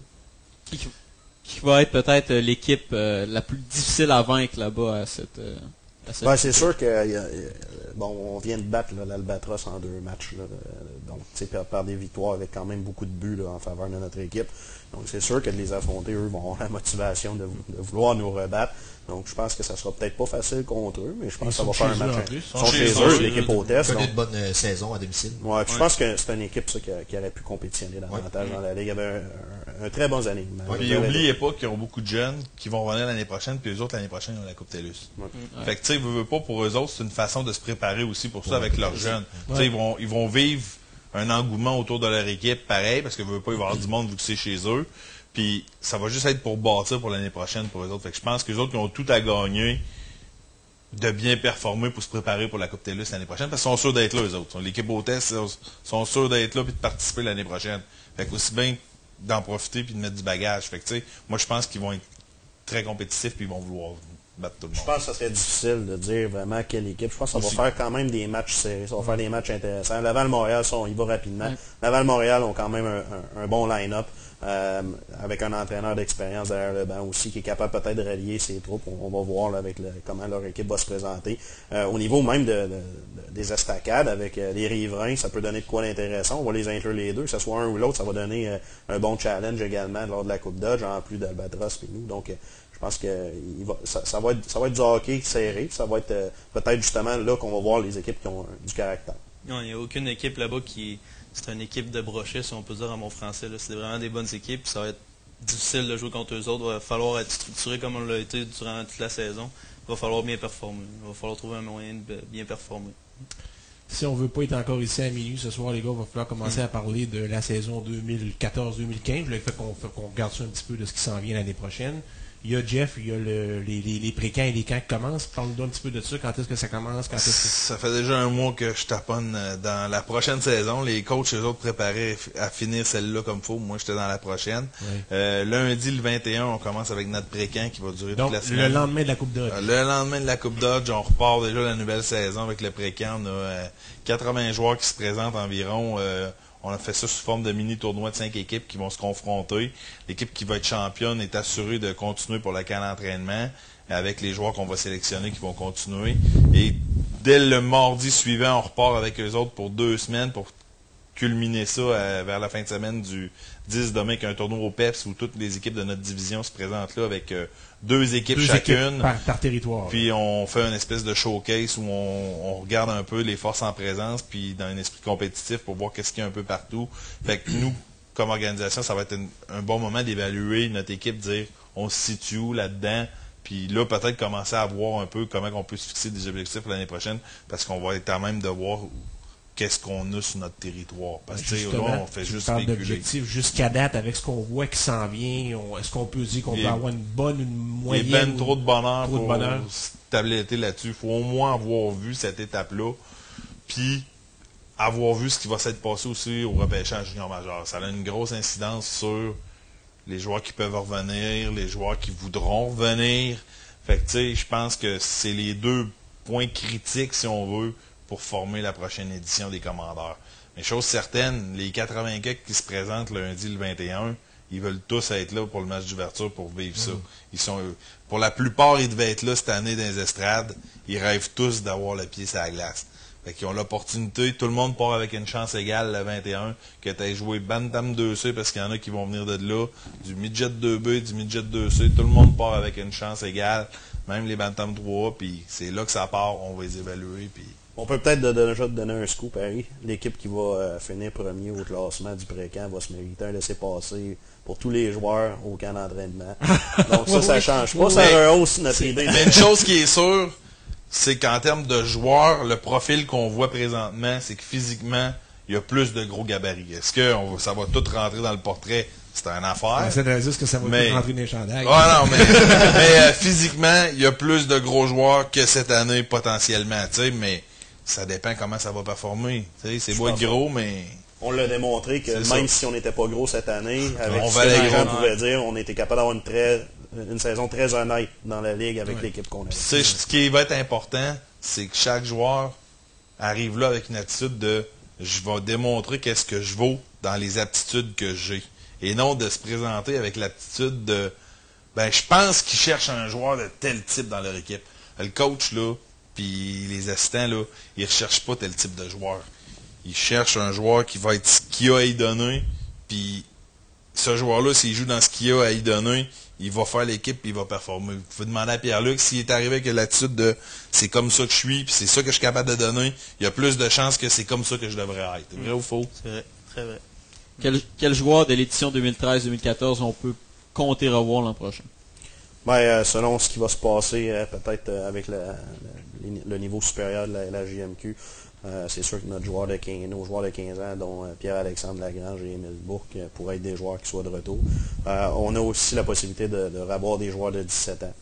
Qui va être peut-être l'équipe la plus difficile à vaincre là-bas à cette ben, c'est sûr que on vient de battre l'Albatros en 2 matchs. Là, donc, par des victoires avec quand même beaucoup de buts là, en faveur de notre équipe. Donc c'est sûr que de les affronter, eux vont avoir la motivation de vouloir nous rebattre. Donc je pense que ça sera peut-être pas facile contre eux, mais je pense que ça va faire un match. Ils sont chez eux, l'équipe hôtesse. Ils ont une bonne saison à domicile. Ouais, je pense que c'est une équipe ça, qui aurait pu compétitionner davantage dans la Ligue. Il y avait un très bon alignement. Puis n'oubliez pas qu'ils ont beaucoup de jeunes qui vont revenir l'année prochaine, puis eux autres l'année prochaine ils ont la Coupe TELUS. Fait que tu sais, veux pas pour eux autres, c'est une façon de se préparer aussi pour ça avec leurs jeunes. Ils vont vivre un engouement autour de leur équipe pareil, parce que veut pas y avoir du monde vu que c'est chez eux. Puis ça va juste être pour bâtir pour l'année prochaine pour eux autres. Fait que je pense que les autres qui ont tout à gagner de bien performer pour se préparer pour la Coupe TELUS l'année prochaine, parce qu'ils sont sûrs d'être là, eux autres. L'équipe hôtesse sont sûrs d'être là et de participer l'année prochaine. Fait que aussi bien d'en profiter puis de mettre du bagage. Fait que tu sais, moi je pense qu'ils vont être très compétitifs puis ils vont vouloir battre tout le monde. Je pense que ça serait difficile de dire vraiment quelle équipe. Je pense que ça va faire quand même des matchs serrés. Ça va faire des matchs intéressants. Laval-Montréal, il va rapidement. Laval-Montréal ont quand même un bon line-up. Avec un entraîneur d'expérience derrière le banc aussi qui est capable peut-être de rallier ses troupes. On va voir là, avec comment leur équipe va se présenter. Au niveau même des estacades avec les riverains, ça peut donner de quoi d'intéressant. On va les inclure les deux, que ce soit un ou l'autre, ça va donner un bon challenge également lors de la Coupe Dodge, en plus d'Albatros et nous. Donc je pense que ça va être du hockey serré. Ça va être peut-être justement là qu'on va voir les équipes qui ont du caractère. Non, il n'y a aucune équipe là-bas c'est une équipe de brochet, si on peut dire en mon français. C'est vraiment des bonnes équipes. Ça va être difficile de jouer contre eux autres. Il va falloir être structuré comme on l'a été durant toute la saison. Il va falloir bien performer. Il va falloir trouver un moyen de bien performer. Si on ne veut pas être encore ici à minuit ce soir, les gars, il va falloir commencer à parler de la saison 2014-2015. Le fait qu'on regarde ça un petit peu de ce qui s'en vient l'année prochaine. Il y a Jeff, il y a les pré-camps et les camps qui commencent. Parle-nous un petit peu de ça. Quand est-ce que ça commence? Ça fait déjà un mois que je taponne dans la prochaine saison. Les coachs, eux autres, préparaient à finir celle-là comme il faut. Moi, j'étais dans la prochaine. Oui. Lundi, le 21, on commence avec notre pré-camp qui va durer toute la semaine. Le lendemain de la Coupe Dodge. Le lendemain de la Coupe Dodge, on repart déjà la nouvelle saison avec le pré-camp. On a 80 joueurs qui se présentent environ. On a fait ça sous forme de mini-tournoi de 5 équipes qui vont se confronter. L'équipe qui va être championne est assurée de continuer pour le camp d'entraînement avec les joueurs qu'on va sélectionner qui vont continuer. Et dès le mardi suivant, on repart avec eux autres pour 2 semaines pour culminer ça vers la fin de semaine du 10 demain, avec un tournoi au PEPS où toutes les équipes de notre division se présentent là avec 2 équipes chacune. Par territoire. Puis on fait une espèce de showcase où on regarde un peu les forces en présence, puis dans un esprit compétitif pour voir qu'est-ce qu'il y a un peu partout. Fait que nous, comme organisation, ça va être un bon moment d'évaluer notre équipe, dire on se situe où là-dedans. Puis là, peut-être commencer à voir un peu comment on peut se fixer des objectifs pour l'année prochaine, parce qu'on va être à même de voir qu'est-ce qu'on a sur notre territoire. Parce que là, on fait juste spéculer. D'objectifs jusqu'à date, avec ce qu'on voit qui s'en vient, est-ce qu'on peut dire qu'on peut avoir une bonne, une moyenne? Il y a ben trop de bonheur pour se tabletter là-dessus. Il faut au moins avoir vu cette étape-là, puis avoir vu ce qui va s'être passé aussi au repêchage junior majeur. Ça a une grosse incidence sur les joueurs qui peuvent revenir, les joueurs qui voudront revenir. Fait que, tu sais, je pense que c'est les 2 points critiques, si on veut, pour former la prochaine édition des Commandeurs. Mais chose certaine, les 80 quelques qui se présentent lundi le 21, ils veulent tous être là pour le match d'ouverture pour vivre ça. Ils sont, pour la plupart, ils devaient être là cette année dans les estrades. Ils rêvent tous d'avoir le pied sur la glace. Fait qu'ils ont l'opportunité, tout le monde part avec une chance égale le 21, que tu aies joué Bantam 2C, parce qu'il y en a qui vont venir de là, du Midget 2B, du Midget 2C, tout le monde part avec une chance égale, même les Bantam 3A, puis c'est là que ça part, on va les évaluer, puis... On peut peut-être déjà te donner un scoop, Harry. L'équipe qui va finir premier au classement du pré-camp va se mériter un laissez-passer pour tous les joueurs au camp d'entraînement. Donc ça change pas, ça rehausse notre idée. Mais une chose qui est sûre, c'est qu'en termes de joueurs, le profil qu'on voit présentement, c'est que physiquement, il y a plus de gros gabarits. Est-ce que ça va tout rentrer dans le portrait? C'est une affaire. C'est juste que ça va tout rentrer dans les chandails. Ah non, mais physiquement, il y a plus de gros joueurs que cette année potentiellement, tu sais, mais ça dépend comment ça va performer. C'est beau être gros, mais... On l'a démontré que même si on n'était pas gros cette année, avec on ce que on pouvait dire, on était capable d'avoir une saison très honnête dans la Ligue avec l'équipe qu'on a. Ce qui va être important, c'est que chaque joueur arrive là avec une attitude de « je vais démontrer qu'est-ce que je vaux dans les aptitudes que j'ai ». Et non de se présenter avec l'attitude de « ben je pense qu'ils cherchent un joueur de tel type dans leur équipe ». Le coach, là, puis les assistants, là, ils ne recherchent pas tel type de joueur. Ils cherchent un joueur qui va être ce qu'il a à y donner, puis ce joueur-là, s'il joue dans ce qu'il a à y donner, il va faire l'équipe et il va performer. Vous pouvez demander à Pierre-Luc s'il est arrivé avec l'attitude de « c'est comme ça que je suis, puis c'est ça que je suis capable de donner », il y a plus de chances que c'est comme ça que je devrais être. Vrai ou faux? C'est vrai, très vrai. Quel joueur de l'édition 2013-2014 on peut compter revoir l'an prochain? Selon ce qui va se passer, peut-être avec le niveau supérieur de la JMQ, c'est sûr que nos joueurs de 15 ans, dont Pierre-Alexandre Lagrange et Émile Bourque, pourraient être des joueurs qui soient de retour. On a aussi la possibilité de revoir des joueurs de 17 ans.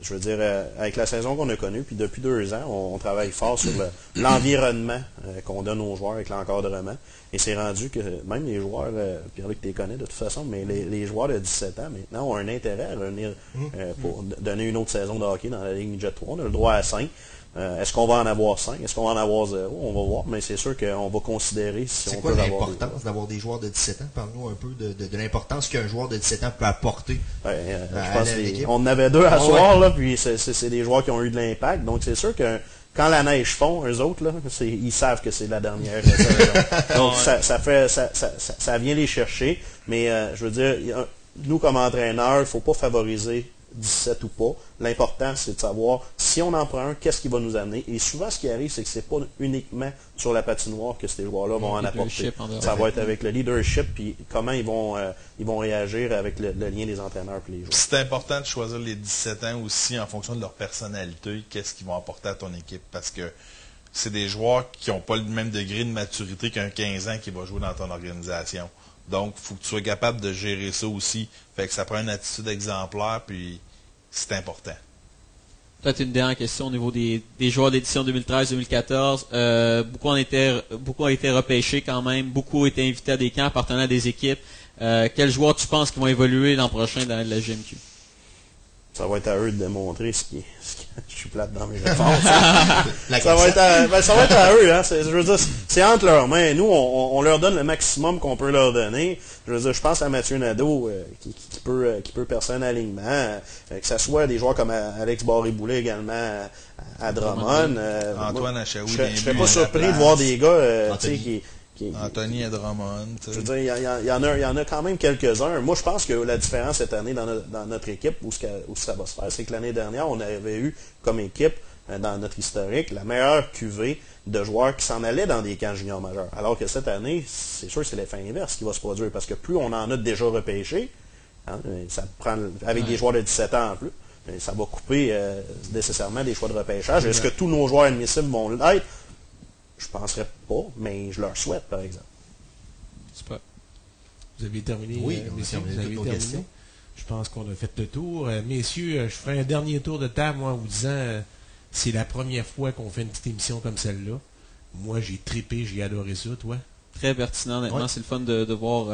Je veux dire, avec la saison qu'on a connue, puis depuis 2 ans, on travaille fort sur l'environnement qu'on donne aux joueurs avec l'encadrement. Et c'est rendu que même les joueurs, Pierre-Luc, tu les connais de toute façon, mais les joueurs de 17 ans maintenant ont un intérêt à revenir pour donner une autre saison de hockey dans la Ligue Midget 3. On a le droit à 5. Est-ce qu'on va en avoir 5? Est-ce qu'on va en avoir 0? On va voir, mais c'est sûr qu'on va considérer si on peut avoir. C'est quoi l'importance d'avoir des joueurs de 17 ans? Parle-nous un peu de l'importance qu'un joueur de 17 ans peut apporter je pense on en avait 2 à soir, là, puis c'est des joueurs qui ont eu de l'impact. Donc c'est sûr que quand la neige fond, eux autres, là, ils savent que c'est la dernière saison. Donc ça vient les chercher. Mais je veux dire, nous comme entraîneurs, il ne faut pas favoriser 17 ou pas. L'important, c'est de savoir si on en prend un, qu'est-ce qui va nous amener. Et souvent, ce qui arrive, c'est que c'est pas uniquement sur la patinoire que ces joueurs-là vont en apporter. Ça va être avec le leadership, puis comment ils vont réagir avec le lien des entraîneurs et les joueurs. C'est important de choisir les 17 ans aussi en fonction de leur personnalité, qu'est-ce qu'ils vont apporter à ton équipe. Parce que c'est des joueurs qui n'ont pas le même degré de maturité qu'un 15 ans qui va jouer dans ton organisation. Donc, il faut que tu sois capable de gérer ça aussi. Fait que ça prend une attitude exemplaire, puis c'est important. Peut-être une dernière question au niveau des joueurs d'édition 2013-2014. Beaucoup ont été repêchés quand même. Beaucoup ont été invités à des camps appartenant à des équipes. Quels joueurs tu penses qui vont évoluer l'an prochain dans la JMQ? Ça va être à eux de démontrer ce qui je suis plate dans mes réponses. Ça va être à eux. Hein. Je veux dire, c'est entre leurs mains. Nous, on leur donne le maximum qu'on peut leur donner. Je veux dire, je pense à Mathieu Nadeau qui peut percer un alignement, que ce soit des joueurs comme Alex Barré-Boulet également à Drummond. Antoine Achaoui. Je serais pas surpris de voir des gars qui Anthony et Drummond. Je veux dire, il y en a quand même quelques-uns. Moi, je pense que la différence cette année dans notre équipe, où ça va se faire, c'est que l'année dernière, on avait eu comme équipe, dans notre historique, la meilleure cuvée de joueurs qui s'en allaient dans des camps juniors majeurs. Alors que cette année, c'est sûr que c'est l'effet inverse qui va se produire, parce que plus on en a déjà repêché, ça prend, avec des joueurs de 17 ans en plus, ça va couper nécessairement des choix de repêchage. Est-ce que tous nos joueurs admissibles vont l'être? Je ne penserais pas, mais je leur souhaite, par exemple. Super. Vous avez terminé? Oui, messieurs, on a terminé toutes nos questions. Je pense qu'on a fait le tour. Messieurs, je ferai un dernier tour de table, moi, en vous disant, c'est la première fois qu'on fait une petite émission comme celle-là. Moi, j'ai trippé, j'ai adoré ça, toi. Très pertinent, honnêtement. Ouais. C'est le fun de voir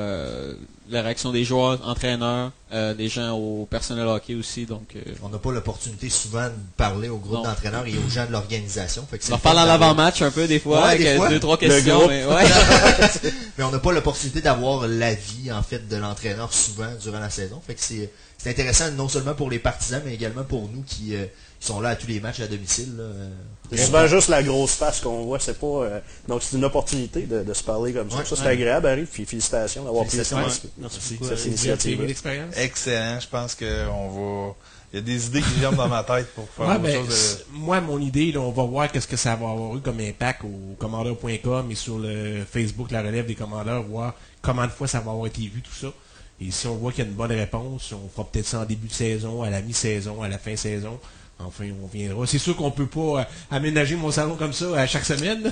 la réaction des joueurs, entraîneurs, des gens au personnel hockey aussi. Donc, On n'a pas l'opportunité souvent de parler au groupe Non. d'entraîneurs et aux gens de l'organisation. Fait que c'est on en le fun parle en d'avoir- avant-match un peu des fois, Ouais, avec des fois. 2-3 Le questions. groupe. Mais, ouais. Mais on n'a pas l'opportunité d'avoir l'avis en fait de l'entraîneur souvent durant la saison. Fait que c'est intéressant non seulement pour les partisans, mais également pour nous qui sont là à tous les matchs à domicile. Là. C'est souvent juste la grosse face qu'on voit, c'est pas. Donc c'est une opportunité de se parler comme ça. Ouais. Ça, c'est agréable, Harry, puis félicitations d'avoir pris Félicitations. cette Merci beaucoup. cette Vous avez initiative. aimé l'expérience? Excellent. Je pense qu'on va... Il y a des idées qui viennent dans ma tête pour faire Ouais, autre ben, chose de... moi, mon idée, là, on va voir qu'est-ce que ça va avoir eu comme impact au commandeur.com et sur le Facebook La Relève des commandeurs, voir comment de fois ça va avoir été vu, tout ça. Et si on voit qu'il y a une bonne réponse, on fera peut-être ça en début de saison, à la mi-saison, à la fin saison. Enfin, on viendra. C'est sûr qu'on peut pas aménager mon salon comme ça à chaque semaine.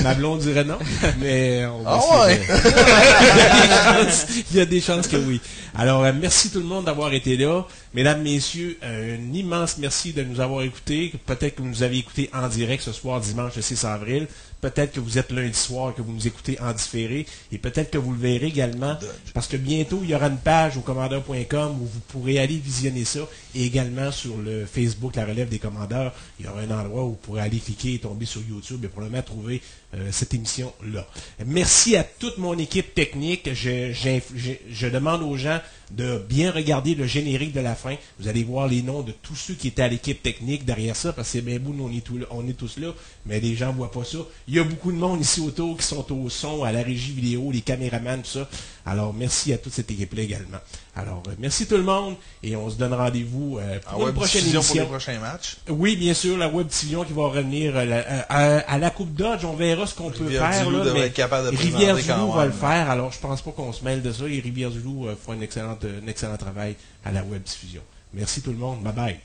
Ma blonde dirait non. Mais on va essayer de- Il y a des chances que oui. Alors, merci tout le monde d'avoir été là. Mesdames, messieurs, un immense merci de nous avoir écoutés. Peut-être que vous nous avez écoutés en direct ce soir, dimanche le 6 avril. Peut-être que vous êtes lundi soir, que vous nous écoutez en différé. Et peut-être que vous le verrez également. Parce que bientôt, il y aura une page au commandeur.com où vous pourrez aller visionner ça. Et également sur le Facebook La Relève des commandeurs, il y aura un endroit où vous pourrez aller cliquer et tomber sur YouTube et probablement trouver cette émission-là. Merci à toute mon équipe technique. Je demande aux gens de bien regarder le générique de la fin. Vous allez voir les noms de tous ceux qui étaient à l'équipe technique derrière ça, parce que c'est bien beau, nous, on est tous là, mais les gens ne voient pas ça. Il y a beaucoup de monde ici autour qui sont au son, à la régie vidéo, les caméramans, tout ça. Alors, merci à toute cette équipe-là également. Alors, merci tout le monde, et on se donne rendez-vous pour une prochaine Web-diffusion pour les émission. prochains matchs. Oui, bien sûr, la web diffusion qui va revenir à la Coupe Dodge. On verra ce qu'on peut faire. Rivière-du-Loup Là, devrait mais être capable de présenter Rivière-du-Loup quand va même. le faire, alors je pense pas qu'on se mêle de ça. Et Rivière-du-Loup fera un excellent travail à la web diffusion. Merci tout le monde. Bye bye.